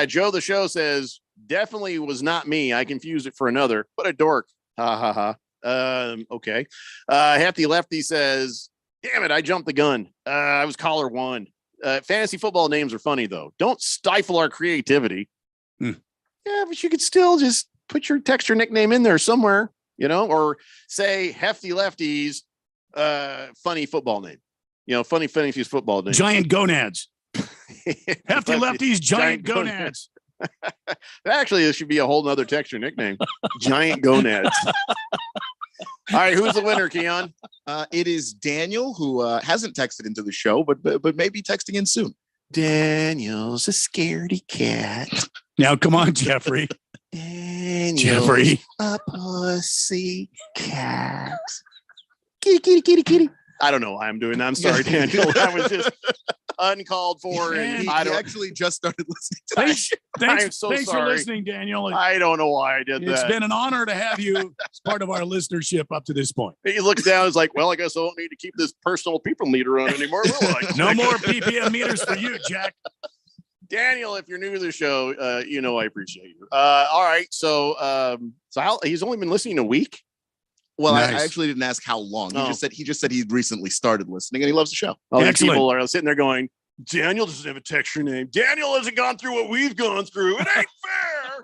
Joe the Show says, definitely was not me. I confused it for another. What a dork. Ha ha ha. Okay. Hefty Lefty says, damn it, I jumped the gun. I was caller 1. Fantasy football names are funny, though. Don't stifle our creativity. Yeah, but you could still just put your texture nickname in there somewhere, you know, or say Hefty Lefty's funny football name. You know, funny fantasy football name. Giant Gonads. Hefty Lefty's Giant Gonads. Actually, this should be a whole nother texture nickname. Giant Gonads. All right, who's the winner, Keon? It is Daniel, who hasn't texted into the show, but may be texting in soon. Daniel's a scaredy cat. Now, come on, Jeffrey. Daniel's Jeffrey. a pussy cat. Kitty, kitty, kitty, kitty. I don't know why I'm doing that. I'm sorry, Daniel. That was just uncalled for. And he actually just started listening to that show. Thanks for listening, Daniel. I don't know why I did that. It's been an honor to have you as part of our listenership up to this point. He looks down and is like, well, I guess I don't need to keep this personal people meter on anymore, will I? No more PPM meters for you, Jack. Daniel, if you're new to the show, you know I appreciate you. All right. So he's only been listening a week. Well, nice. I actually didn't ask how long. He just said he recently started listening and he loves the show. People are sitting there going, Daniel doesn't have a texture name. Daniel hasn't gone through what we've gone through. It ain't fair.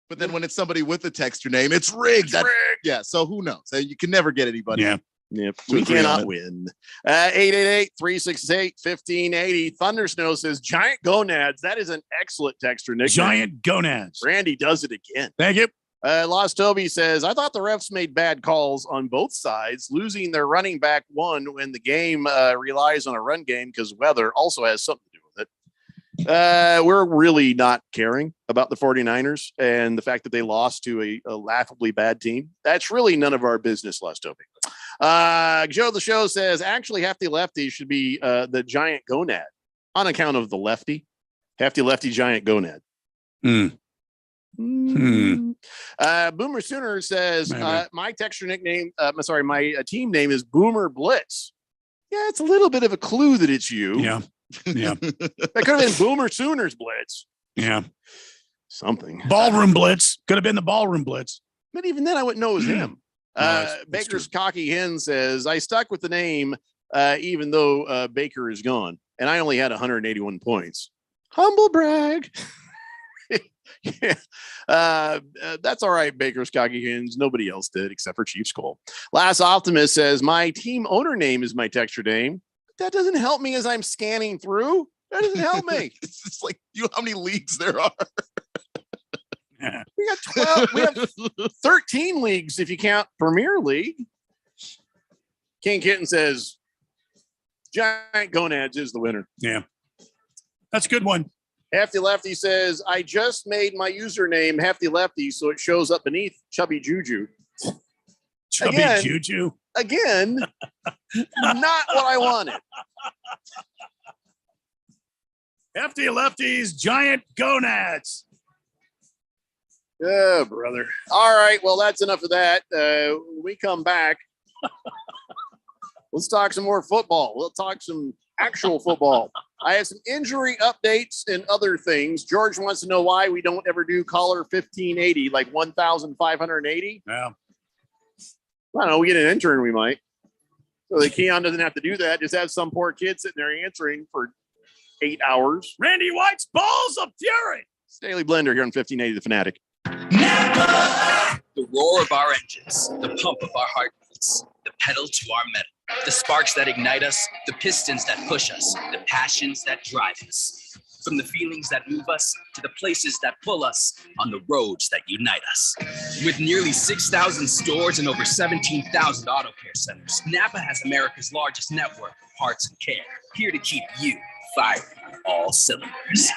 But then when it's somebody with a texture name, it's rigged. Rigged. Yeah. So who knows? You can never get anybody. Yeah. Yep. We cannot win. 888-368-1580. Thunder Snow says Giant Gonads. That is an excellent texture nickname. Giant Gonads. Randy does it again. Thank you. Lost Toby says, I thought the refs made bad calls on both sides, losing their running back one when the game relies on a run game because weather also has something to do with it. We're really not caring about the 49ers and the fact that they lost to a laughably bad team. That's really none of our business, Lost Toby. Joe the Show says, actually, Hefty Lefty should be the Giant Gonad on account of the lefty. Hefty Lefty Giant Gonad. Boomer Sooner says my texture nickname, my team name is Boomer Blitz. Yeah, it's a little bit of a clue that it's you. Yeah. That could have been Boomer Sooners Blitz. Yeah. something. Ballroom Blitz. Could have been the Ballroom Blitz. But even then, I wouldn't know it was him. that's Baker's Cocky Hen says, I stuck with the name even though Baker is gone, and I only had 181 points. Humble brag. Yeah. That's all right, Baker's Cocky Hens. Nobody else did except for Chief Skull. Last Optimist says, my team owner name is my texture name. That doesn't help me as I'm scanning through. That doesn't help me. It's just like, how many leagues there are. We got 12. We have 13 leagues if you count Premier League. King Kitten says, Giant Gonads is the winner. Yeah. That's a good one. Hefty Lefty says, I just made my username Hefty Lefty so it shows up beneath Chubby Juju. Chubby Juju. Again, not what I wanted. Hefty Lefty's Giant Gonads. Oh, brother. All right. Well, that's enough of that. When we come back, let's talk some more football. We'll talk some actual football. I have some injury updates and other things. George wants to know why we don't ever do caller 1580, like 1,580. Yeah. I don't know. We get an intern, we might. So that Keon doesn't have to do that. Just have some poor kid sitting there answering for 8 hours. Randy White's Balls of Fury. It's Daily Blender here on 1580 The Fanatic. The roar of our engines, the pump of our heartbeats, the pedal to our metal, the sparks that ignite us, the pistons that push us, the passions that drive us. From the feelings that move us to the places that pull us on the roads that unite us. With nearly 6,000 stores and over 17,000 auto care centers, Napa has America's largest network of parts and care, here to keep you firing on all cylinders.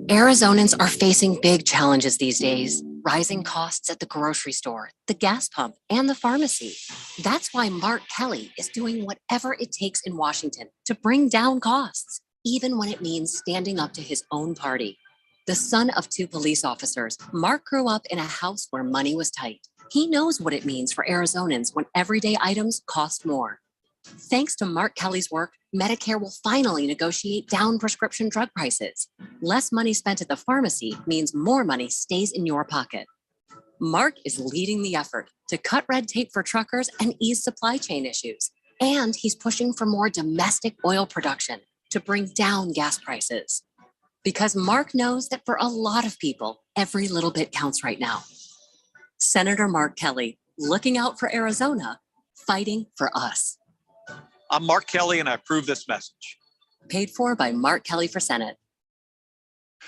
Arizonans are facing big challenges these days. Rising costs at the grocery store, the gas pump, and the pharmacy. That's why Mark Kelly is doing whatever it takes in Washington to bring down costs, even when it means standing up to his own party. The son of 2 police officers, Mark grew up in a house where money was tight. He knows what it means for Arizonans when everyday items cost more. Thanks to Mark Kelly's work, Medicare will finally negotiate down prescription drug prices. Less money spent at the pharmacy means more money stays in your pocket. Mark is leading the effort to cut red tape for truckers and ease supply chain issues. And he's pushing for more domestic oil production to bring down gas prices. Because Mark knows that for a lot of people, every little bit counts right now. Senator Mark Kelly, looking out for Arizona, fighting for us. I'm Mark Kelly, and I approve this message. Paid for by Mark Kelly for Senate.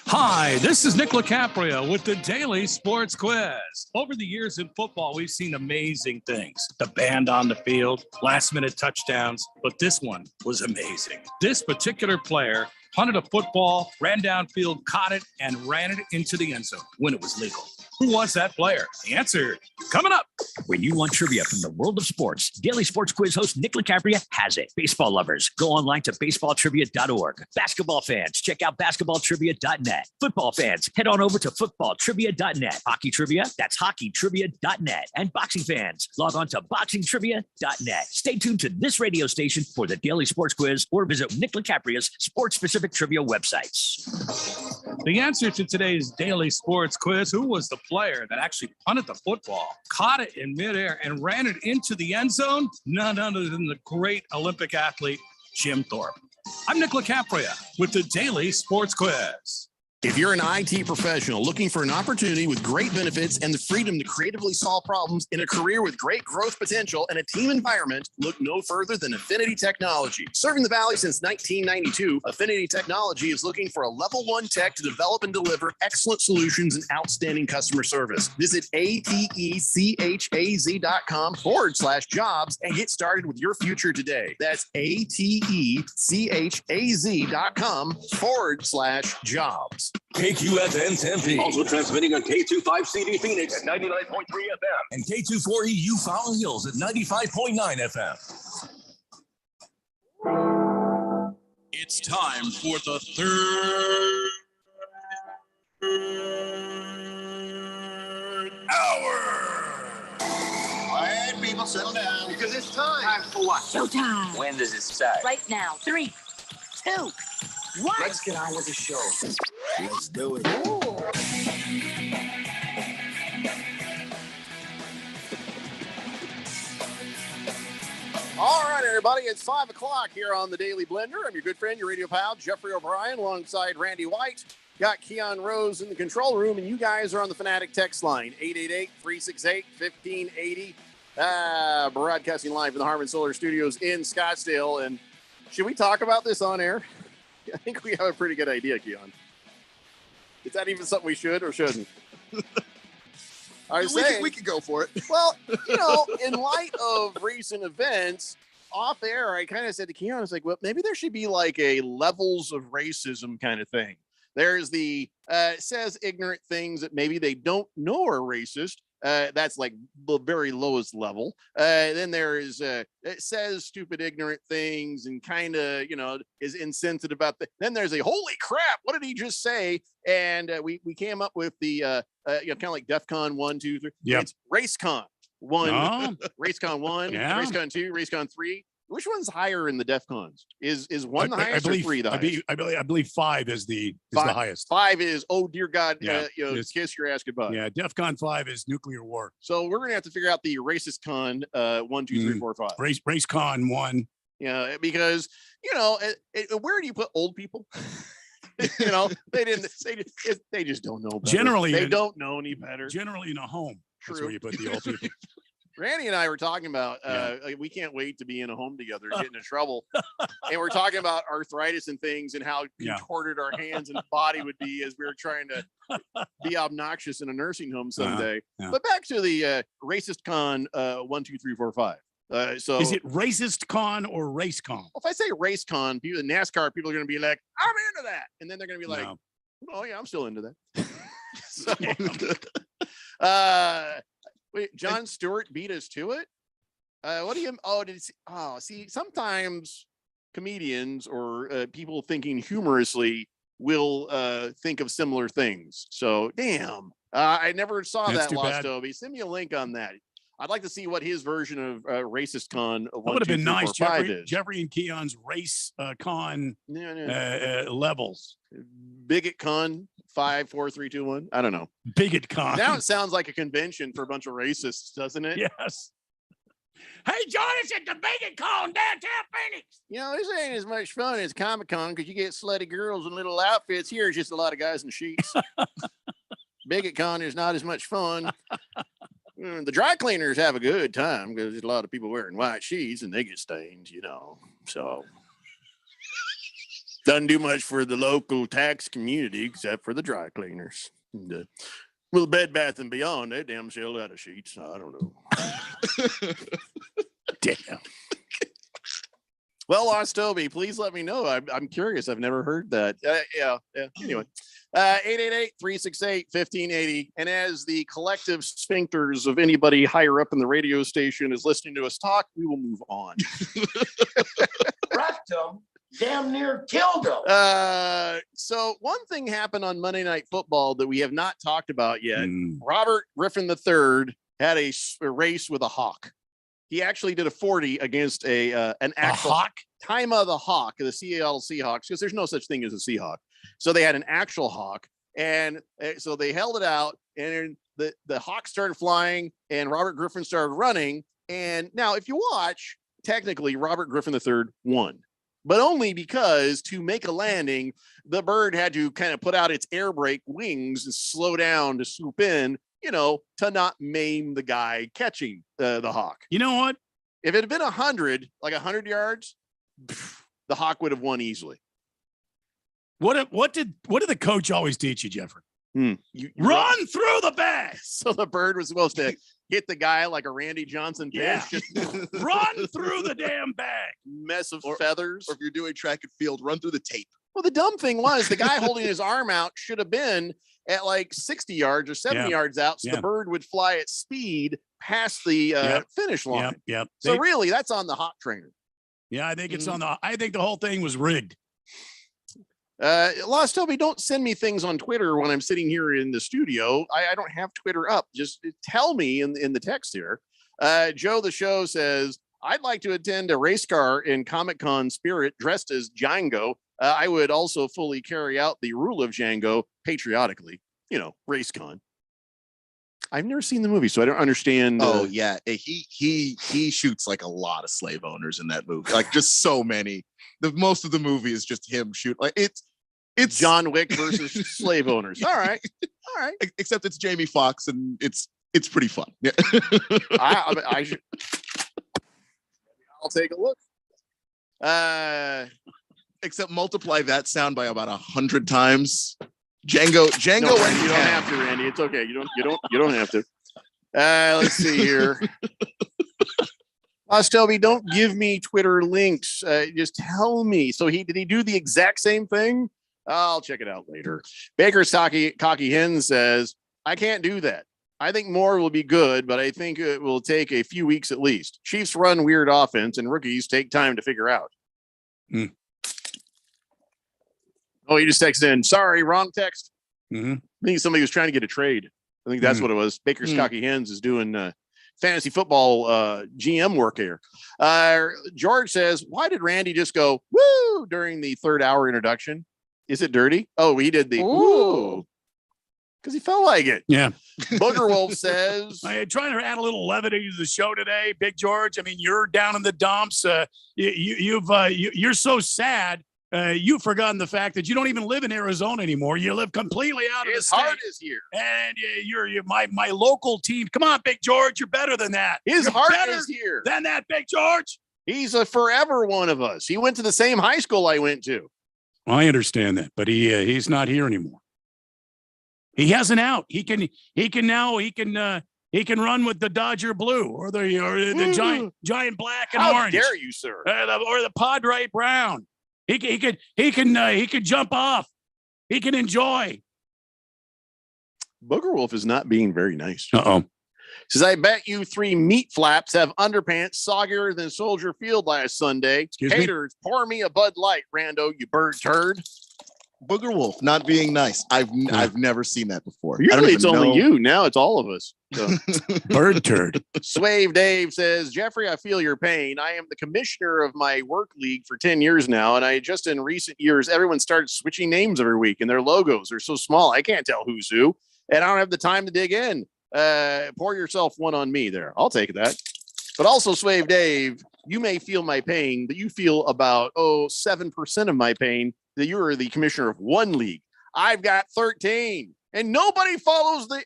Hi, this is Nick LaCapria with the Daily Sports Quiz. Over the years in football, we've seen amazing things. The band on the field, last-minute touchdowns, but this one was amazing. This particular player punted a football, ran downfield, caught it, and ran it into the end zone when it was legal. Who was that player? The answer coming up. When you want trivia from the world of sports, Daily Sports Quiz host Nick LaCapria has it. Baseball lovers, go online to baseballtrivia.org. Basketball fans, check out basketballtrivia.net. Football fans, head on over to footballtrivia.net. Hockey trivia, that's hockeytrivia.net. And boxing fans, log on to boxingtrivia.net. Stay tuned to this radio station for the Daily Sports Quiz or visit Nick LaCapria's sports-specific trivia websites. The answer to today's Daily Sports Quiz, who was the player that actually punted the football, caught it in midair, and ran it into the end zone? None other than the great Olympic athlete, Jim Thorpe. I'm Nick LaCapria with the Daily Sports Quiz. If you're an IT professional looking for an opportunity with great benefits and the freedom to creatively solve problems in a career with great growth potential and a team environment, look no further than Affinity Technology. Serving the Valley since 1992, Affinity Technology is looking for a level 1 tech to develop and deliver excellent solutions and outstanding customer service. Visit atechaz.com/jobs and get started with your future today. That's atechaz.com/jobs. KQFN Tempe. Also transmitting on K25CD Phoenix at 99.3 FM and K24EU Fountain Hills at 95.9 FM. It's time for the third hour. Quiet, people, settle down because it's time. Time for what? Showtime. When does it start? Right now. 3, 2, What? Let's get on with the show. Let's do it. All right, everybody, it's 5 o'clock here on the Daily Blender. I'm your good friend, your radio pal, Jeffrey O'Brien, alongside Randy White. Got Keon Rose in the control room, and you guys are on the Fanatic text line, 888-368-1580. Broadcasting live in the Harman Solar Studios in Scottsdale. And should we talk about this on air? I think we have a pretty good idea, Keon. Is that even something we should or shouldn't? We could go for it. Well, in light of recent events, off air, I kind of said to Keon, I was like, well, maybe there should be like a levels of racism kind of thing. There's the says ignorant things that maybe they don't know are racist. That's like the very lowest level. Then there is it says stupid, ignorant things and kind of, is insensitive about that. Then there's a holy crap, what did he just say? And we came up with the kind of like DEFCON 1, 2, 3. Yep. It's RaceCon 1, Oh. RaceCon 1, Yeah. RaceCon 2, RaceCon 3. Which one's higher in the DEFCONs? Is one the highest believe, or 3 the highest? I believe 5 is the highest. 5 is, oh dear God, Yeah. kiss your ass goodbye. Yeah, DEFCON 5 is nuclear war. So we're gonna have to figure out the racist con 1, 2, 3, 4, 5. RaceCon 1. Yeah, because where do you put old people? They just don't know better. Generally, they don't know any better. Generally in a home. That's True. where you put the old people. Randy and I were talking about we can't wait to be in a home together and get into trouble. And we're talking about arthritis and things and how contorted our hands and body would be as we were trying to be obnoxious in a nursing home someday. Yeah. But back to the racist con 1, 2, 3, 4, 5. So Is it racist con or race con? if I say race con, people in NASCAR, people are going to be like, I'm into that. And then they're going to be like, No. oh yeah, I'm still into that. So, wait, John Stewart beat us to it. What do you? See, sometimes comedians or people thinking humorously will think of similar things. So, damn, I never saw That's that. too Lost bad. Toby, send me a link on that. I'd like to see what his version of racist con That would have been nice, 4, 5 Jeffrey, is. Jeffrey and Keon's race con Yeah. levels. Bigot con 5, 4, 3, 2, 1. I don't know. Bigot con. Now it sounds like a convention for a bunch of racists, doesn't it? Yes. Hey, join us at the Bigot Con downtown Phoenix. This ain't as much fun as Comic-Con because you get slutty girls in little outfits. Here, it's just a lot of guys in sheets. Bigot Con is not as much fun. The dry cleaners have a good time because there's a lot of people wearing white sheets and they get stains, So doesn't do much for the local tax community except for the dry cleaners. And, well, Bed Bath and Beyond, they damn shell out of sheets. I don't know. Damn. Well, Lost Toby, please let me know. I'm curious. I've never heard that. Yeah. Anyway, 888-368-1580. And as the collective sphincters of anybody higher up in the radio station is listening to us talk, we will move on. Rectum damn near killed him. So one thing happened on Monday Night Football that we have not talked about yet. Robert Griffin III had a race with a hawk. He actually did a 40 against an actual hawk? Time of the Hawk, the Seattle Seahawks, because there's no such thing as a Seahawk. So they had an actual hawk, and so they held it out, and the hawk started flying, and Robert Griffin started running. And now, if you watch, technically Robert Griffin III won, but only because to make a landing, the bird had to kind of put out its air brake wings and slow down to swoop in, to not maim the guy catching the hawk. You know what? If it had been 100 yards, the hawk would have won easily. What did the coach always teach you, Jeffrey? You Run through the bag. So the bird was supposed to hit the guy like a Randy Johnson pitch. Yeah. Just Run through the damn bag. Mess of feathers. Or if you're doing track and field, run through the tape. Well, the dumb thing was the guy holding his arm out should have been at like 60 yards or 70 yards out. So the bird would fly at speed past the finish line. Yep. So really, that's on the hawk trainer. Yeah, I think it's I think the whole thing was rigged. Lost Toby, don't send me things on Twitter when I'm sitting here in the studio. I don't have Twitter up. Just tell me in the text here. Joe the Show says, I'd like to attend a race car in Comic-Con spirit dressed as Django. I would also fully carry out the rule of Django patriotically, race con. I've never seen the movie, so I don't understand. Oh yeah, he shoots like a lot of slave owners in that movie, like just so many. Most of the movie is just him shoot. Like it's John Wick versus slave owners. All right. Except it's Jamie Foxx, and it's pretty fun. Yeah. I'll take a look. Except multiply that sound by about 100 times. Django. No, you don't have to, Randy. It's okay. You don't have to. Let's see here. Toby, don't give me Twitter links. Just tell me. So did he do the exact same thing? I'll check it out later. Baker's Cocky Hen says, I can't do that. I think more will be good, but I think it will take a few weeks at least. Chiefs run weird offense, and rookies take time to figure out. Oh, he just texted in. Sorry, wrong text. I think somebody was trying to get a trade. I think that's what it was. Baker's Cocky Hens is doing fantasy football GM work here. George says, why did Randy just go woo during the third hour introduction? Is it dirty? Oh, he did the woo because he felt like it. Yeah. Booger Wolf says, I'm trying to add a little levity to the show today, Big George. I mean, you're down in the dumps. You're so sad. You've forgotten the fact that you don't even live in Arizona anymore. You live completely out of the state. His heart is here. And you're my local team. Come on, Big George. You're better than that. His heart is here. Than that, Big George. He's a forever one of us. He went to the same high school I went to. Well, I understand that, but he's not here anymore. He has an out. He can run with the Dodger blue or the giant black and orange. How dare you, sir? Or the Padre brown. He can jump off. He can enjoy. Booger Wolf is not being very nice. Uh-oh. Says, I bet you 3 meat flaps have underpants soggier than Soldier Field last Sunday. Haters, pour me a Bud Light, Rando, you bird turd. Booger Wolf not being nice. I've never seen that before. Usually it's only you. Now it's all of us. So. Bird turd. Swave Dave says, Jeffrey, I feel your pain. I am the commissioner of my work league for 10 years now. And I just in recent years, everyone started switching names every week and their logos are so small. I can't tell who's who. And I don't have the time to dig in. Pour yourself one on me there. I'll take that. But also, Swave Dave, you may feel my pain, but you feel about 7% of my pain that you are the commissioner of one league. I've got 13 and nobody follows the.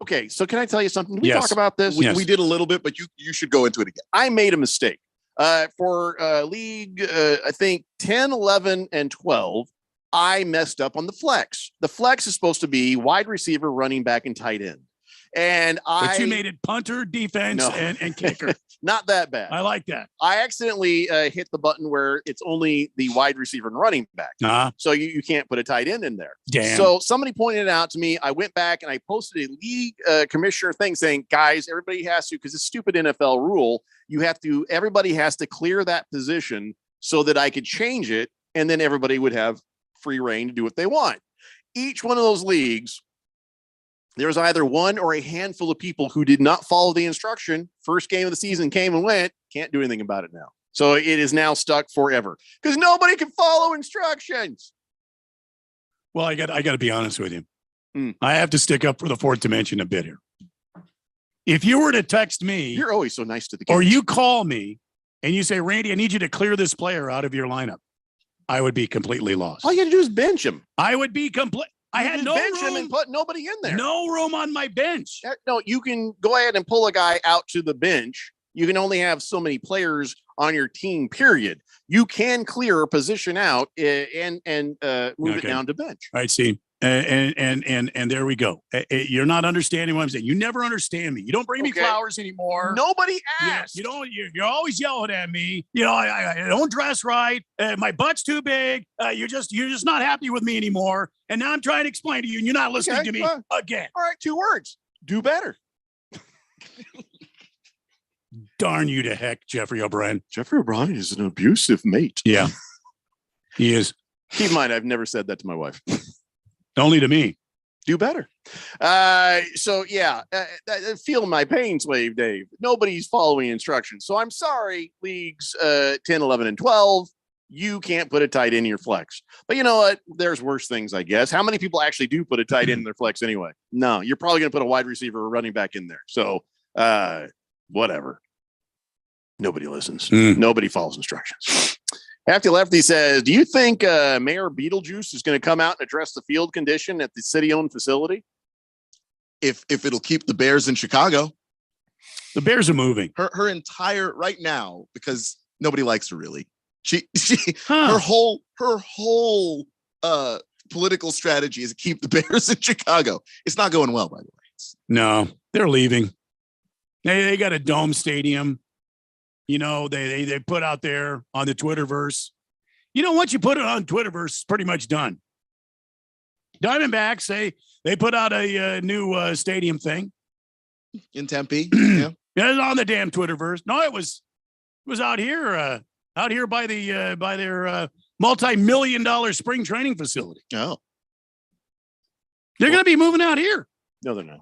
Okay, so can I tell you something? Did we talk about this? We did a little bit, but you should go into it again. I made a mistake. For league, I think 10, 11, and 12, I messed up on the flex. The flex is supposed to be wide receiver, running back, and tight end. But you made it punter, defense, and kicker. Not that bad. I like that. I accidentally hit the button where it's only the wide receiver and running back. So you can't put a tight end in there. Damn. So somebody pointed it out to me. I went back and I posted a league commissioner thing saying, guys, everybody has to, because it's a stupid NFL rule. Everybody has to clear that position so that I could change it. And then everybody would have free reign to do what they want. Each one of those leagues, there was either one or a handful of people who did not follow the instruction. First game of the season came and went. Can't do anything about it now. So it is now stuck forever because nobody can follow instructions. Well, I got to be honest with you. I have to stick up for the fourth dimension a bit here. If you were to text me, you're always so nice to the kids. Or you call me and you say, Randy, I need you to clear this player out of your lineup. I would be completely lost. All you got to do is bench him. I would be complete. I had no bench room him and put nobody in there. No room on my bench. No, you can go ahead and pull a guy out to the bench. You can only have so many players on your team, period. You can clear a position out and move it down to bench. All right, see. And there we go. You're not understanding what I'm saying. You never understand me. You don't bring me flowers anymore. Nobody asked. You don't. You're always yelling at me. You know, I don't dress right. My butt's too big. You're just not happy with me anymore. And now I'm trying to explain to you, and you're not listening to me again. All right, 2 words. Do better. Darn you to heck, Jeffrey O'Brien. Jeffrey O'Brien is an abusive mate. Yeah, he is. Keep in mind, I've never said that to my wife. Only to me. Do better. Feel my pain, Slave Dave. Nobody's following instructions. So I'm sorry, leagues 10, 11, and 12. you can't put a tight end in your flex. But you know what? There's worse things, I guess. How many people actually do put a tight end in their flex anyway? No, you're probably going to put a wide receiver or running back in there. So, whatever. Nobody listens. Nobody follows instructions. Hefty Lefty says, do you think Mayor Beetlejuice is going to come out and address the field condition at the city-owned facility? If it'll keep the Bears in Chicago. The Bears are moving. Her entire right now, because nobody likes her really. Her whole political strategy is to keep the Bears in Chicago. It's not going well, by the way. No, they're leaving. They got a dome stadium. You know, they put out there on the Twitterverse. You know, once you put it on Twitterverse, it's pretty much done. Diamondbacks, they put out a new stadium thing in Tempe. Yeah, it's on the damn Twitterverse. No, it was out here by their multi-million-dollar spring training facility. Oh, they're going to be moving out here. No, they're not.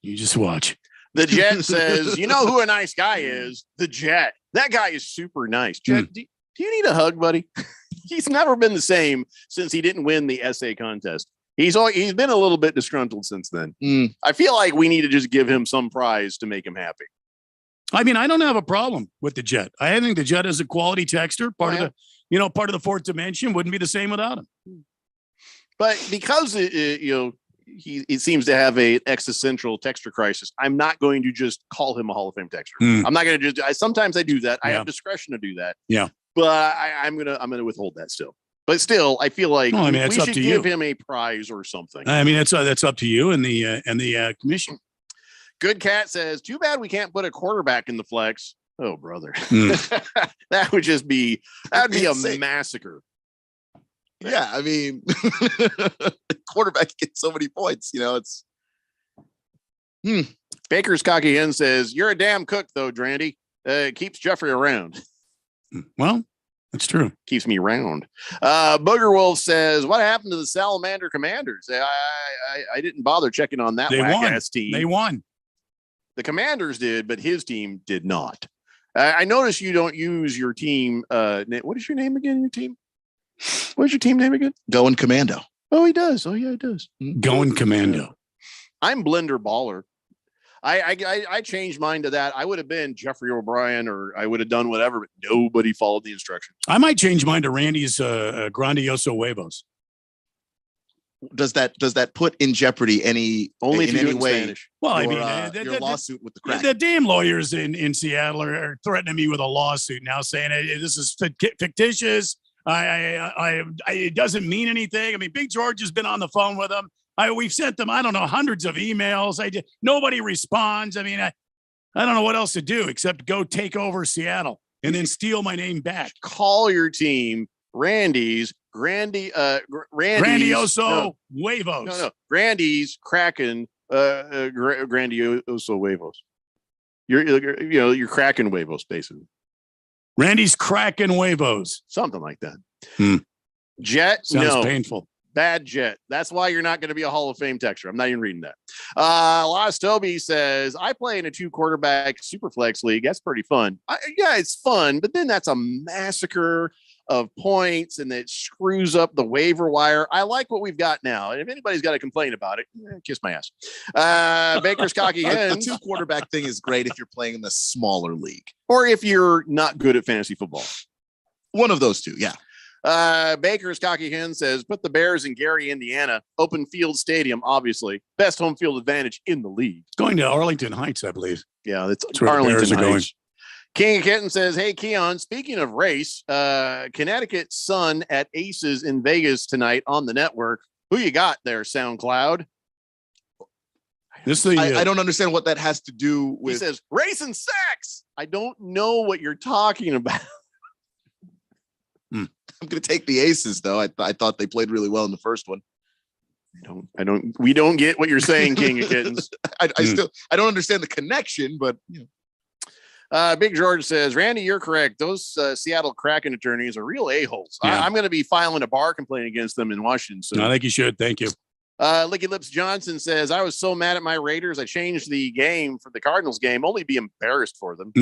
You just watch. The Jet says, you know who a nice guy is? The Jet. That guy is super nice. Jet, do you need a hug, buddy? He's never been the same since he didn't win the essay contest. He's been a little bit disgruntled since then. I feel like we need to just give him some prize to make him happy. I mean, I don't have a problem with the Jet. I think the Jet is a quality texter. Part of the fourth dimension. Wouldn't be the same without him. But because he seems to have an existential texture crisis, I'm not going to just call him a Hall of Fame texter. I'm not going to just. Sometimes I do that. I have discretion to do that. Yeah. But I'm gonna withhold that still. But still, I feel like we should give him a prize or something. I mean, that's up to you and the commission. Good Cat says, too bad we can't put a quarterback in the flex. Oh, brother. That would be a massacre. Yeah, I mean, quarterback gets so many points. You know, it's. Baker's Cocky Hen says, you're a damn cook, though, Drandy. Keeps Jeffrey around. Well, that's true. Keeps me round. Booger Wolf says, what happened to the Salamander Commanders? I didn't bother checking on that. They won. Team. They won. The Commanders did, but his team did not. I noticed you don't use your team. What is your name again? Your team? What's your team name again? Going Commando. Oh, he does. Oh, yeah, he does. Going Commando. I'm Blender Baller. I changed mine to that. I would have been Jeffrey O'Brien, or I would have done whatever, but nobody followed the instructions. I might change mine to Randy's Grandioso Huevos. Does that put in jeopardy any way? Spanish. Well, your, I mean, your lawsuit with the crack. The damn lawyers in Seattle are threatening me with a lawsuit now, saying this is fictitious. It doesn't mean anything. I mean, Big George has been on the phone with them. We've sent them, I don't know, hundreds of emails. Nobody responds. I mean, I don't know what else to do except go take over Seattle and then steal my name back. Call your team Randy's Grandioso Huevos. No. Grandy's Kraken Grandioso Huevos. You're Kraken Huevos, basically. Randy's Kraken Huevos. Something like that. Jet. Sounds painful. Bad Jet. That's why you're not going to be a Hall of Fame texter. I'm not even reading that. Lost Toby says, I play in a 2-quarterback Superflex league. That's pretty fun. Yeah, it's fun, but then that's a massacre of points and it screws up the waiver wire. I like what we've got now. And if anybody's got to complain about it, kiss my ass. Baker's Cocky Hens. The 2-quarterback thing is great if you're playing in the smaller league. Or if you're not good at fantasy football. One of those two, yeah. Baker's Cocky Hen says, put the Bears in Gary, Indiana. Open field stadium, obviously. Best home field advantage in the league. Going to Arlington Heights, I believe. Yeah, that's where Arlington Heights. Going. King of Kitten says, hey, Keon, speaking of race, Connecticut Sun at Aces in Vegas tonight on the network. Who you got there, SoundCloud? I don't understand what that has to do with. He says, race and sex. I don't know what you're talking about. I'm going to take the Aces, though. I thought they played really well in the first one. We don't get what you're saying, King of Kittens. I don't understand the connection, but Big George says, Randy, you're correct. Those Seattle Kraken attorneys are real a-holes. Yeah. I'm going to be filing a bar complaint against them in Washington. So. I think you should. Thank you. Licky Lips Johnson says, I was so mad at my Raiders, I changed the game for the Cardinals game, only be embarrassed for them.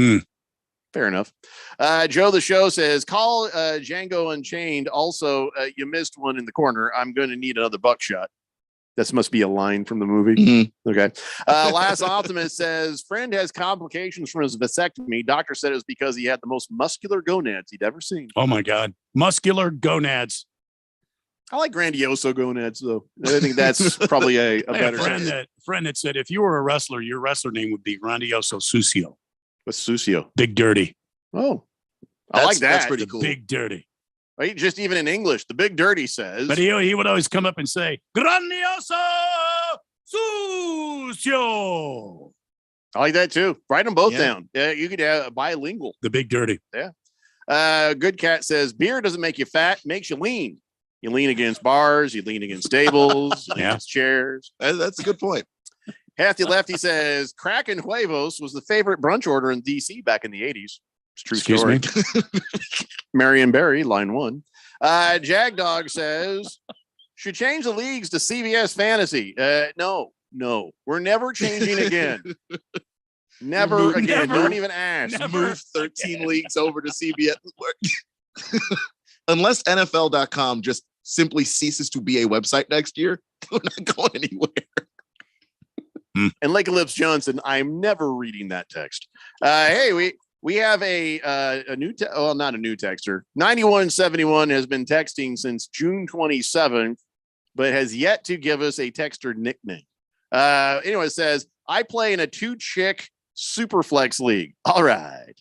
Fair enough. Joe the Show says, call Django Unchained. Also, you missed one in the corner. I'm going to need another buckshot. This must be a line from the movie. Mm-hmm. Okay. Last Optimist says, friend has complications from his vasectomy. Doctor said it was because he had the most muscular gonads he'd ever seen. Oh my God. Muscular gonads. I like Grandioso gonads, though. I think that's probably a better friend that said if you were a wrestler, your wrestler name would be Grandioso Sucio. What's Sucio? Big Dirty. Oh, I like that. That's pretty cool. Big Dirty. Right? Just even in English, the Big Dirty says. But he would always come up and say, Grandioso Sucio. I like that too. Write them both down. Yeah, you could have bilingual. The Big Dirty. Yeah. Good Cat says, beer doesn't make you fat, makes you lean. You lean against bars, you lean against tables, you lean against chairs. That's a good point. Hefty Lefty says, Kraken Huevos was the favorite brunch order in DC back in the 80s. It's a true story. Marion Barry, line 1. Jag Dog says, should change the leagues to CBS Fantasy. No. We're never changing again. Never again. Don't even ask. Move 13 leagues over to CBS. Unless NFL.com just simply ceases to be a website next year, we're not going anywhere. And Lake Lips Johnson, I'm never reading that text. Hey, we have a new, not a new texter. 9171 has been texting since June 27th, but has yet to give us a texter nickname. Anyway, it says, I play in a 2-chick Superflex league. All right.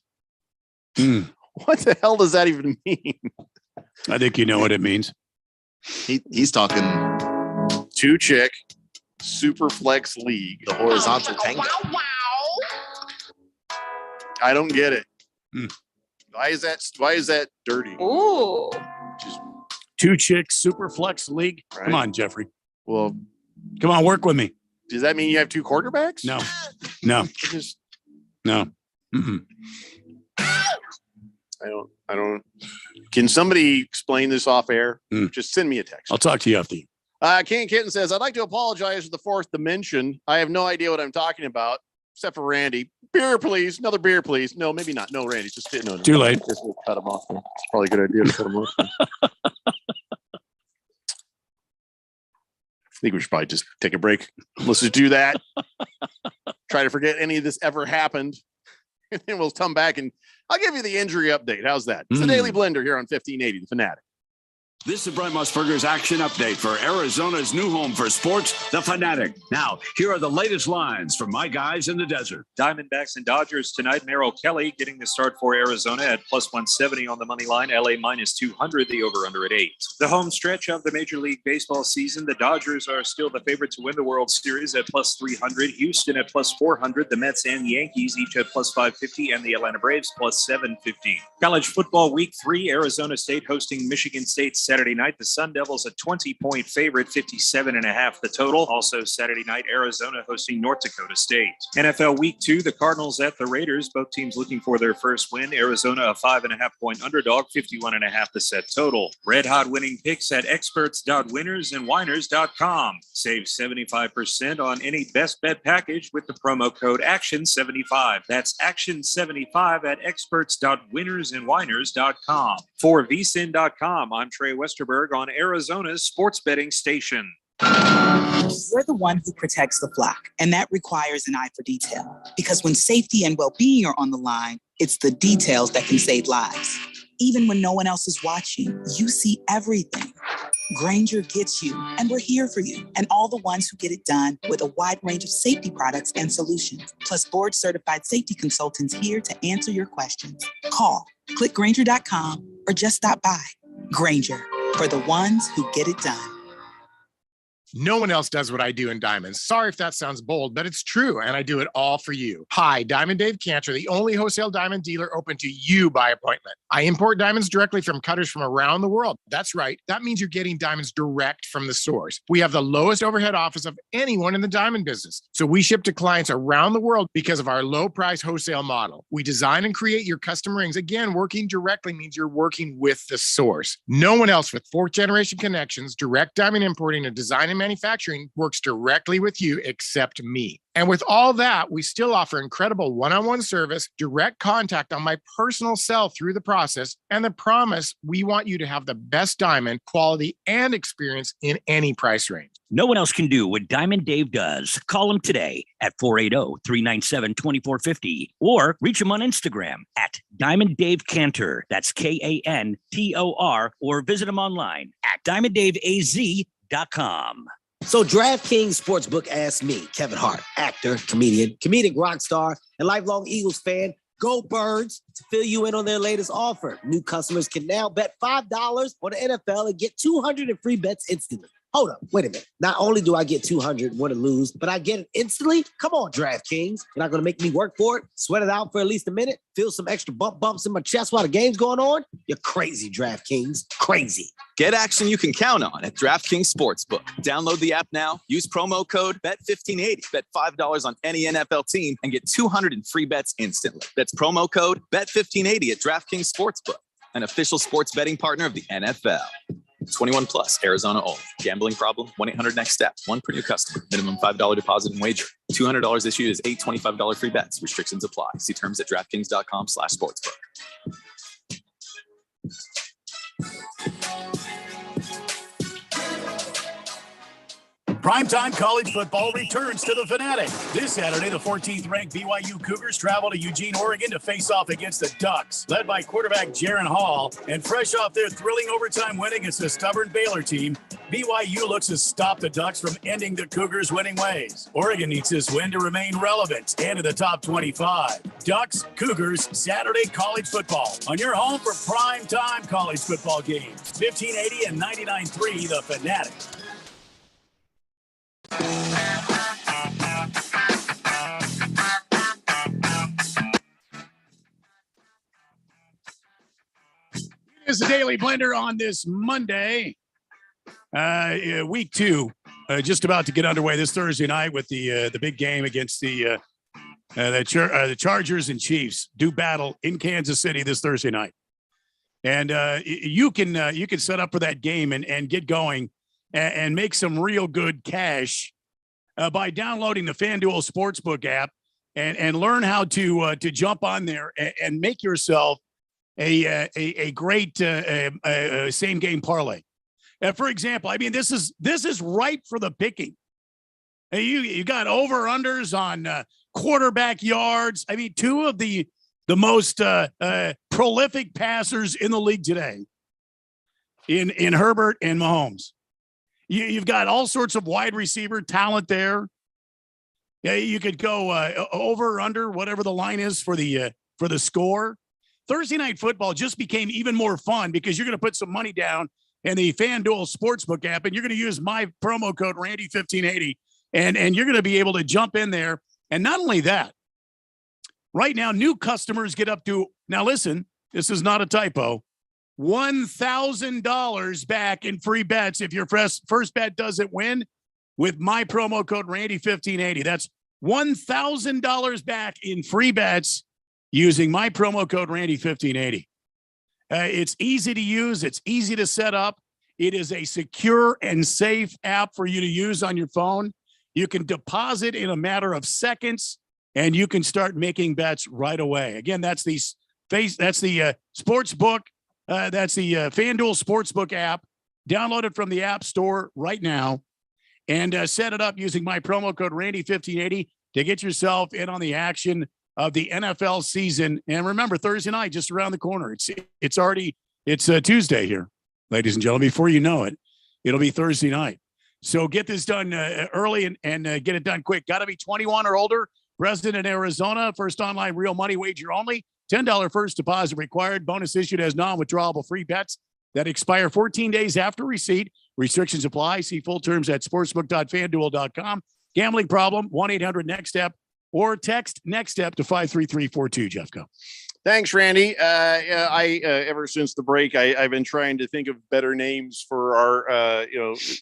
What the hell does that even mean? I think you know what it means. He's talking 2-chick Superflex league. The horizontal tango. I don't get it. Why is that dirty? Ooh. 2-chick Superflex league. Right. Come on, Jeffrey. Well, come on, work with me. Does that mean you have 2 quarterbacks? No. Mm-mm. I don't. Can somebody explain this off air? Just send me a text. I'll talk to you after you. King Kitten says, I'd like to apologize for the 4th dimension. I have no idea what I'm talking about, except for Randy. Beer, please. Another beer, please. No, maybe not. No, Randy. Just no. Too late. Just we'll cut him off. It's probably a good idea to cut him off. I think we should probably just take a break. Let's just do that. Try to forget any of this ever happened. And then we'll come back and I'll give you the injury update. How's that? It's the Daily Blender here on 1580, The Fanatic. This is Brent Musburger's action update for Arizona's new home for sports, The Fanatic. Now, here are the latest lines from my guys in the desert. Diamondbacks and Dodgers tonight. Merrill Kelly getting the start for Arizona at plus 170 on the money line. LA minus 200, the over-under at 8. The home stretch of the Major League Baseball season. The Dodgers are still the favorite to win the World Series at plus 300. Houston at plus 400. The Mets and Yankees each at plus 550. And the Atlanta Braves plus 750. College football week 3. Arizona State hosting Michigan State Saturday night. The Sun Devils a 20-point favorite, 57.5 the total. Also Saturday night, Arizona hosting North Dakota State. NFL Week 2, the Cardinals at the Raiders. Both teams looking for their first win. Arizona a 5.5-point underdog, 51.5 the set total. Red hot winning picks at experts.winnersandwhiners.com. Save 75% on any best bet package with the promo code ACTION75. That's ACTION75 at experts.winnersandwhiners.com. For vsin.com, I'm Trey Westerberg on Arizona's sports betting station. We're the one who protects the flock, and that requires an eye for detail. Because when safety and well-being are on the line, it's the details that can save lives. Even when no one else is watching, you see everything. Grainger gets you, and we're here for you, and all the ones who get it done with a wide range of safety products and solutions, plus board-certified safety consultants here to answer your questions. Call, click Grainger.com, or just stop by. Grainger, for the ones who get it done. No one else does what I do in diamonds. Sorry if that sounds bold, but it's true, and I do it all for you. Hi, Diamond Dave Cantor, the only wholesale diamond dealer open to you by appointment. I import diamonds directly from cutters from around the world. That's right. That means you're getting diamonds direct from the source. We have the lowest overhead office of anyone in the diamond business. So we ship to clients around the world because of our low price wholesale model. We design and create your custom rings. Again, working directly means you're working with the source. No one else with 4th generation connections, direct diamond importing, and design and Prime Manufacturing works directly with you except me. And with all that, we still offer incredible one-on-one service, direct contact on my personal cell through the process, and the promise we want you to have the best diamond quality and experience in any price range. No one else can do what Diamond Dave does. Call him today at 480-397-2450 or reach him on Instagram at Diamond Dave Cantor. That's Kantor, or visit him online at DiamondDaveAZ.com. So DraftKings Sportsbook asked me, Kevin Hart, actor, comedic rock star, and lifelong Eagles fan, go Birds, to fill you in on their latest offer. New customers can now bet $5 on the NFL and get 200 in free bets instantly. Hold up, wait a minute. Not only do I get 200, win or lose, but I get it instantly? Come on, DraftKings. You're not going to make me work for it, sweat it out for at least a minute, feel some extra bumps in my chest while the game's going on? You're crazy, DraftKings. Crazy. Get action you can count on at DraftKings Sportsbook. Download the app now, use promo code BET1580. Bet $5 on any NFL team and get 200 in free bets instantly. That's promo code BET1580 at DraftKings Sportsbook, an official sports betting partner of the NFL. 21 plus, Arizona only. Gambling problem? 1-800-NEXT-STEP. One per new customer. Minimum $5 deposit and wager. $200 issued as 8 $25 free bets. Restrictions apply. See terms at DraftKings.com/sportsbook. Primetime college football returns to the Fanatic. This Saturday, the 14th ranked BYU Cougars travel to Eugene, Oregon to face off against the Ducks, led by quarterback Jaron Hall. And fresh off their thrilling overtime win against the stubborn Baylor team, BYU looks to stop the Ducks from ending the Cougars' winning ways. Oregon needs this win to remain relevant and in the top 25. Ducks, Cougars, Saturday college football on your home for primetime college football games. 1580 and 99.3 The Fanatic. It's the Daily Blender on this Monday, week 2, just about to get underway this Thursday night with the big game against the Chargers and Chiefs do battle in Kansas City this Thursday night, and you can set up for that game and get going and make some real good cash by downloading the FanDuel Sportsbook app and learn how to jump on there and make yourself a great same game parlay. For example, I mean, this is ripe for the picking. You got over-unders on quarterback yards. I mean, two of the most prolific passers in the league today in Herbert and Mahomes. You've got all sorts of wide receiver talent there. Yeah, you could go over or under whatever the line is for the score. Thursday night football just became even more fun because you're going to put some money down in the FanDuel Sportsbook app, and you're going to use my promo code Randy1580, and you're going to be able to jump in there. And not only that, right now, new customers get up to, now listen, this is not a typo, $1,000 back in free bets if your first bet doesn't win with my promo code Randy1580. That's $1,000 back in free bets using my promo code Randy1580. It's easy to use. It's easy to set up. It is a secure and safe app for you to use on your phone. You can deposit in a matter of seconds, and you can start making bets right away. Again, that's the sportsbook. That's the FanDuel Sportsbook app. Download it from the App Store right now and set it up using my promo code Randy1580 to get yourself in on the action of the NFL season. And remember, Thursday night, just around the corner. It's Tuesday here, ladies and gentlemen. Before you know it, it'll be Thursday night. So get this done early and get it done quick. Got to be 21 or older. Resident in Arizona. First online real money wager only. $10 first deposit required. Bonus issued as non-withdrawable free bets that expire 14 days after receipt. Restrictions apply. See full terms at sportsbook.fanduel.com. Gambling problem, 1-800-NEXT-STEP or text NEXT STEP to 53342. Jeff, go. Thanks, Randy. I ever since the break, I've been trying to think of better names for our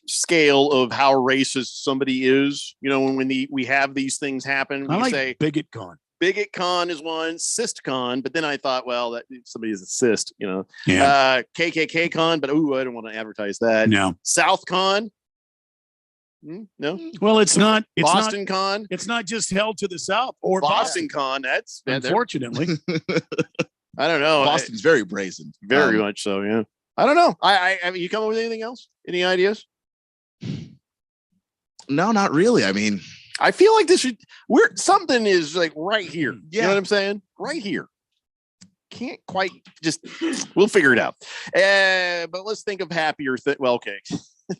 scale of how racist somebody is. You know, when we have these things happen, we say bigot con. Bigot con is one, cyst con, but then I thought, well, that somebody is a cyst, you know. Yeah. KKK con, but I don't want to advertise that. No. South con. No. Well, it's not. It's Boston Con. It's not just held to the south or Boston Con. That's unfortunately. I don't know. Boston's very brazen. Very much so. Yeah. I don't know. I mean, you come up with anything else? Any ideas? No, not really. I mean, I feel like something is like right here. You know what I'm saying? Right here. Can't quite we'll figure it out. But let's think of happier things. Well, okay.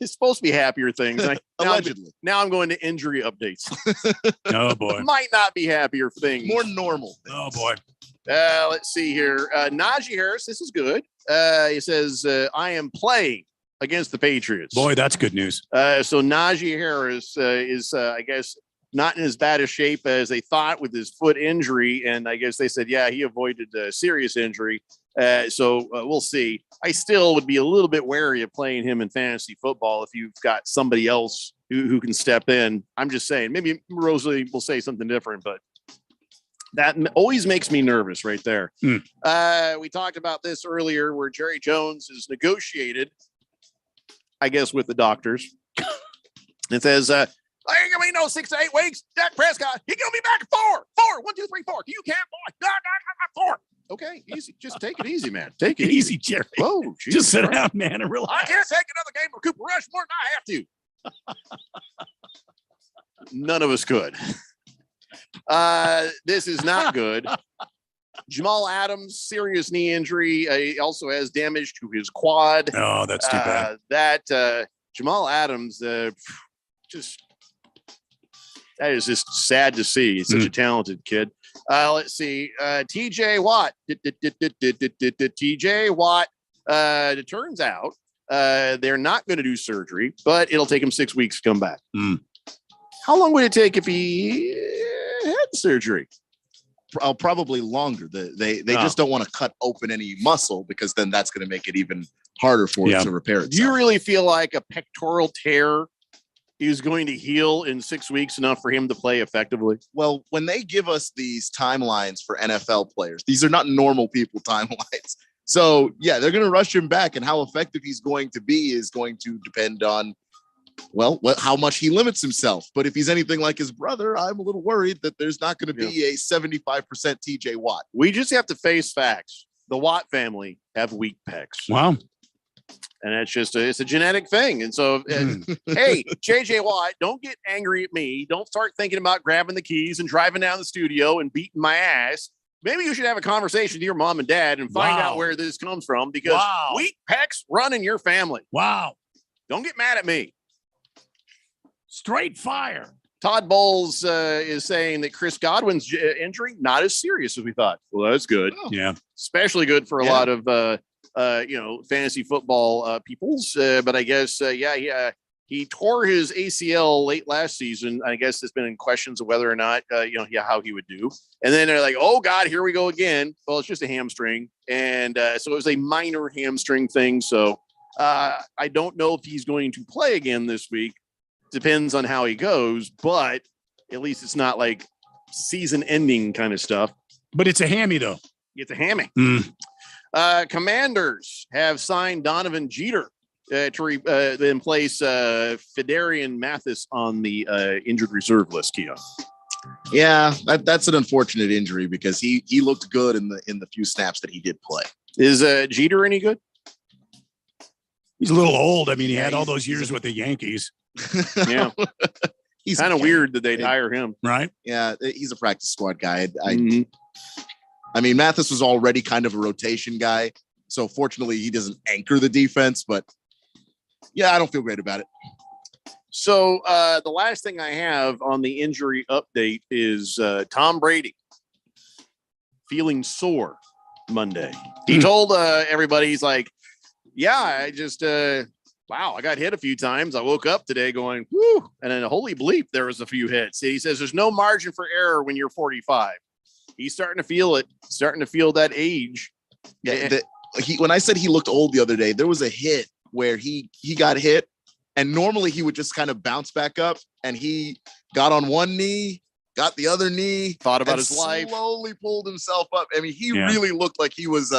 It's supposed to be happier things. Allegedly. Now I'm going to injury updates. Oh, boy. Might not be happier things. More normal things. Oh, boy. Let's see here. Najee Harris, this is good. He says, I am playing against the Patriots. Boy, that's good news. So Najee Harris is, I guess, not in as bad a shape as they thought with his foot injury. And I guess they said, yeah, he avoided a serious injury. So we'll see. I still would be a little bit wary of playing him in fantasy football if you've got somebody else who can step in. I'm just saying, maybe Rosalie will say something different, but that always makes me nervous right there. We talked about this earlier where Jerry Jones has negotiated, I guess, with the doctors. It says, I ain't gonna be no 6 to 8 weeks. Dak Prescott, he's gonna be back at 4. 1, 2, 3, 4. You can't, boy. 4. Okay, easy. Just take it easy, man. Take it easy, Jerry. Whoa, just sit down, man, and relax. I can't take another game of Cooper Rush more than I have to. None of us could. This is not good. Jamal Adams, serious knee injury. He also has damage to his quad. Oh, that's too bad. Jamal Adams, that is just sad to see. He's such a talented kid. Let's see. TJ Watt. TJ Watt. It turns out they're not going to do surgery, but it'll take him 6 weeks to come back. How long would it take if he had surgery? Probably longer. They just don't want to cut open any muscle because then that's going to make it even harder for it to repair itself. Do you really feel like a pectoral tear is going to heal in 6 weeks enough for him to play effectively? Well, when they give us these timelines for NFL players, these are not normal people timelines. So, yeah, they're going to rush him back, and how effective he's going to be is going to depend on, well, how much he limits himself. But if he's anything like his brother, I'm a little worried that there's not going to be a 75% TJ Watt. We just have to face facts. The Watt family have weak pecs. Wow. And it's a genetic thing. And so, hey, JJ Watt, don't get angry at me. Don't start thinking about grabbing the keys and driving down the studio and beating my ass. Maybe you should have a conversation with your mom and dad and find out where this comes from, because weak pecs run in your family. Wow. Don't get mad at me. Straight fire. Todd Bowles is saying that Chris Godwin's injury, not as serious as we thought. Well, that's good. Oh. Yeah. Especially good for a lot of, fantasy football peoples. But I guess, he tore his ACL late last season. I guess there's been in questions of whether or not, how he would do. And then they're like, oh, God, here we go again. Well, it's just a hamstring. And so it was a minor hamstring thing. So I don't know if he's going to play again this week. Depends on how he goes, but at least it's not like season ending kind of stuff. But it's a hammy, though. It's a hammy. Commanders have signed Donovan Jeter to then place Fedarian Mathis on the injured reserve list, Keon. Yeah, that's an unfortunate injury because he looked good in the few snaps that he did play. Is Jeter any good? He's a little old. I mean, he had all those years with the Yankees. Yeah. He's kind of weird that they'd hire him. Right? Yeah, he's a practice squad guy. I mean, Mathis was already kind of a rotation guy. So fortunately, he doesn't anchor the defense. But yeah, I don't feel great about it. So the last thing I have on the injury update is Tom Brady feeling sore Monday. He told everybody, he's like, yeah, I just, wow, I got hit a few times. I woke up today going, whoo, and then holy bleep, there was a few hits. He says there's no margin for error when you're 45. He's starting to feel it, starting to feel that age. Yeah, when I said he looked old the other day, there was a hit where he got hit, and normally he would just kind of bounce back up, and he got on one knee, got the other knee, thought about his life, slowly pulled himself up. I mean, he really looked like he was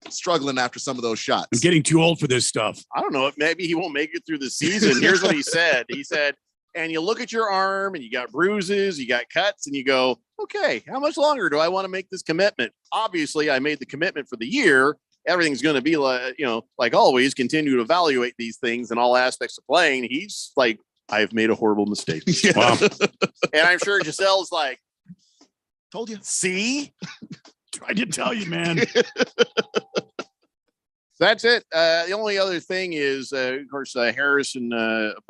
struggling after some of those shots. I'm getting too old for this stuff. I don't know. Maybe he won't make it through the season. Here's what he said. He said, and you look at your arm and you got bruises, you got cuts, and you go, okay, how much longer do I want to make this commitment? Obviously, I made the commitment for the year. Everything's going to be like, like always, continue to evaluate these things in all aspects of playing. He's like, I've made a horrible mistake. Wow. And I'm sure Giselle's like, told you. See? Tried to tell you, man. That's it. The only other thing is, of course, Harrison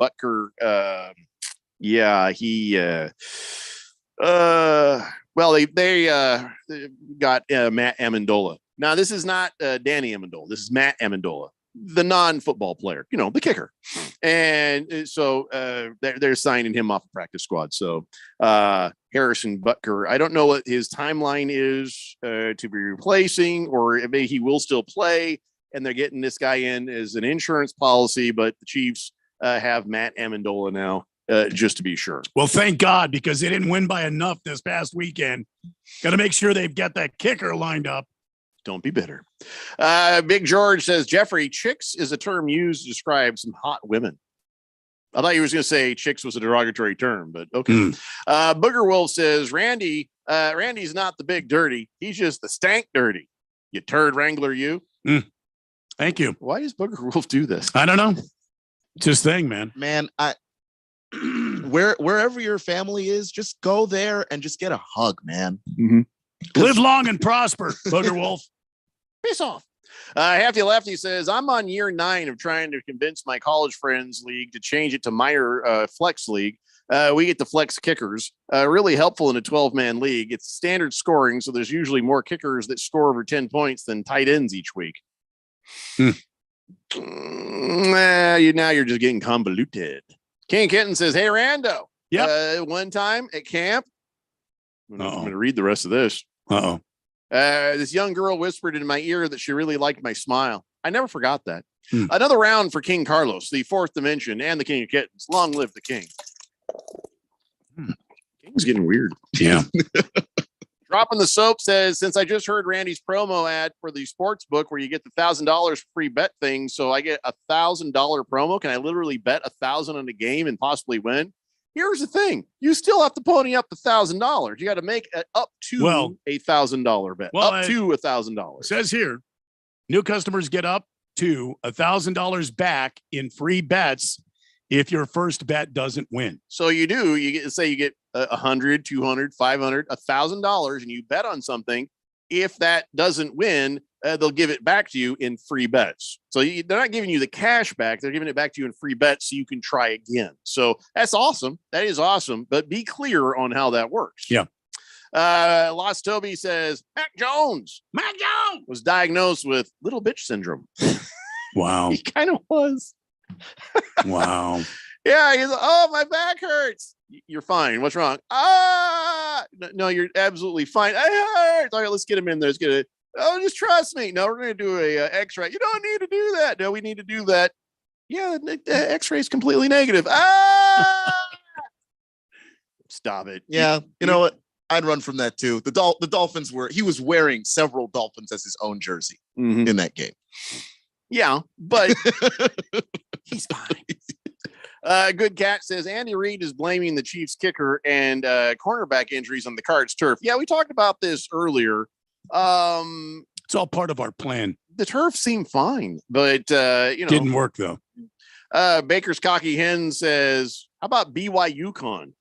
Butker. They got Matt Amendola. Now, this is not Danny Amendola. This is Matt Amendola, the non-football player, the kicker. And so they're signing him off the practice squad. So Harrison Butker, I don't know what his timeline is to be replacing, or maybe he will still play. And they're getting this guy in as an insurance policy, but the Chiefs have Matt Amendola now, just to be sure. Well, thank God, because they didn't win by enough this past weekend. Got to make sure they've got that kicker lined up. Don't be bitter. Big George says, Jeffrey, chicks is a term used to describe some hot women. I thought you was going to say chicks was a derogatory term, but okay. Booger Wolf says, Randy's not the big dirty. He's just the stank dirty. You turd wrangler, you. Thank you. Why does Booger Wolf do this? I don't know. It's his thing, man. Man, wherever your family is, just go there and just get a hug, man. Mm-hmm. Live long and prosper, Booger Wolf. Piss off. Hefty Lefty says, I'm on year 9 of trying to convince my college friends league to change it to minor flex league. We get the flex kickers, really helpful in a 12-man league. It's standard scoring, so there's usually more kickers that score over 10 points than tight ends each week. Now you're just getting convoluted. King Kitten says, hey, Rando. One time at camp, I'm going to read the rest of this. This young girl whispered in my ear that she really liked my smile. I never forgot that. Another round for King Carlos, the 4th dimension, and the King of Kittens. Long live the king. King's getting weird. Yeah. Dropping the Soap says, since I just heard Randy's promo ad for the sports book where you get the $1,000 free bet thing, so I get $1,000 promo. Can I literally bet 1,000 on a game and possibly win? Here's the thing: you still have to pony up the $1,000. You got to make it up to $1,000 bet. Up to $1,000. Says here, new customers get up to $1,000 back in free bets if your first bet doesn't win. So you get 100, 200, 500, $1,000, and you bet on something. If that doesn't win, they'll give it back to you in free bets. So they're not giving you the cash back. They're giving it back to you in free bets so you can try again. So that's awesome. That is awesome. But be clear on how that works. Yeah. Lost Toby says, Mac Jones was diagnosed with little bitch syndrome. Wow. He kind of was. Wow. Yeah. He's like, oh, my back hurts. You're fine. What's wrong? No, you're absolutely fine. It hurts. All right, let's get him in there. Let's get it. Oh, just trust me. No, we're going to do a X-ray. You don't need to do that. No, we need to do that. Yeah, X-ray is completely negative. Stop it. Yeah, you know what? I'd run from that too. The Dolphins he was wearing several Dolphins as his own jersey in that game. Yeah, but he's fine. Good Cat says Andy Reid is blaming the Chiefs kicker and cornerback injuries on the Cards turf. Yeah, we talked about this earlier. It's all part of our plan. The turf seemed fine, but didn't work though. Baker's Cocky Hen says, how about BYU Con?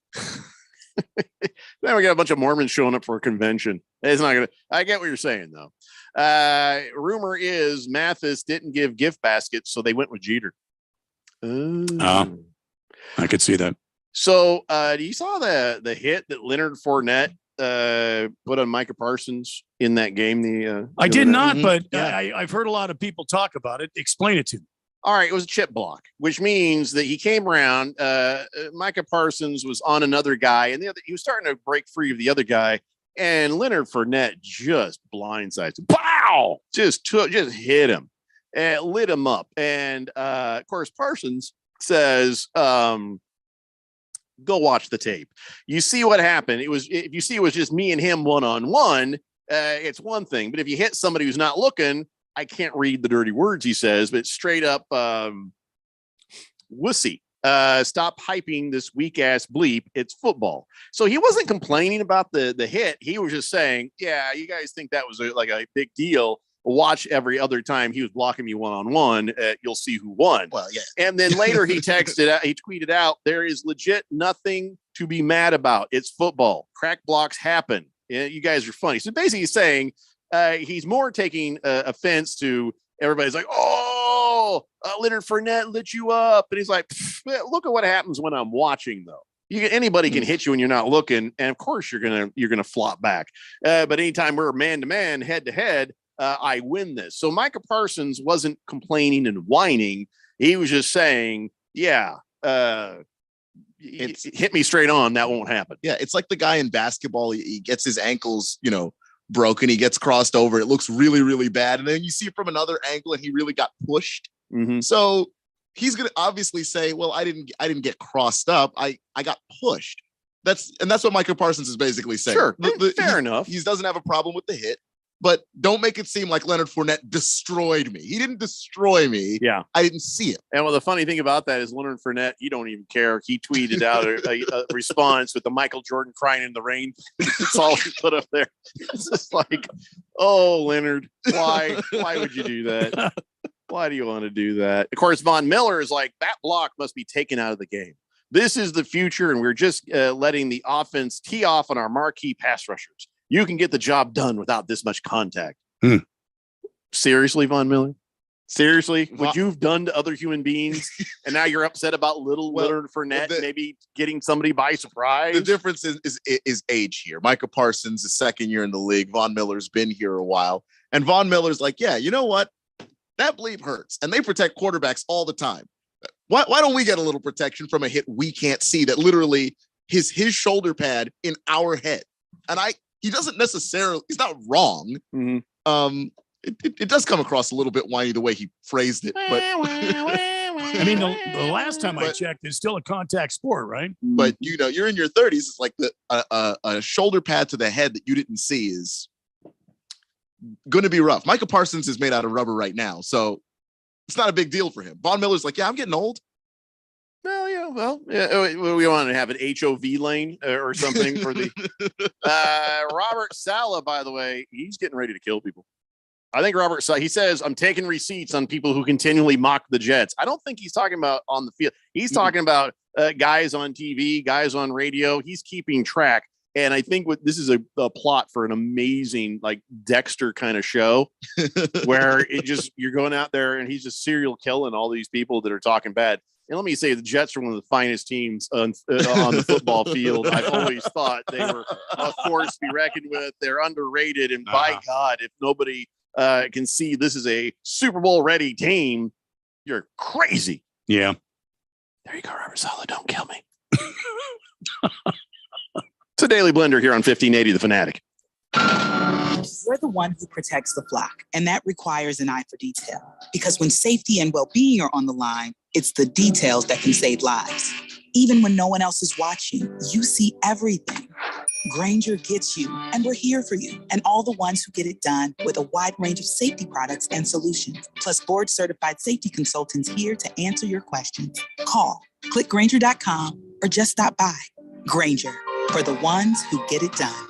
Then we got a bunch of Mormons showing up for a convention. It's not gonna. I get what you're saying though. Rumor is Mathis didn't give gift baskets, so they went with Jeter. I could see that. So you saw the hit that Leonard Fournette put on Micah Parsons in that game? I did not, but I've heard a lot of people talk about it. Explain it to me. All right, it was a chip block, which means that he came around. Micah Parsons was on another guy, and he was starting to break free of the other guy. And Leonard Fournette just blindsides him. Pow! Just hit him and lit him up. And of course, Parsons says, "Go watch the tape. You see what happened. If you see it was just me and him one-on-one, it's one thing. But if you hit somebody who's not looking." I can't read the dirty words he says, but straight up wussy. Stop hyping this weak ass bleep. It's football. So he wasn't complaining about the hit. He was just saying, yeah, you guys think that was like a big deal. Watch every other time he was blocking me one-on-one. You'll see who won. Well, yeah. And then later he tweeted out, there is legit nothing to be mad about. It's football. Crack blocks happen. Yeah, you guys are funny. So basically he's saying he's more taking offense to everybody's like, Leonard Fournette lit you up. And he's like, look at what happens when I'm watching, though. Anybody can hit you when you're not looking. And of course you're gonna flop back. But anytime we're man-to-man, head-to-head, I win this. So Micah Parsons wasn't complaining and whining. He was just saying, yeah, hit me straight on. That won't happen. Yeah, it's like the guy in basketball. He gets his ankles, broken. He gets crossed over. It looks really, really bad. And then you see it from another angle, and he really got pushed. Mm-hmm. So he's going to obviously say, well, I didn't get crossed up. I got pushed. That's what Micah Parsons is basically saying. Sure. Fair enough. He doesn't have a problem with the hit. But don't make it seem like Leonard Fournette destroyed me. He didn't destroy me. Yeah. I didn't see it. And well, the funny thing about that is Leonard Fournette, you don't even care. He tweeted out a response with the Michael Jordan crying in the rain. That's all he put up there. It's just like, oh, Leonard, why would you do that? Why do you want to do that? Of course, Von Miller is like, that block must be taken out of the game. This is the future, and we're just letting the offense tee off on our marquee pass rushers. You can get the job done without this much contact. Seriously, Von Miller? Seriously? What you've done to other human beings, and now you're upset about Leonard Fournette maybe getting somebody by surprise? The difference is age here. Micah Parsons is second year in the league. Von Miller's been here a while. And Von Miller's like, yeah, you know what? That bleep hurts. And they protect quarterbacks all the time. Why don't we get a little protection from a hit we can't see that literally his shoulder pad in our head? And he doesn't necessarily, he's not wrong. Mm-hmm. It does come across a little bit whiny the way he phrased it. But I mean, the last time I checked, it's still a contact sport, right? But you're in your 30s. It's like a shoulder pad to the head that you didn't see is going to be rough. Micah Parsons is made out of rubber right now, so it's not a big deal for him. Von Miller's like, yeah, I'm getting old. We want to have an HOV lane or something for the Robert Saleh, by the way, he's getting ready to kill people. I think Robert Saleh, he says, I'm taking receipts on people who continually mock the Jets. I don't think he's talking about on the field. He's talking about guys on TV, guys on radio. He's keeping track. And I think this is a plot for an amazing, like Dexter kind of show where you're going out there and he's just serial killing all these people that are talking bad. And let me say, the Jets are one of the finest teams on the football field. I've always thought they were a force to be reckoned with. They're underrated. And by God, if nobody can see this is a Super Bowl ready team, you're crazy. Yeah. There you go, Robert Saleh. Don't kill me. It's a Daily Blender here on 1580 The Fanatic. We're the one who protects the flock, and that requires an eye for detail. Because when safety and well-being are on the line, it's the details that can save lives. Even when no one else is watching, you see everything. Grainger gets you, and we're here for you, and all the ones who get it done with a wide range of safety products and solutions, plus board-certified safety consultants here to answer your questions. Call, click Grainger.com, or just stop by. Grainger, for the ones who get it done.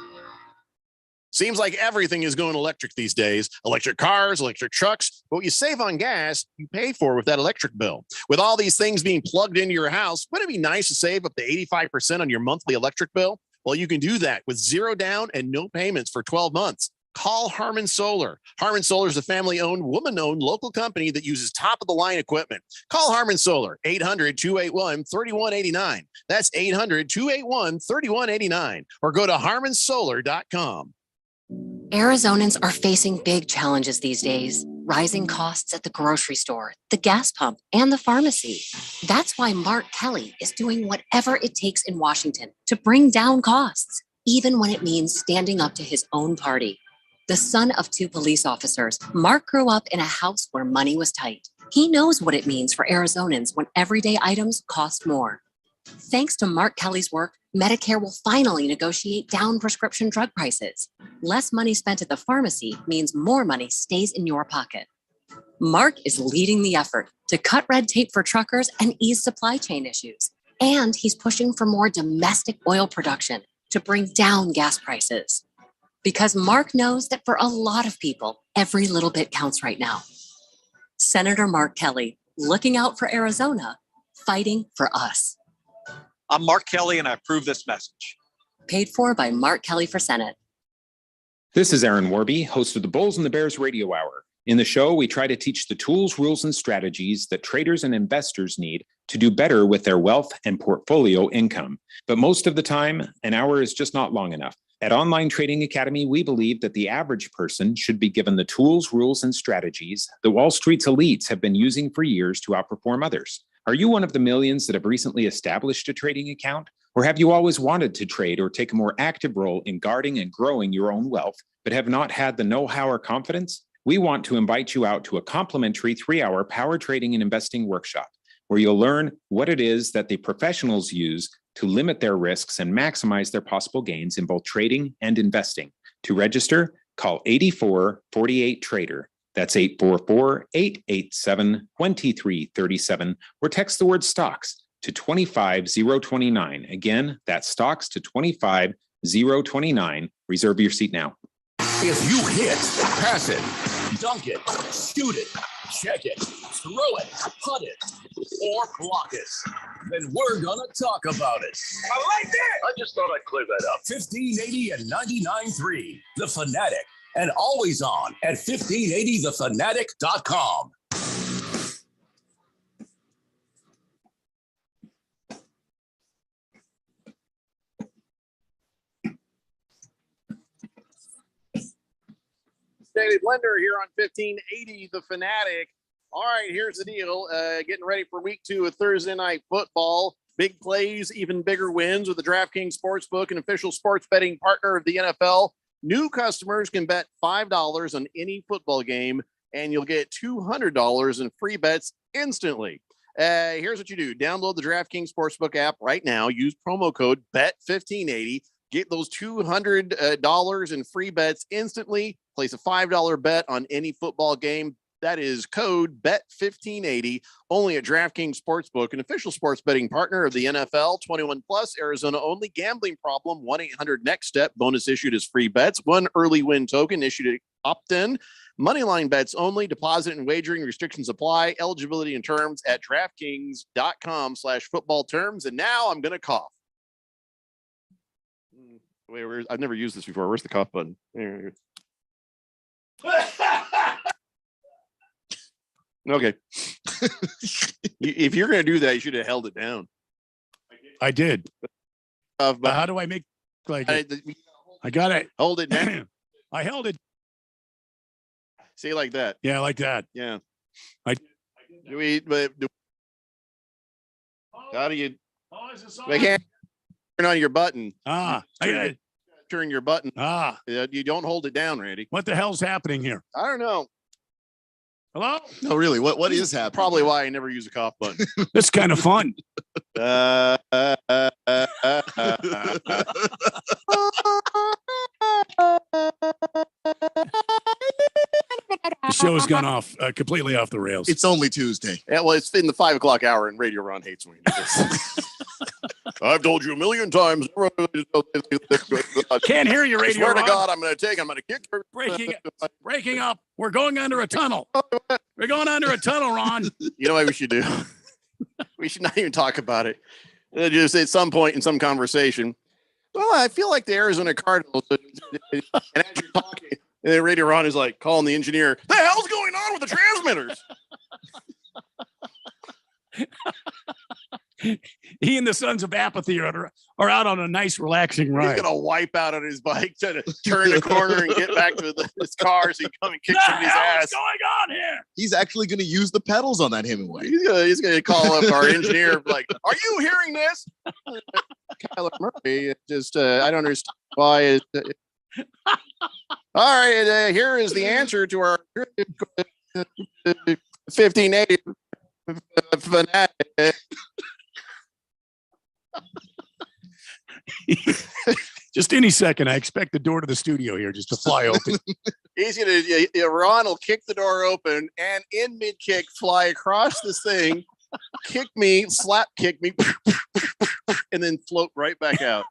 Seems like everything is going electric these days. Electric cars, electric trucks. But what you save on gas, you pay for with that electric bill. With all these things being plugged into your house, wouldn't it be nice to save up to 85% on your monthly electric bill? Well, you can do that with zero down and no payments for 12 months. Call Harmon Solar. Harmon Solar is a family-owned, woman-owned local company that uses top-of-the-line equipment. Call Harmon Solar, 800-281-3189. That's 800-281-3189. Or go to harmonsolar.com. Arizonans are facing big challenges these days. Rising costs at the grocery store, the gas pump, and the pharmacy. That's why Mark Kelly is doing whatever it takes in Washington to bring down costs, even when it means standing up to his own party. The son of two police officers, Mark grew up in a house where money was tight. He knows what it means for Arizonans when everyday items cost more. Thanks to Mark Kelly's work, Medicare will finally negotiate down prescription drug prices. Less money spent at the pharmacy means more money stays in your pocket. Mark is leading the effort to cut red tape for truckers and ease supply chain issues. And he's pushing for more domestic oil production to bring down gas prices. Because Mark knows that for a lot of people, every little bit counts right now. Senator Mark Kelly, looking out for Arizona, fighting for us. I'm Mark Kelly, and I approve this message. Paid for by Mark Kelly for Senate. This is Aaron Warby, host of the Bulls and the Bears Radio Hour. In the show, we try to teach the tools, rules, and strategies that traders and investors need to do better with their wealth and portfolio income. But most of the time, an hour is just not long enough. At Online Trading Academy, we believe that the average person should be given the tools, rules, and strategies that Wall Street's elites have been using for years to outperform others. Are you one of the millions that have recently established a trading account? Or have you always wanted to trade or take a more active role in guarding and growing your own wealth, but have not had the know-how or confidence? We want to invite you out to a complimentary 3-hour power trading and investing workshop, where you'll learn what it is that the professionals use to limit their risks and maximize their possible gains in both trading and investing. To register, call 8448-TRADER. That's 844-887-2337, or text the word stocks to 25029. Again, that's stocks to 25029. Reserve your seat now. If you hit, pass it, dunk it, shoot it, check it, throw it, putt it, or block it, then we're gonna talk about it. I like that. I just thought I'd clear that up. 1580 and 99.3, The Fanatic, and always on at 1580thefanatic.com. David Blender here on 1580 The Fanatic. All right, here's the deal. Getting ready for week 2 of Thursday Night Football. Big plays, even bigger wins with the DraftKings Sportsbook, an official sports betting partner of the NFL. New customers can bet $5 on any football game, and you'll get $200 in free bets instantly. Here's what you do. Download the DraftKings Sportsbook app right now. Use promo code BET1580. Get those $200 in free bets instantly. Place a $5 bet on any football game. That is code BET1580, only at DraftKings Sportsbook, an official sports betting partner of the NFL. 21 plus, Arizona only. Gambling problem, 1-800-NEXT-STEP. Bonus issued as free bets. 1 early win token issued at opt-in. Moneyline bets only. Deposit and wagering restrictions apply. Eligibility and terms at DraftKings.com/football terms. And now I'm going to cough. Wait, I've never used this before. Where's the cough button? Okay. If you're going to do that, you should have held it down. I did. But how do I make like it? I got it. Hold it down. I held it. See, like that. Yeah, like that. Yeah. I do we? How do you? They can't turn on your button. Turn your button. You don't hold it down, Randy. What the hell's happening here? I don't know. Hello? No, really. What is happening? Probably why I never use a cough button. It's kind of fun. The show has gone off completely off the rails. It's only Tuesday. Yeah, well, it's in the 5 o'clock hour, and Radio Ron hates when you do this. I've told you a million times. Can't hear you, Radio I swear Ron. to God, I'm going to kick her. Breaking up. We're going under a tunnel. We're going under a tunnel, Ron. You know what we should do? We should not even talk about it. Just at some point in some conversation. Well, I feel like the Arizona Cardinals. And as you're talking, and then Radio Ron is like calling the engineer. The hell's going on with the transmitters? He and the Sons of Apathy are out on a nice, relaxing ride. He's gonna wipe out on his bike, try to turn the corner and get back to his car so he can come and kick somebody's ass. What's going on here? He's actually going to use the pedals on that Hemingway. He's gonna call up our engineer, like, "Are you hearing this?" Kyler Murray, just I don't understand why. All right, here is the answer to our 1580 Fanatic. Just any second, I expect the door to the studio here just to fly open. He's Ron will kick the door open and in mid kick fly across this thing, kick me, slap kick me, and then float right back out.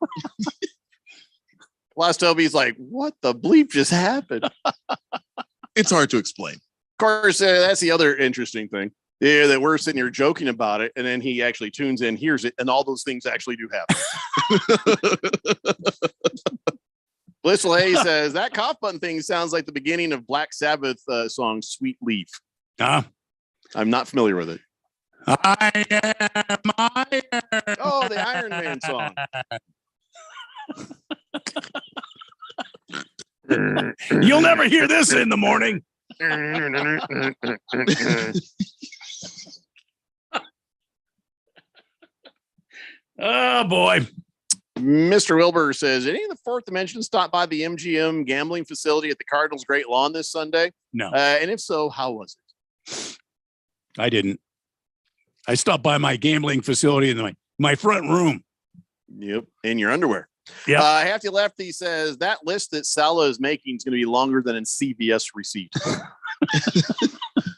Last Toby's like, what the bleep just happened? It's hard to explain. Of course, that's the other interesting thing. Yeah, that we're sitting here joking about it, and then he actually tunes in, hears it, and all those things actually do happen. Blissful A says that cough button thing sounds like the beginning of Black Sabbath song "Sweet Leaf." I'm not familiar with it. I am Iron. Oh, the Iron Man song. You'll never hear this in the morning. Oh boy. Mr. Wilbur says, any of the Fourth Dimension stopped by the MGM gambling facility at the Cardinals Great Lawn this Sunday? No. And if so, how was it? I didn't. I stopped by my gambling facility in my front room. Yep. In your underwear. Yeah. Hefty Lefty says that list that Salah is making is going to be longer than a CVS receipt.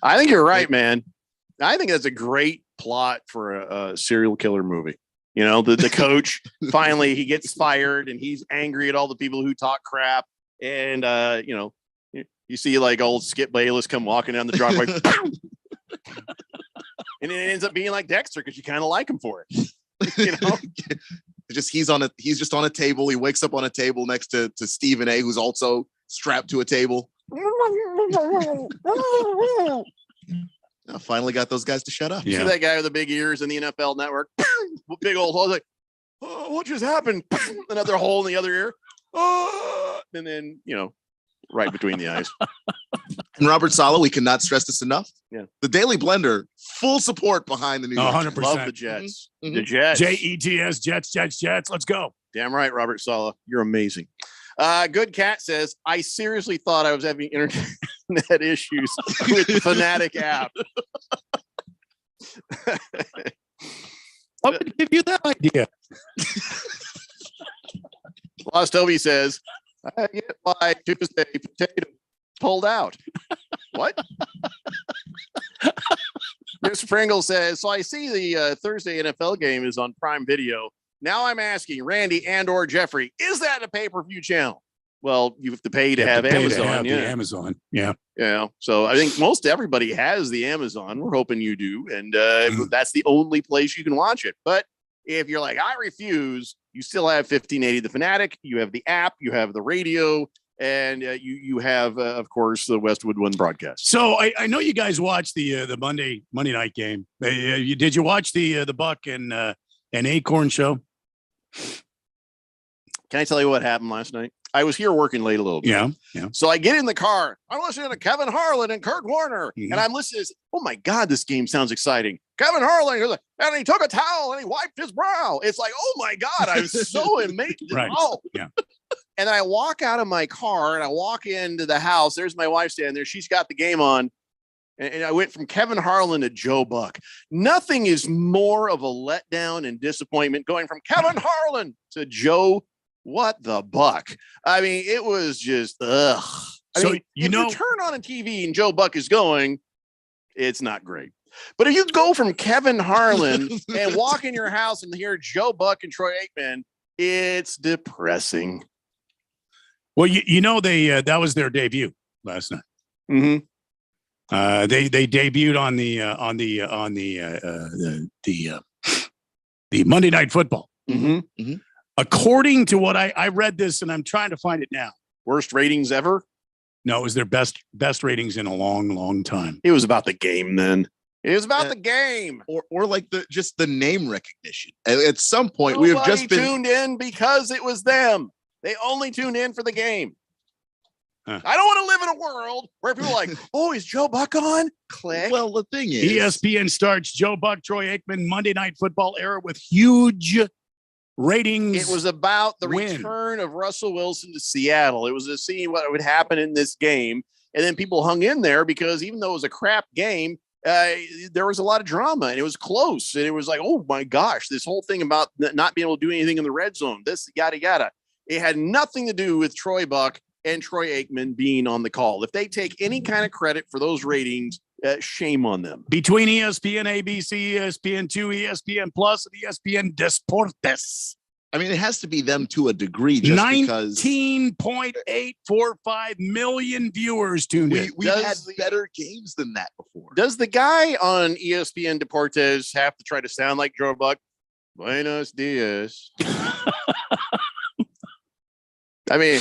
I think you're right, man. I think that's a great plot for a serial killer movie. You know, the coach finally he gets fired and he's angry at all the people who talk crap. And you know, you see like old Skip Bayless come walking down the driveway. And it ends up being like Dexter because you kind of like him for it. You know, he's just on a table. He wakes up on a table next to Stephen A, who's also strapped to a table. I finally got those guys to shut up. You see that guy with the big ears in the NFL Network? Big old hole. Like, oh, what just happened? Another hole in the other ear. Oh, and then, you know, right between the eyes. And Robert Saleh, we cannot stress this enough. Yeah. The Daily Blender, full support behind the New York 100%. Love the Jets. Mm-hmm. The Jets. Jets, Jets. Let's go. Damn right, Robert Saleh. You're amazing. Good Cat says, I seriously thought I was having internet issues with the Fanatic app. What would give you that idea? Lost Toby says, I get my Tuesday potato pulled out. What? Mr. Pringle says, so I see the Thursday NFL game is on Prime Video. Now I'm asking Randy and or Jeffrey, is that a pay-per-view channel? Well, you have to pay to have Amazon. The Amazon. Yeah. Yeah. So I think most everybody has the Amazon. We're hoping you do. And that's the only place you can watch it. But if you're like, I refuse, you still have 1580 The Fanatic. You have the app, you have the radio, and you have, of course, the Westwood One broadcast. So I know you guys watched the Monday night game. Did you watch the Buck and Acorn show? Can I tell you what happened last night? I was here working late a little bit. Yeah. So I get in the car. I'm listening to Kevin Harlan and Kurt Warner. And I'm listening to, oh my God, this game sounds exciting. Kevin Harlan, and he took a towel and he wiped his brow. It's like, oh my God, I was so amazed. Right. Oh. Yeah. And I walk out of my car and I walk into the house. There's my wife standing there. She's got the game on. And I went from Kevin Harlan to Joe Buck. Nothing is more of a letdown and disappointment going from Kevin Harlan to Joe What the Buck. I mean, it was just, ugh. I mean, you turn on a TV and Joe Buck is going, it's not great. But if you go from Kevin Harlan and walk in your house and hear Joe Buck and Troy Aikman, it's depressing. Well, you know, that was their debut last night. Mm-hmm. They debuted on the Monday Night Football. Mm-hmm. Mm-hmm. According to what I read this, and I'm trying to find it now. Worst ratings ever? No, it was their best ratings in a long time. It was about the game then. It was about the game. Or like just the name recognition. At some point, Nobody we have just been tuned in because it was them. They only tuned in for the game. Huh. I don't want to live in a world where people are like, oh, is Joe Buck on? Click. Well, the thing is, ESPN starts Joe Buck, Troy Aikman, Monday Night Football era with huge ratings. It was about the return of Russell Wilson to Seattle. It was to see what would happen in this game. And then people hung in there because even though it was a crap game, there was a lot of drama and it was close. And it was like, oh my gosh, this whole thing about not being able to do anything in the red zone, this yada, yada. It had nothing to do with Troy Buck and Troy Aikman being on the call. If they take any kind of credit for those ratings, shame on them. Between ESPN, ABC, ESPN2, ESPN Plus, and ESPN Deportes. I mean, it has to be them to a degree just because 19.845 million viewers tuned in. We've had better games than that before. Does the guy on ESPN Deportes have to try to sound like Joe Buck? Buenos dias. I mean,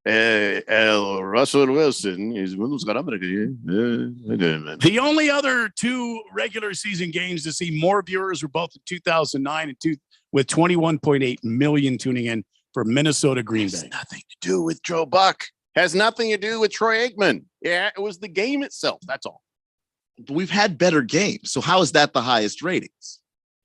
Russell Wilson is the only other two regular season games to see more viewers were both in 2009 and with 21.8 million tuning in for Minnesota Green Bay. Nothing to do with Joe Buck. Has nothing to do with Troy Aikman. Yeah, it was the game itself. That's all. We've had better games. So how is that the highest ratings?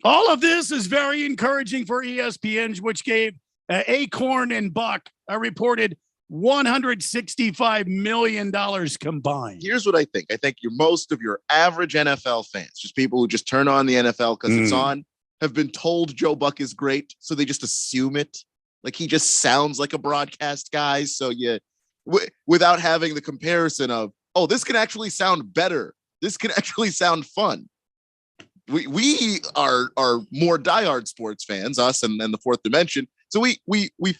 All of this is very encouraging for ESPN, which gave Acorn and Buck a reported $165 million combined. Here's what I think. I think most of your average NFL fans, just people who just turn on the NFL because it's on, have been told Joe Buck is great, so they just assume it. Like he just sounds like a broadcast guy. So without having the comparison of, oh, this can actually sound better. This can actually sound fun. We are more diehard sports fans, us and the Fourth Dimension. So we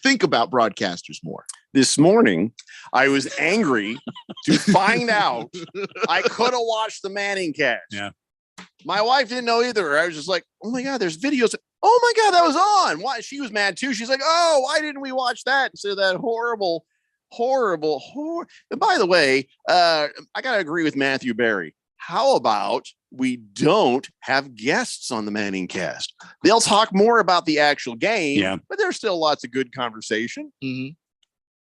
think about broadcasters more. This morning, I was angry to find out I could have watched the Manning cast. Yeah. My wife didn't know either. I was just like, oh my God, there's videos. Oh my God, that was on. Why? She was mad too. She's like, oh, why didn't we watch that? So that horrible. And by the way, I got to agree with Matthew Berry. How about we don't have guests on the Manning cast? They'll talk more about the actual game, but there's still lots of good conversation. Mm-hmm.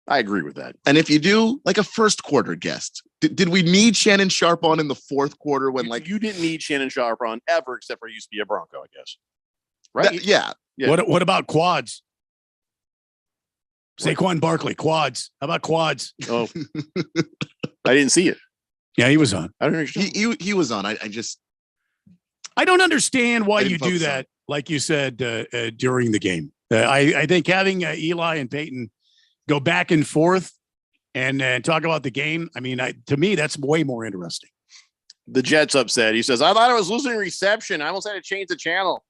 I agree with that. And if you do, like a first quarter guest, did we need Shannon Sharp on in the fourth quarter when you didn't need Shannon Sharp on ever, except for he used to be a Bronco, I guess. Right? Yeah. What about quads? Saquon Barkley, quads. How about quads? Oh, I didn't see it. Yeah, he was on. I don't understand. He was on. I don't understand why you do that. Like you said during the game, I think having Eli and Peyton go back and forth and talk about the game. I mean, to me, that's way more interesting. The Jet's upset. He says, I thought I was losing reception. I almost had to change the channel.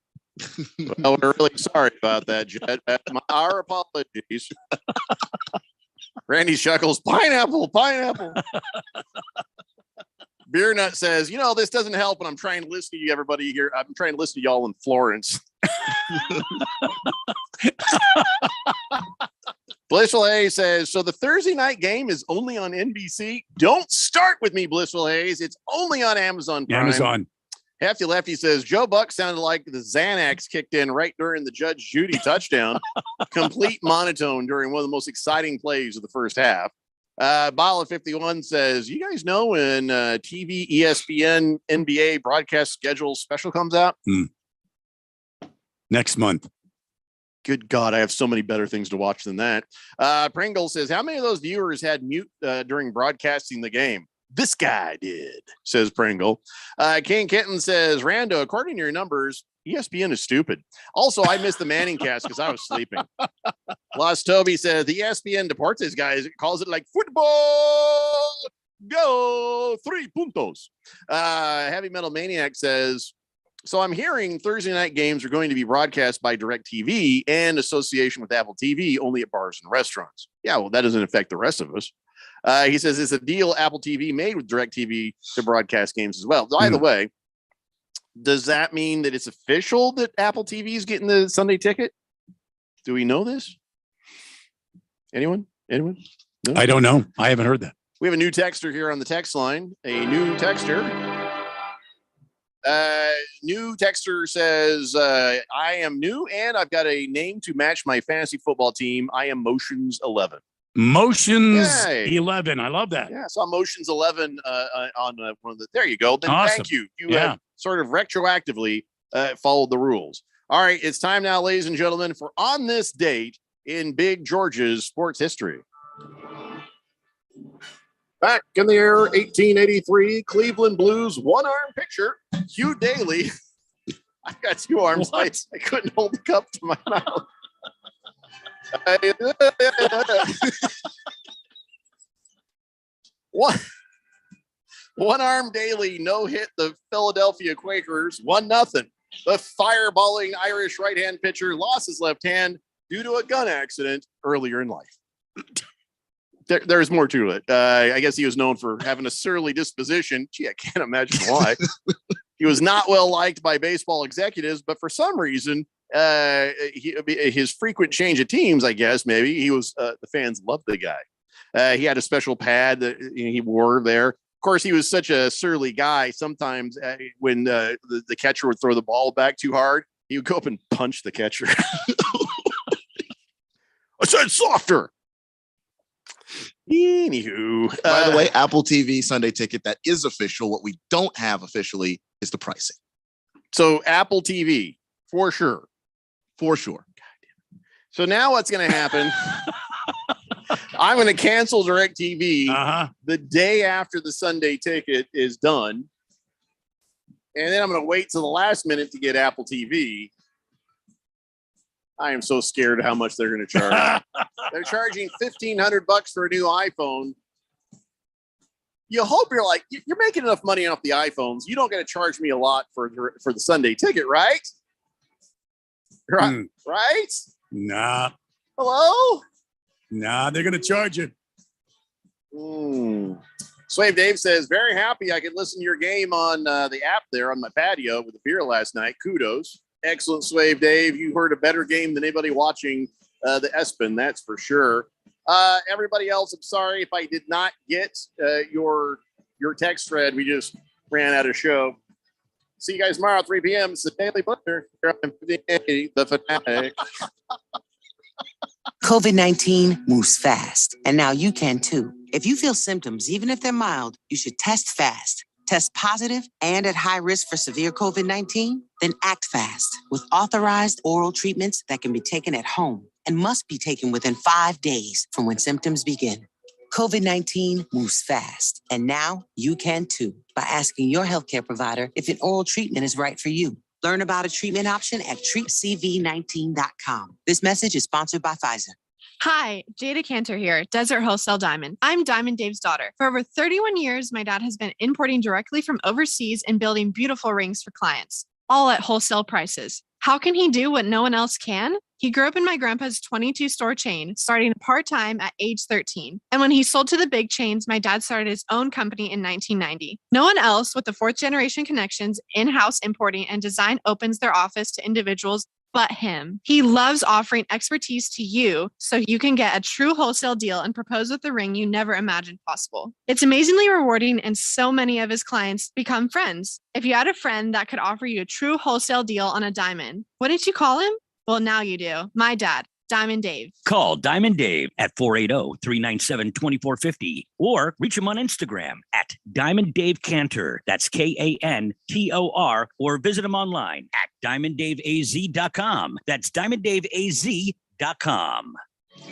Well, we're really sorry about that, Jet. Our apologies. Randy chuckles, pineapple. Beer Nut says, this doesn't help when I'm trying to listen to you, everybody here. I'm trying to listen to y'all in Florence. Blissful Hayes says, so the Thursday night game is only on NBC. Don't start with me, Blissful Hayes. It's only on Amazon Prime. Amazon. Hefty Lefty says, Joe Buck sounded like the Xanax kicked in right during the Judge Judy touchdown. Complete monotone during one of the most exciting plays of the first half. Bala 51 says, you guys know when TV, ESPN, NBA broadcast schedule special comes out? Next month. Good God, I have so many better things to watch than that. Pringle says, how many of those viewers had mute during broadcasting the game? This guy did, says Pringle. King Kitten says, Rando, according to your numbers, ESPN is stupid. Also, I missed the Manning cast because I was sleeping. Lost Toby says, the ESPN Deportes guys calls it like football. Go 3 puntos. Heavy Metal Maniac says, so I'm hearing Thursday night games are going to be broadcast by DirecTV and association with Apple TV only at bars and restaurants. Yeah, well, that doesn't affect the rest of us. He says it's a deal Apple TV made with DirecTV to broadcast games as well. By the way, does that mean that it's official that Apple TV is getting the Sunday ticket? Do we know this? Anyone? No? I don't know. I haven't heard that. We have a new texter here on the text line. New texter says, I am new and I've got a name to match my fantasy football team. I am Motions 11. Motions 11. I love that. Yeah, I saw Motions 11 on one of the. There you go. Then awesome. Thank you. You have sort of retroactively followed the rules. All right, it's time now, ladies and gentlemen, for On This Date in Big George's sports history. Back in the year 1883, Cleveland Blues one-arm pitcher Hugh Daly. I got 2 arms. I couldn't hold the cup to my mouth. One-arm Daly no-hit the Philadelphia Quakers 1-0. The fireballing Irish right-hand pitcher lost his left hand due to a gun accident earlier in life. There's more to it. I guess he was known for having a surly disposition. Gee, I can't imagine why. He was not well liked by baseball executives, but for some reason, his frequent change of teams, I guess, maybe he was the fans loved the guy. He had a special pad that he wore there. Of course, he was such a surly guy. Sometimes when the catcher would throw the ball back too hard, he would go up and punch the catcher. I said softer. Anywho, by the way, Apple TV Sunday ticket, that is official. What we don't have officially is the pricing. So Apple TV, for sure. For sure. So now what's going to happen? I'm going to cancel DirecTV the day after the Sunday ticket is done. And then I'm going to wait till the last minute to get Apple TV. I am so scared of how much they're going to charge. They're charging $1,500 for a new iPhone. You hope you're making enough money off the iPhones. You don't got to charge me a lot for the Sunday ticket, right? Right? Right? Nah. Hello? Nah, they're going to charge you. Swave Dave says, very happy I could listen to your game on the app there on my patio with a beer last night. Kudos. Excellent, Swave Dave. You heard a better game than anybody watching the ESPN, that's for sure. Everybody else, I'm sorry if I did not get your text thread. We just ran out of show. See you guys tomorrow at 3 p.m. It's the Daily Butler. The Fanatic. COVID-19 moves fast, and now you can too. If you feel symptoms, even if they're mild, you should test fast. Test positive and at high risk for severe COVID-19? Then act fast with authorized oral treatments that can be taken at home and must be taken within 5 days from when symptoms begin. COVID-19 moves fast, and now you can too by asking your healthcare provider if an oral treatment is right for you. Learn about a treatment option at treatcv19.com. This message is sponsored by Pfizer. Hi, Jada Cantor here, Desert Wholesale Diamond. I'm Diamond Dave's daughter. For over 31 years, my dad has been importing directly from overseas and building beautiful rings for clients, all at wholesale prices. How can he do what no one else can? He grew up in my grandpa's 22-store chain, starting part-time at age 13. And when he sold to the big chains, my dad started his own company in 1990. No one else with the fourth-generation connections, in-house importing, and design opens their office to individuals but him. He loves offering expertise to you so you can get a true wholesale deal and propose with the ring you never imagined possible. It's amazingly rewarding, and so many of his clients become friends. If you had a friend that could offer you a true wholesale deal on a diamond, wouldn't you call him? Well, now you do. My dad, Diamond Dave. Call Diamond Dave at 480-397-2450 or reach him on Instagram at Diamond Dave Cantor. That's Kantor, or visit him online at diamonddaveaz.com. That's diamonddaveaz.com.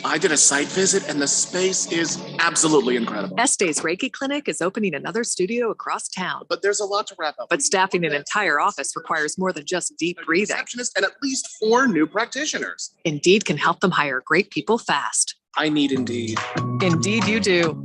I did a site visit and the space is absolutely incredible. Este's Reiki Clinic is opening another studio across town. But there's a lot to wrap up. But staffing an entire office requires more than just deep breathing. Receptionist and at least 4 new practitioners. Indeed can help them hire great people fast. I need Indeed. Indeed you do.